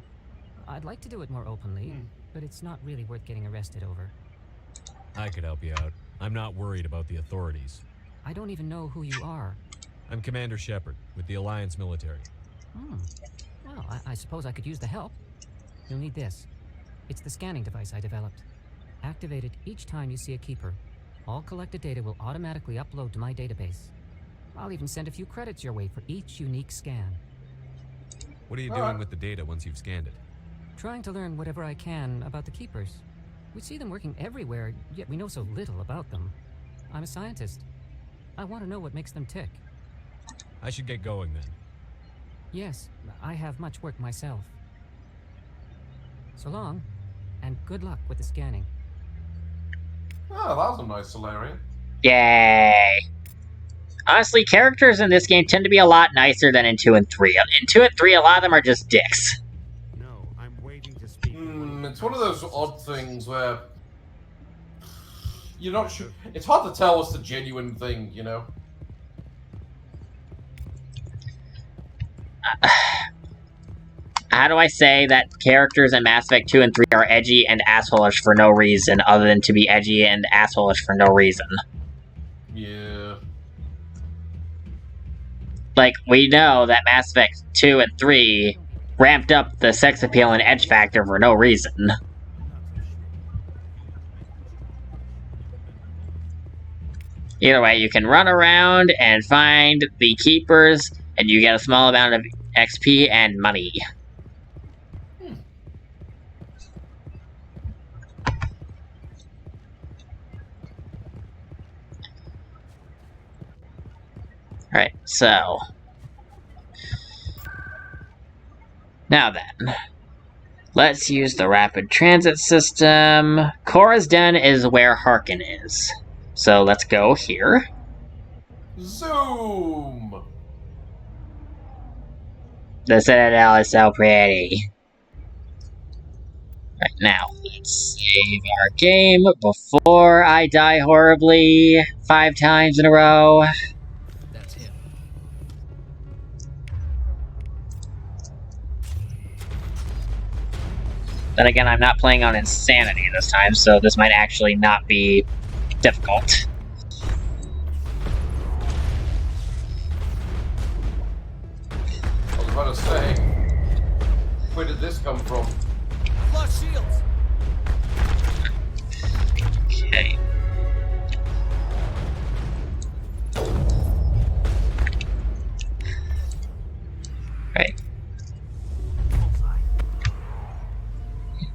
I'd like to do it more openly, but it's not really worth getting arrested over. I could help you out. I'm not worried about the authorities. I don't even know who you are. I'm Commander Shepard, with the Alliance military. Well, I suppose I could use the help. You'll need this. It's the scanning device I developed. Activate it each time you see a keeper. All collected data will automatically upload to my database. I'll even send a few credits your way for each unique scan. What are you doing with the data once you've scanned it? Trying to learn whatever I can about the keepers. We see them working everywhere, yet we know so little about them. I'm a scientist. I want to know what makes them tick. I should get going then. Yes, I have much work myself. So long, and good luck with the scanning. Oh, that was a nice Solarian. Yay! Honestly, characters in this game tend to be a lot nicer than in 2 and 3. In 2 and 3, a lot of them are just dicks. No, I'm waiting to speak. It's one of those odd things where you're not sure. It's hard to tell what's the genuine thing, you know? How do I say that characters in Mass Effect 2 and 3 are edgy and asshole-ish for no reason other than to be edgy and asshole-ish for no reason? Yeah. Like, we know that Mass Effect 2 and 3 ramped up the sex appeal and edge factor for no reason. Either way, you can run around and find the keepers, and you get a small amount of XP and money. Alright, so... now then. Let's use the rapid transit system. Cora's Den is where Harkin is. So let's go here. Zoom! The Citadel is so pretty. Right, now, let's save our game before I die horribly 5 times in a row. That's him. Then again, I'm not playing on Insanity this time, so this might actually not be difficult. I was about to say, where did this come from? Flush shields. Okay. Right.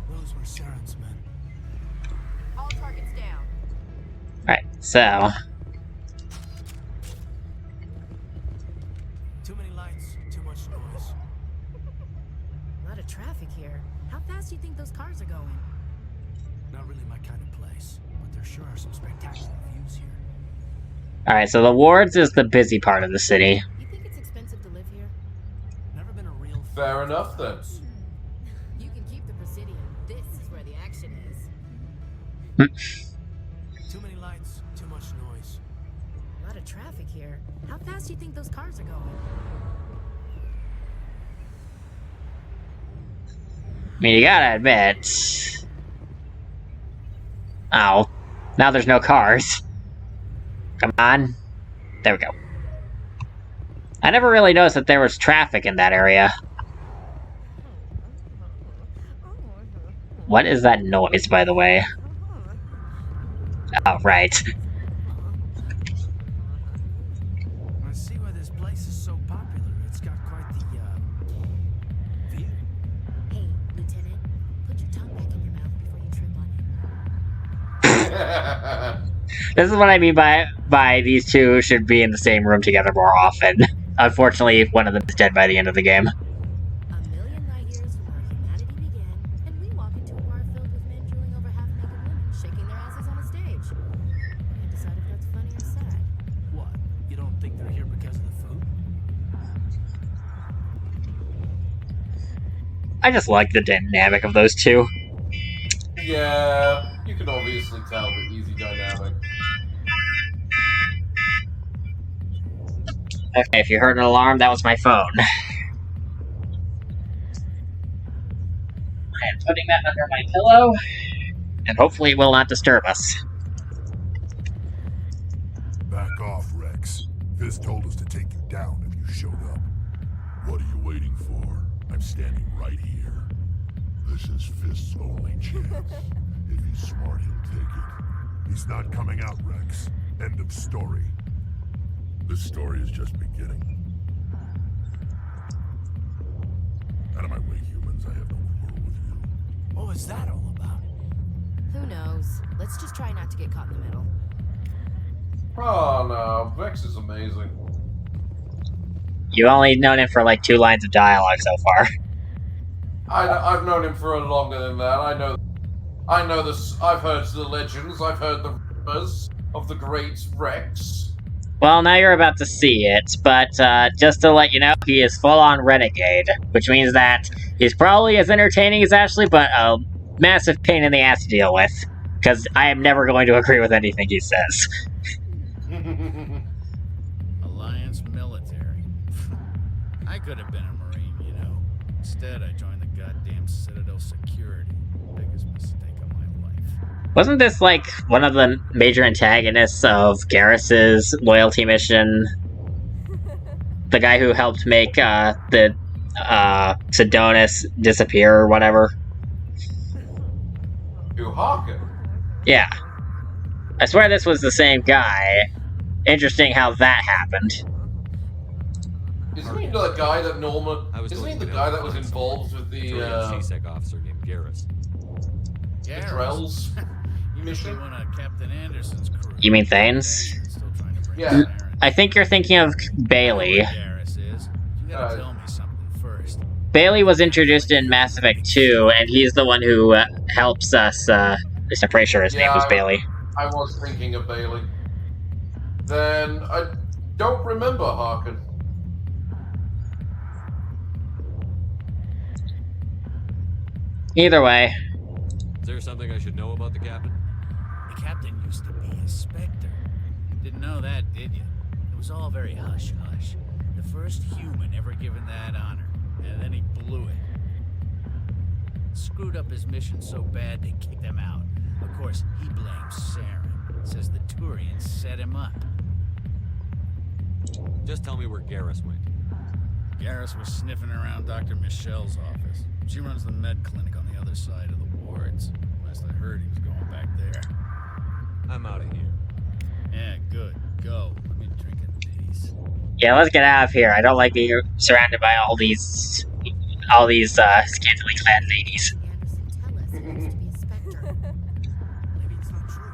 Those were Saren's men. All targets down. Right, so... Too many lights, too much noise. A lot of traffic here. How fast do you think those cars are going? Not really my kind of place, but there sure are some spectacular views here. Alright, so the wards is the busy part of the city. You think it's expensive to live here? Never been a real Fair enough then. You can keep the Presidium. This is where the action is. Too many lights, too much noise. A lot of traffic here. How fast do you think those cars are going? I mean, you gotta admit... Oh. Now there's no cars. Come on. There we go. I never really noticed that there was traffic in that area. What is that noise, by the way? Oh, right. I see why this place is so popular. It's got quite the, view. Hey, Lieutenant, put your tongue back in your mouth before you trip on it. This is what I mean by these two should be in the same room together more often. Unfortunately, one of them is dead by the end of the game. A million light years from where humanity began, and we walk into a bar filled with men drooling over half-naked women, shaking their asses on a stage. Can't decide if that's funny or sad. What? You don't think they're here because of the food? I just like the dynamic of those two. Yeah, you can obviously tell the easy dynamic. Okay, if you heard an alarm, that was my phone. I am putting that under my pillow, and hopefully it will not disturb us. Back off, Rex. Fizz told us to take you down if you showed up. What are you waiting for? I'm standing right here. This is Fist's only chance. If he's smart, he'll take it. He's not coming out, Rex. End of story. This story is just beginning. Out of my way, humans. I have no quarrel with you. What was that all about? Who knows? Let's just try not to get caught in the middle. Oh no, Vex is amazing. You've only known him for like 2 lines of dialogue so far. I've known him for longer than that. I know this. I've heard the legends. I've heard the rumors of the great Rex. Well, now you're about to see it, but just to let you know, he is full-on renegade, which means that he's probably as entertaining as Ashley, but a massive pain in the ass to deal with, because I am never going to agree with anything he says. Alliance military. I could have been a Marine, you know. Instead, I joined the goddamn Citadel security. Biggest mistake of my life. Wasn't this, like, one of the major antagonists of Garrus's loyalty mission? The guy who helped make, the, Sedonis disappear or whatever? Who, Harkin? Yeah. I swear this was the same guy. Interesting how that happened. Isn't he the guy that Norman... Isn't he the guy that was involved with the, CSEC officer named Garrus. the Drells mission? One of Captain Anderson's crew. You mean Thanes? Yeah. I think you're thinking of Bailey. Garrus is. You gotta tell me something first. Bailey was introduced in Mass Effect 2, and he's the one who helps us, at least I'm pretty sure his name was Bailey. I was thinking of Bailey. Then I don't remember Harkin. Either way. Is there something I should know about the captain? The captain used to be a Spectre. Didn't know that, did you? It was all very hush-hush. The first human ever given that honor, and then he blew it. Screwed up his mission so bad they kicked him out. Of course, he blames Saren. Says the Turians set him up. Just tell me where Garrus went. Garrus was sniffing around Dr. Michelle's office. She runs the med clinic on the other side of the wards. Last I heard, he was going back there. I'm out of here. Yeah, good. Go. Let me drink in peace. Yeah, let's get out of here. I don't like being surrounded by all these scantily clad ladies. Maybe it's not true.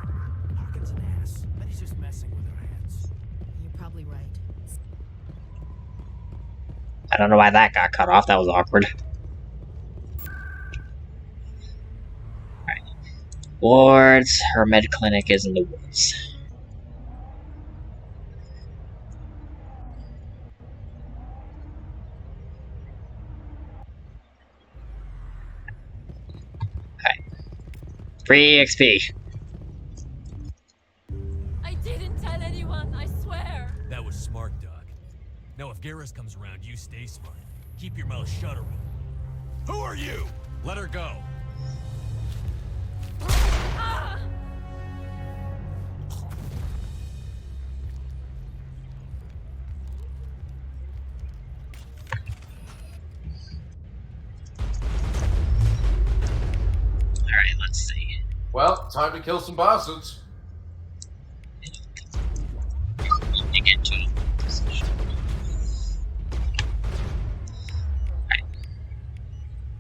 Harkin's an ass. But he's just messing with her hands. You're probably right. I don't know why that got cut off. That was awkward. Alright. Wards. Her med clinic is in the woods. Free XP. I didn't tell anyone, I swear. That was smart, Doc. Now if Garrus comes around, you stay smart. Keep your mouth shut around. Who are you? Let her go. Ah! Alright, let's see. Well, time to kill some bastards.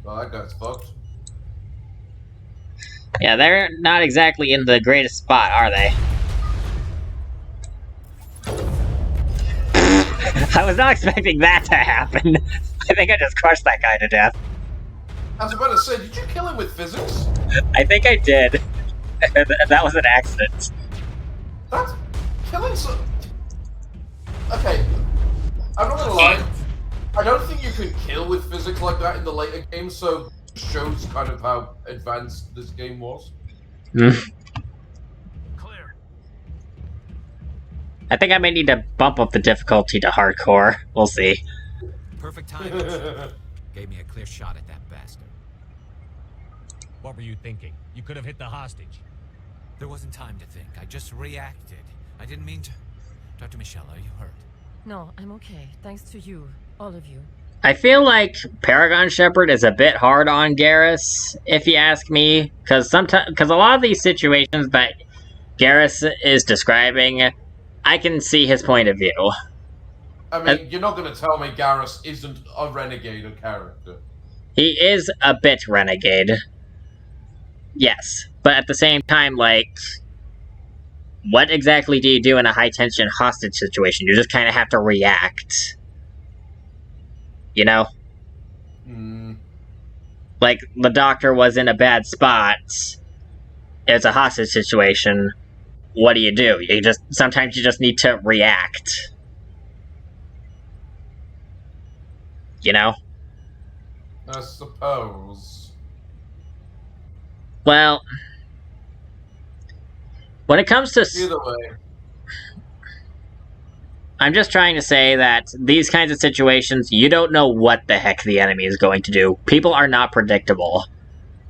Well, that guy's fucked. Yeah, they're not exactly in the greatest spot, are they? I was not expecting that to happen. I think I just crushed that guy to death. I was about to say, did you kill him with physics? I think I did. That was an accident. That's killing some... Okay, I'm not gonna lie. I don't think you can kill with physics like that in the later games, so it shows kind of how advanced this game was. Clear. I think I may need to bump up the difficulty to hardcore. We'll see. Perfect timing. Gave me a clear shot at that bastard. What were you thinking? You could have hit the hostage. There wasn't time to think. I just reacted. I didn't mean to... Dr. Michelle, are you hurt? No, I'm okay. Thanks to you. All of you. I feel like Paragon Shepherd is a bit hard on Garrus, if you ask me, because a lot of these situations that Garrus is describing, I can see his point of view. I mean, you're not going to tell me Garrus isn't a renegade character. He is a bit renegade. Yes, but at the same time, like, what exactly do you do in a high-tension hostage situation? You just kind of have to react. You know? Like, the doctor was in a bad spot. It's a hostage situation. What do? Sometimes you just need to react. You know? I suppose. Well, when it comes to... Either way. I'm just trying to say that these kinds of situations, you don't know what the heck the enemy is going to do. People are not predictable.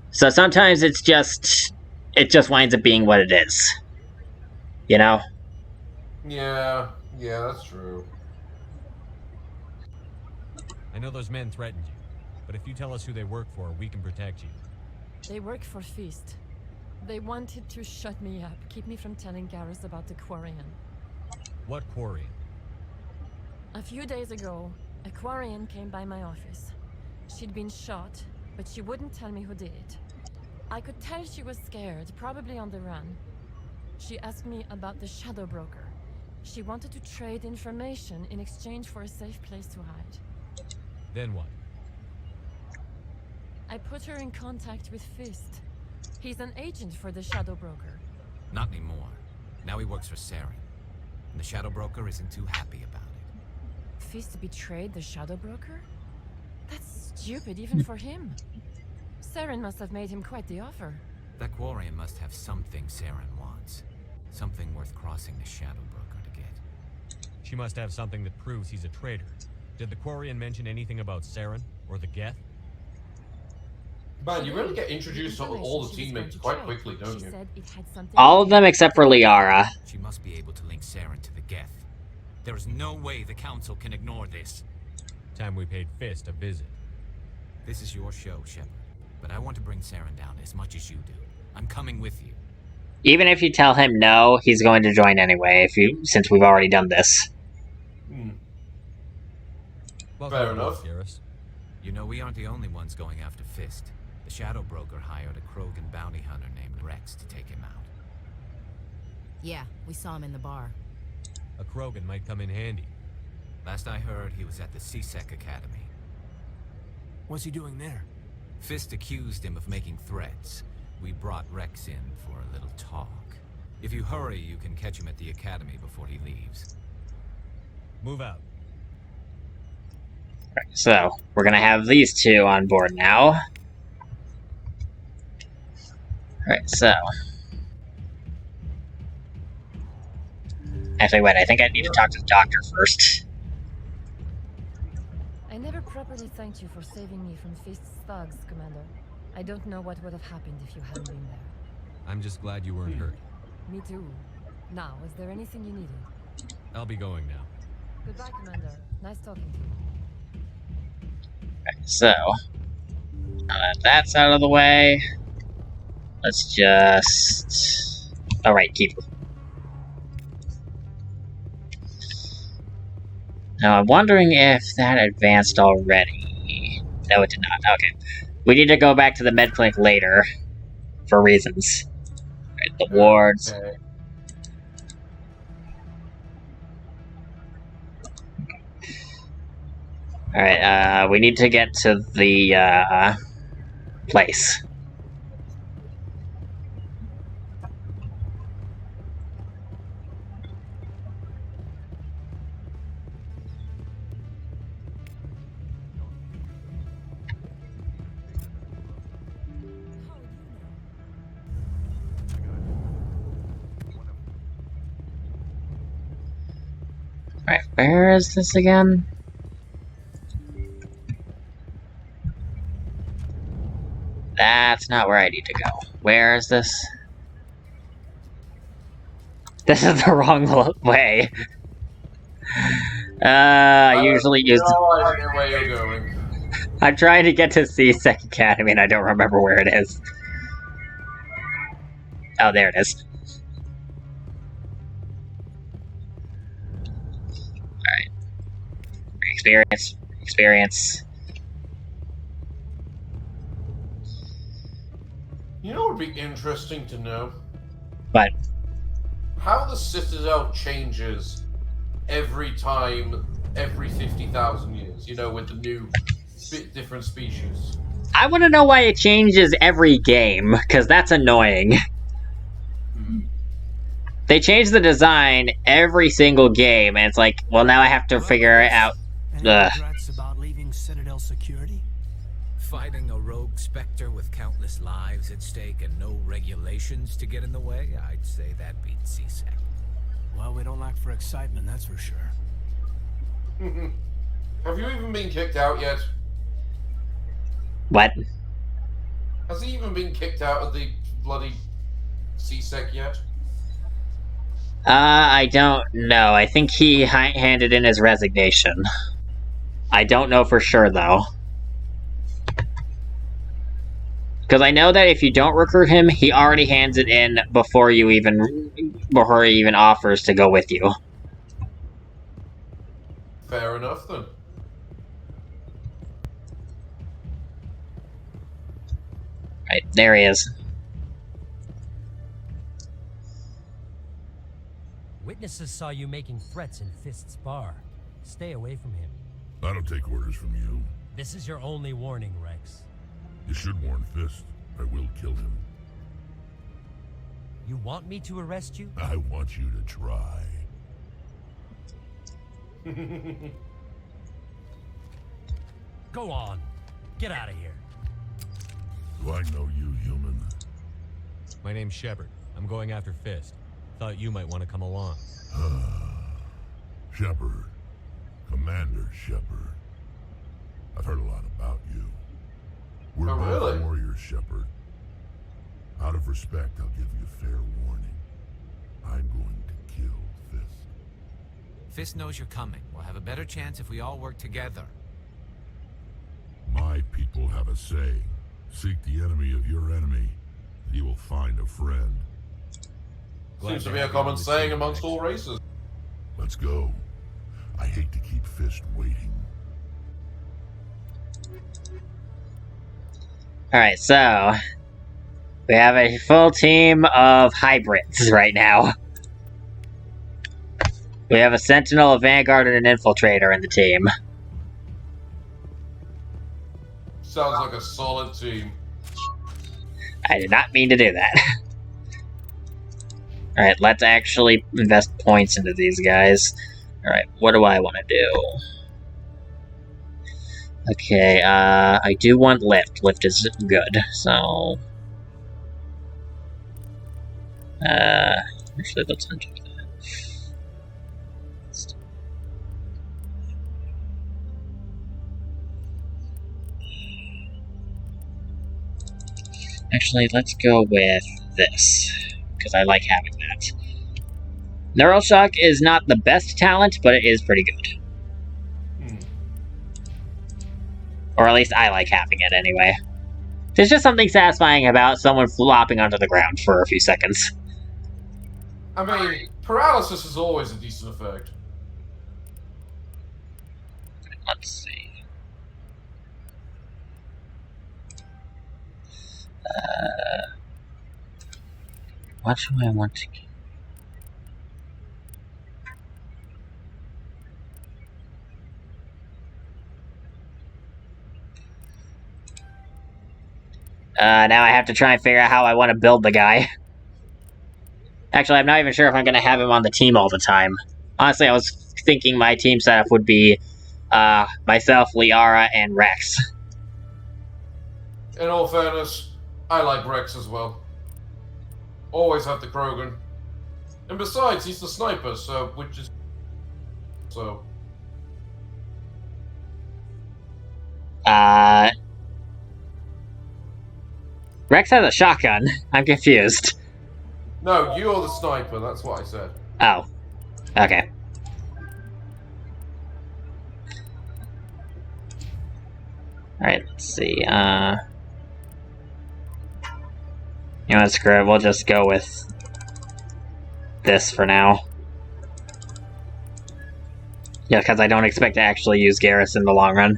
So sometimes it just winds up being what it is. You know? Yeah, that's true. I know those men threatened you, but if you tell us who they work for, we can protect you. They work for Feast. They wanted to shut me up, keep me from telling Garrus about the Quarian. What Quarian? A few days ago, a Quarian came by my office. She'd been shot, but she wouldn't tell me who did it. I could tell she was scared, probably on the run. She asked me about the Shadow Broker. She wanted to trade information in exchange for a safe place to hide. Then what? I put her in contact with Fist. He's an agent for the Shadow Broker. Not anymore. Now he works for Saren. And the Shadow Broker isn't too happy about it. Fist betrayed the Shadow Broker? That's stupid even for him. Saren must have made him quite the offer. That Quarian must have something Saren wants. Something worth crossing the Shadow Broker to get. She must have something that proves he's a traitor. Did the Quarian mention anything about Saren or the Geth? Man, you really get introduced to all the teammates quite quickly, don't you? All of them except for Liara. She must be able to link Saren to the Geth. There is no way the Council can ignore this. Time we paid Fist a visit. This is your show, Shepard. But I want to bring Saren down as much as you do. I'm coming with you. Even if you tell him no, he's going to join anyway, since we've already done this. Fair enough. You know, we aren't the only ones going after Fist. The Shadow Broker hired a Krogan bounty hunter named Rex to take him out. Yeah, we saw him in the bar. A Krogan might come in handy. Last I heard, he was at the CSEC Academy. What's he doing there? Fist accused him of making threats. We brought Rex in for a little talk. If you hurry, you can catch him at the Academy before he leaves. Move out. Right, so, we're gonna have these two on board now. Alright, so... Actually, wait, I think I need to talk to the doctor first. I never properly thanked you for saving me from Fist's thugs, Commander. I don't know what would have happened if you hadn't been there. I'm just glad you weren't hurt. Me too. Now, is there anything you needed? I'll be going now. Goodbye, Commander. Nice talking to you. Okay, so... Now that that's out of the way... Let's just... Alright, keep it. Now, I'm wondering if that advanced already. No, it did not. Okay. We need to go back to the med clinic later. For reasons. Right, the wards. Okay. Alright, we need to get to the, place. Alright, where is this again? That's not where I need to go. Where is this? This is the wrong way. I usually use... No idea where you're going. I'm trying to get to C-Sec Academy and I don't remember where it is. Oh, there it is. Alright. Experience. You know what would be interesting to know? What? How the Citadel changes every 50,000 years, you know, with the new different species. I want to know why it changes every game, because that's annoying. They change the design every single game, and it's like, well, now I have to figure it out. Any regrets about leaving Citadel security? Fighting a rogue Spectre with countless lives at stake and no regulations to get in the way, I'd say that beats C-Sec. Well, we don't lack for excitement, that's for sure. Have you even been kicked out yet? What? Has he even been kicked out of the bloody C-Sec yet? I don't know. I think he handed in his resignation. I don't know for sure, though. Because I know that if you don't recruit him, he already hands it in before he even offers to go with you. Fair enough, then. Right, there he is. Witnesses saw you making threats in Fist's bar. Stay away from him. I don't take orders from you. This is your only warning, Rex. You should warn Fist. I will kill him. You want me to arrest you? I want you to try. Go on. Get out of here. Do I know you, human? My name's Shepard. I'm going after Fist. Thought you might want to come along. Shepard. Commander Shepard. I've heard a lot about you. We're both warriors, Shepard. Out of respect, I'll give you fair warning. I'm going to kill Fist. Fist knows you're coming. We'll have a better chance if we all work together. My people have a saying. Seek the enemy of your enemy, and you will find a friend. Seems to be a common saying amongst all races. Let's go. I hate to keep Fist waiting. Alright, so... we have a full team of hybrids right now. We have a Sentinel, a Vanguard, and an Infiltrator in the team. Sounds like a solid team. I did not mean to do that. Alright, let's actually invest points into these guys. Alright, what do I want to do? Okay, I do want Lift. Lift is good, so... actually, let's undo that. Actually, let's go with this, because I like having that. Neural Shock is not the best talent, but it is pretty good. Or at least I like having it anyway. There's just something satisfying about someone flopping onto the ground for a few seconds. I mean, paralysis is always a decent effect. Let's see. What do I want to get? Now I have to try and figure out how I want to build the guy. Actually, I'm not even sure if I'm going to have him on the team all the time. Honestly, I was thinking my team setup would be myself, Liara, and Rex. In all fairness, I like Rex as well. Always have the Krogan. And besides, he's the sniper, so, which is... so... Rex has a shotgun. I'm confused. No, you're the sniper, that's what I said. Oh. Okay. Alright, let's see. You know what, screw it. We'll just go with this for now. Yeah, because I don't expect to actually use Garrus in the long run.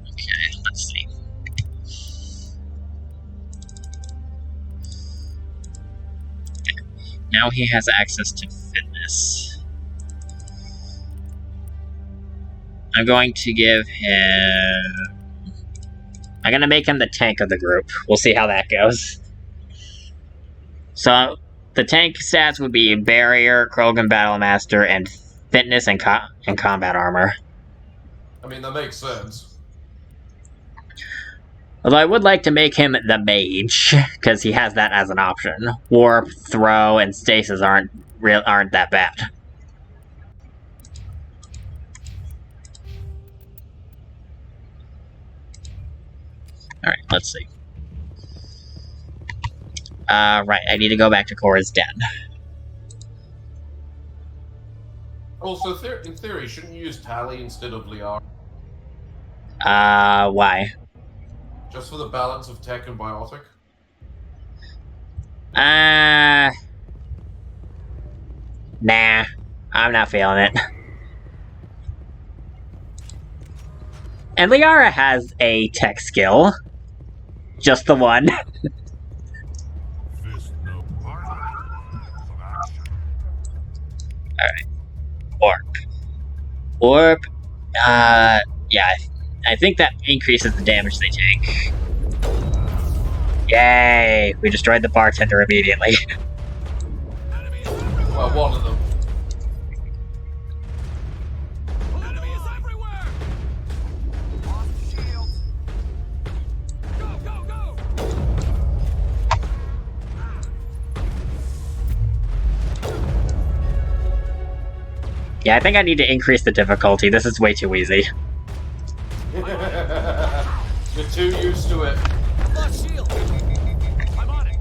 Okay, let's see. Now he has access to fitness. I'm going to give him... I'm gonna make him the tank of the group. We'll see how that goes. So, the tank stats would be Barrier, Krogan Battlemaster, and Fitness and Combat Armor. I mean, that makes sense. Although I would like to make him the Mage, because he has that as an option. Warp, Throw, and Stasis aren't that bad. Alright, let's see. Right, I need to go back to Korra's den. Also, in theory, shouldn't you use Tally instead of Liara? Why? Just for the balance of tech and biotic? Nah. I'm not feeling it. And Liara has a tech skill. Just the one. Alright. Warp. Warp. Yeah. I think that increases the damage they take. Yay! We destroyed the bartender immediately. Well, one of them. Yeah, I think I need to increase the difficulty. This is way too easy. You're too used to it. I'm on it.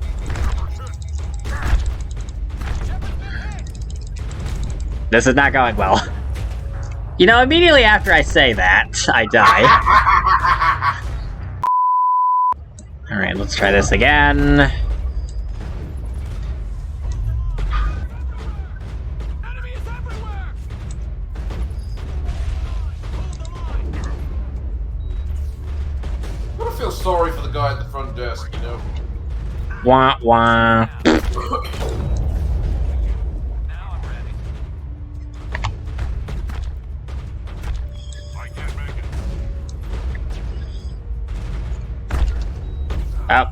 This is not going well. You know, immediately after I say that, I die. Alright, let's try this again. I feel sorry for the guy at the front desk, you know? Wah wah. Oh.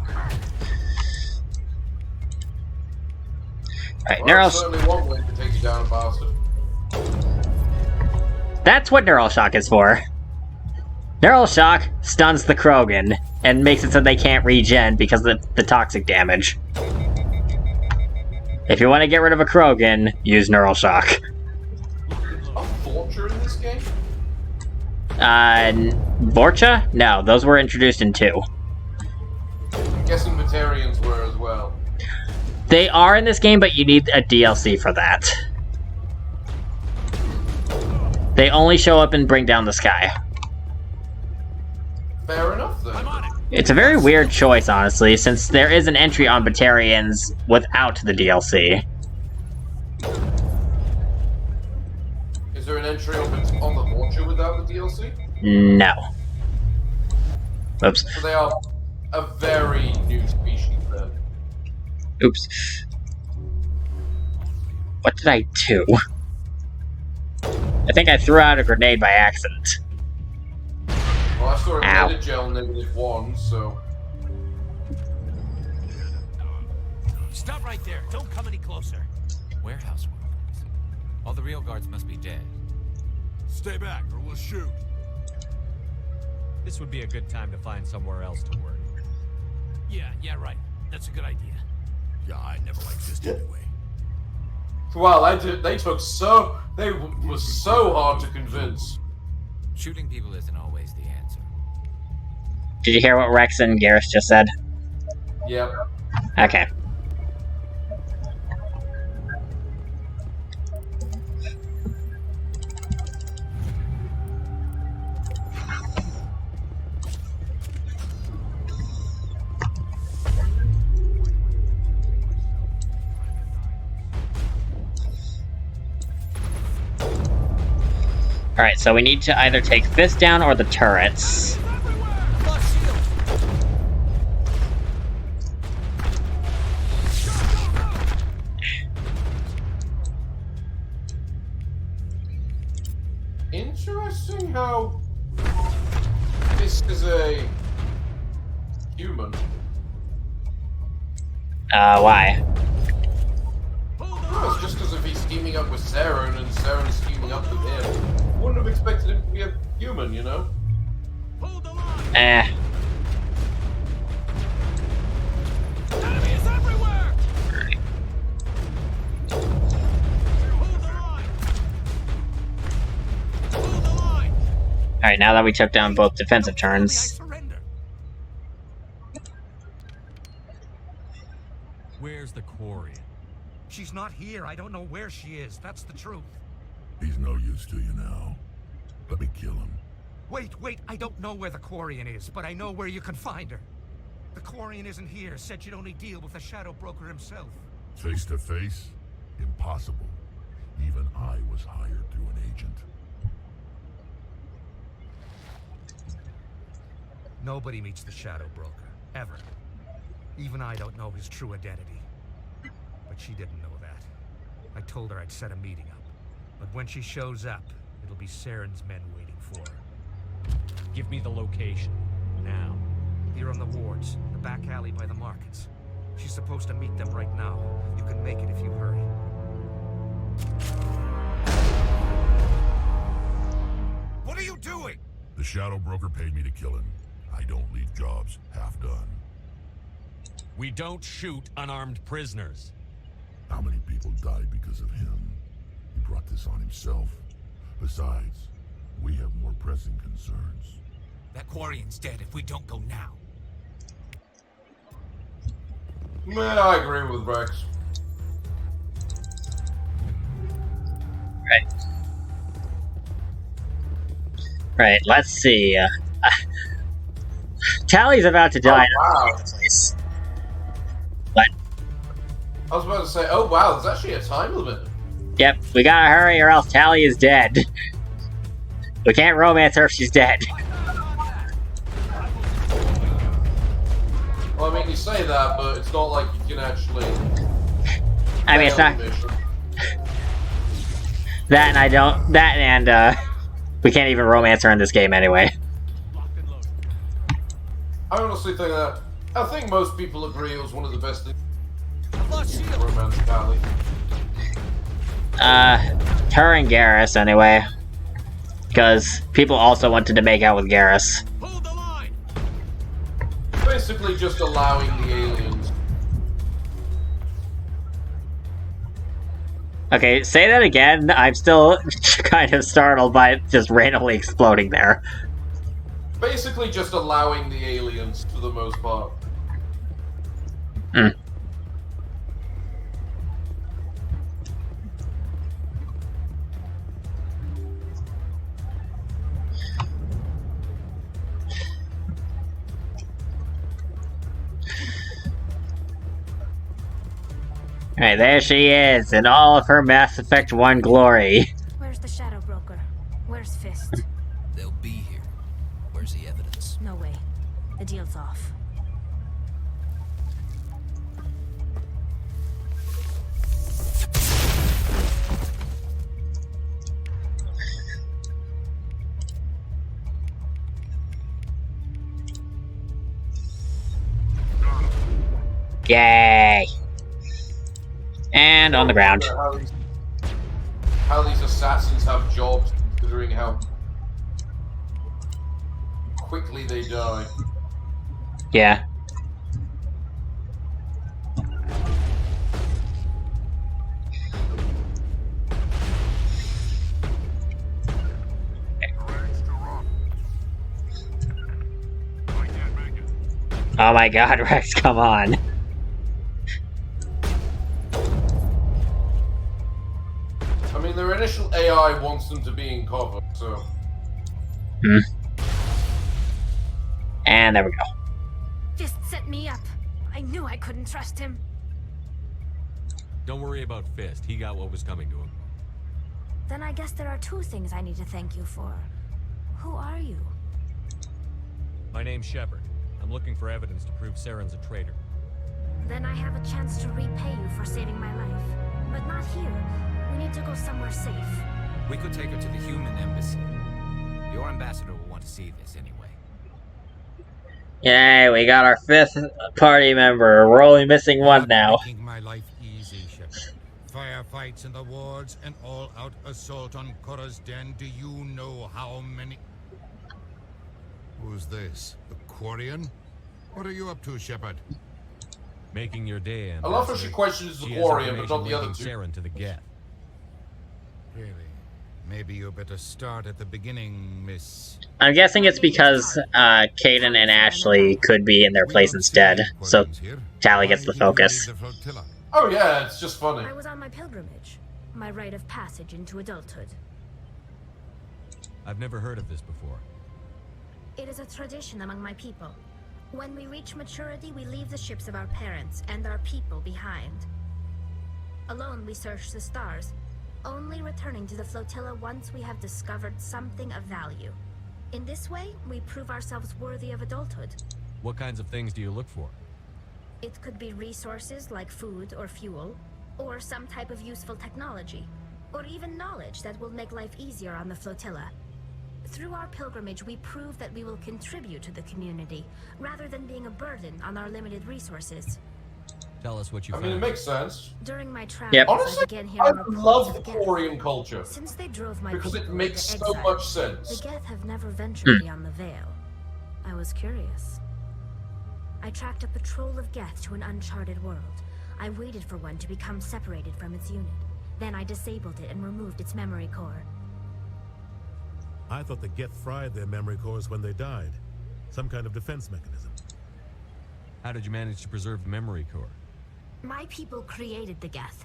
Alright, Well, certainly one way to take you down, bastard. That's what Neural Shock is for. Neural Shock stuns the Krogan, and makes it so they can't regen because of the toxic damage. If you want to get rid of a Krogan, use Neural Shock. A Vulture in this game? Vorcha? No, those were introduced in 2. I'm guessing Batarians were as well. They are in this game, but you need a DLC for that. They only show up and bring down the sky. Fair enough, then. It's a very weird choice, honestly, since there is an entry on Batarians without the DLC. Is there an entry on the Vulture without the DLC? No. Oops. So they are a very new species, then. Oops. What did I do? I think I threw out a grenade by accident. Well, I saw a Ow. Metagel -1, so... Stop right there. Don't come any closer. Warehouse workers. All the real guards must be dead. Stay back or we'll shoot. This would be a good time to find somewhere else to work. Yeah, right. That's a good idea. Yeah, I never liked this anyway. Wow, they took so... They were so hard to convince. Shooting people isn't always the answer. Did you hear what Rex and Garrus just said? Yep. Okay. Alright, so we need to either take Fist down or the turrets. Interesting how this is a human. Why? Well, it's just because if he's teaming up with Saren and Saren's teaming up with him, wouldn't have expected him to be a human, you know? Eh. Enemies everywhere! Alright, now that we took down both defensive turns. Where's the Quarian? She's not here. I don't know where she is. That's the truth. He's no use to you now. Let me kill him. Wait. I don't know where the Quarian is, but I know where you can find her. The Quarian isn't here. Said she'd only deal with the Shadow Broker himself. Face to face? Impossible. Even I was hired through an agent. Nobody meets the Shadow Broker, ever. Even I don't know his true identity. But she didn't know that. I told her I'd set a meeting up. But when she shows up, it'll be Saren's men waiting for her. Give me the location. Now. Here on the wards, the back alley by the markets. She's supposed to meet them right now. You can make it if you hurry. What are you doing? The Shadow Broker paid me to kill him. I don't leave jobs half done. We don't shoot unarmed prisoners. How many people died because of him? He brought this on himself. Besides, we have more pressing concerns. That Quarian's dead if we don't go now. Man, I agree with Rex. Right. Right, let's see. Tally's about to die. Oh, wow. Place. What? I was about to say, oh wow, there's actually a time limit. Yep, we gotta hurry or else Tally is dead. We can't romance her if she's dead. Well, I mean, you say that, but it's not like you can actually... I mean, it's not... That and I don't... That and, we can't even romance her in this game anyway. I honestly think that... I think most people agree it was one of the best things to romance Tally. Her and Garrus, anyway. Because people also wanted to make out with Garrus. Basically just allowing the aliens. Okay, say that again. I'm still kind of startled by it just randomly exploding there. Basically just allowing the aliens, for the most part. Hmm. Alright, there she is, in all of her Mass Effect 1 glory. Where's the Shadow Broker? Where's Fist? They'll be here. Where's the evidence? No way. The deal's off. Yay! And on the ground. How these assassins have jobs, considering how quickly they die. Yeah. Oh my god, Rex, come on. I mean, their initial AI wants them to be in cover, so... Hmm. And there we go. Fist set me up. I knew I couldn't trust him. Don't worry about Fist. He got what was coming to him. Then I guess there are two things I need to thank you for. Who are you? My name's Shepard. I'm looking for evidence to prove Saren's a traitor. Then I have a chance to repay you for saving my life. But not here. We need to go somewhere safe. We could take her to the human embassy. Your ambassador will want to see this anyway. Yay, we got our 5th party member. We're only missing one now. Making my life easy, Shepard. Firefights in the wards, an all-out assault on Korra's den. Do you know how many... Who's this? The Quarian? What are you up to, Shepard? Making your day, I love how she questions the Quarian, but not the other two. Saren to the Geth. Really? Maybe you better start at the beginning, Miss... I'm guessing it's because Caden and Ashley could be in their place instead, so Tally gets the focus. Oh yeah, it's just funny. I was on my pilgrimage. My rite of passage into adulthood. I've never heard of this before. It is a tradition among my people. When we reach maturity, we leave the ships of our parents and our people behind. Alone, we search the stars, only returning to the flotilla once we have discovered something of value. In this way, we prove ourselves worthy of adulthood. What kinds of things do you look for? It could be resources like food or fuel, or some type of useful technology, or even knowledge that will make life easier on the flotilla. Through our pilgrimage, we prove that we will contribute to the community, rather than being a burden on our limited resources. Tell us what you I found. mean, it makes sense. During my travels, Yep. Honestly, I began hearing I reports love of the the Geth. Quarian culture. Since they drove my Because it people makes into so exile, much sense. The Geth have never ventured beyond the Veil. I was curious. I tracked a patrol of Geth to an uncharted world. I waited for one to become separated from its unit. Then I disabled it and removed its memory core. I thought the Geth fried their memory cores when they died. Some kind of defense mechanism. How did you manage to preserve the memory core? My people created the Geth.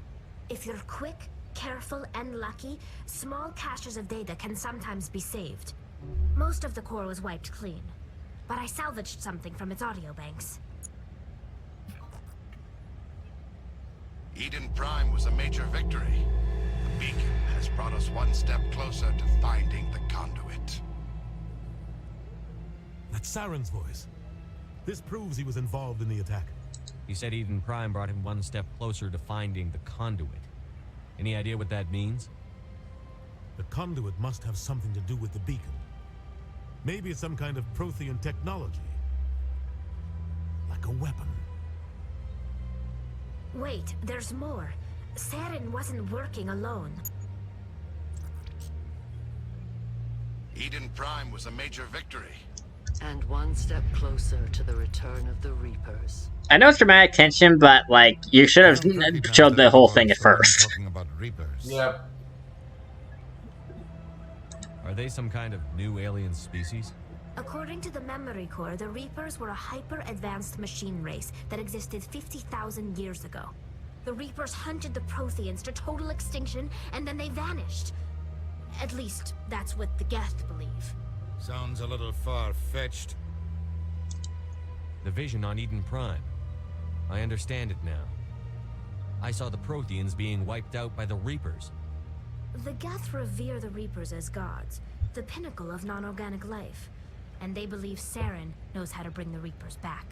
If you're quick, careful, and lucky, small caches of data can sometimes be saved. Most of the core was wiped clean, but I salvaged something from its audio banks. Eden Prime was a major victory. The beacon has brought us one step closer to finding the conduit. That's Saren's voice. This proves he was involved in the attack. He said Eden Prime brought him one step closer to finding the conduit. Any idea what that means? The conduit must have something to do with the beacon. Maybe it's some kind of Prothean technology. Like a weapon. Wait, there's more. Saren wasn't working alone. Eden Prime was a major victory. And one step closer to the return of the Reapers. I know it's dramatic tension, but, like, you should have showed the whole thing at first. Talking about Reapers. Yep. Are they some kind of new alien species? According to the memory core, the Reapers were a hyper-advanced machine race that existed 50,000 years ago. The Reapers hunted the Protheans to total extinction, and then they vanished. At least, that's what the Geth believe. Sounds a little far-fetched. The vision on Eden Prime. I understand it now. I saw the Protheans being wiped out by the Reapers. The Geth revere the Reapers as gods, the pinnacle of non-organic life. And they believe Saren knows how to bring the Reapers back.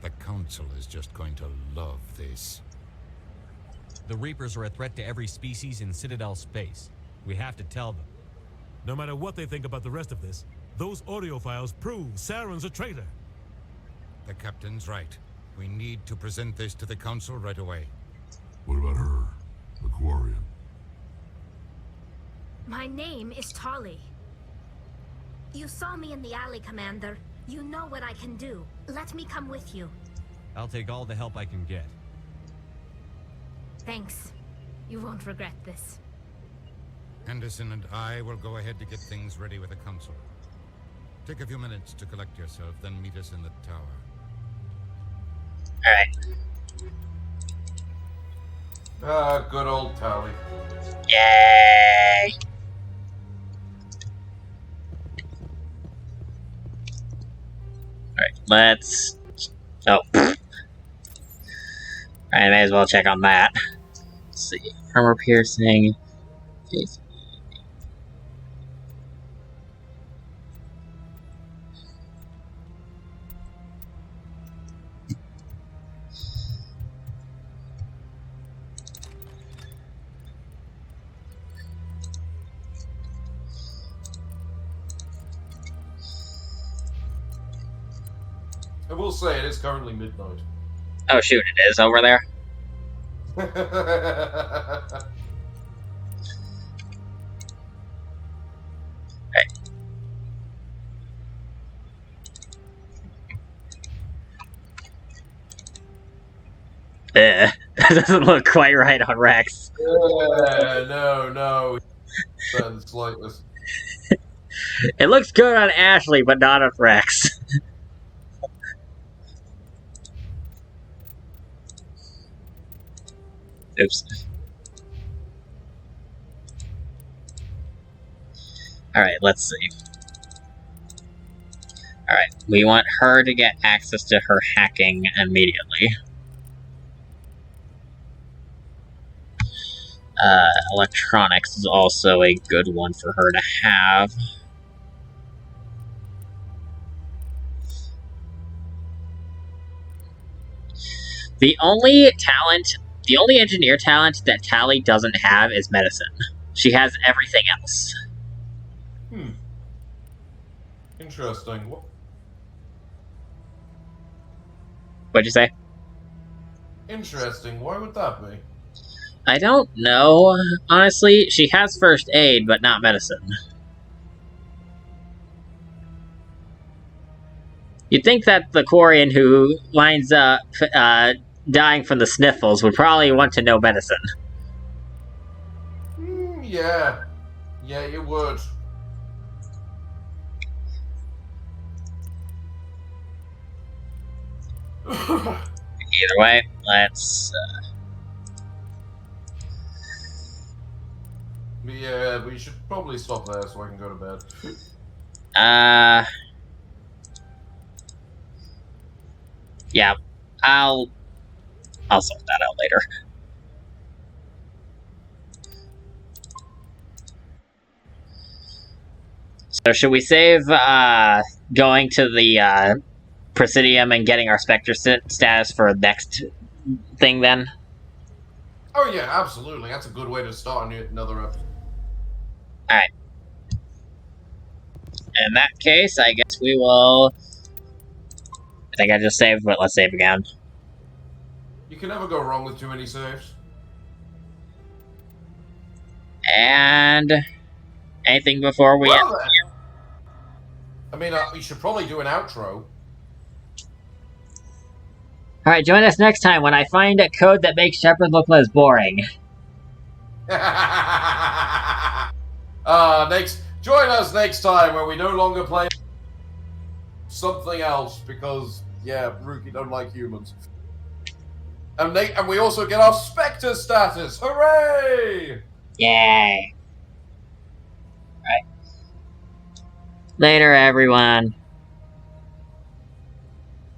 The Council is just going to love this. The Reapers are a threat to every species in Citadel space. We have to tell them. No matter what they think about the rest of this, those audio files prove Saren's a traitor. The Captain's right. We need to present this to the Council right away. What about her? The Quarian? My name is Tali. You saw me in the alley, Commander. You know what I can do. Let me come with you. I'll take all the help I can get. Thanks. You won't regret this. Henderson and I will go ahead to get things ready with the Council. Take a few minutes to collect yourself, then meet us in the tower. Alright. Good old Tally. Yay! Alright, let's... Oh. Alright, I may as well check on that. Let's see. Armor piercing. I will say it is currently midnight. Oh shoot, it is over there. That doesn't look quite right on Rex. No. Slightest. It looks good on Ashley, but not on Rex. Oops. Alright, let's see. Alright, we want her to get access to her hacking immediately. Electronics is also a good one for her to have. The only engineer talent that Tally doesn't have is medicine. She has everything else. Interesting. What'd you say? Interesting. Why would that be? I don't know, honestly. She has first aid, but not medicine. You'd think that the Quarian who winds up dying from the sniffles would probably want to know medicine. Yeah. Yeah, you would. Either way, let's... Yeah, we should probably stop there so I can go to bed. Yeah, I'll sort that out later. So should we save going to the Presidium and getting our Spectre status for next thing then? Oh yeah, absolutely. That's a good way to start another episode. Alright. In that case, I guess we will... I think I just saved, but let's save again. You can never go wrong with too many saves. And... anything before we end? I mean, we should probably do an outro. Alright, join us next time when I find a code that makes Shepard look less boring. Join us next time where we no longer play something else because, yeah, Rookie don't like humans. And we also get our Spectre status. Hooray! Yay! Alright. Later, everyone.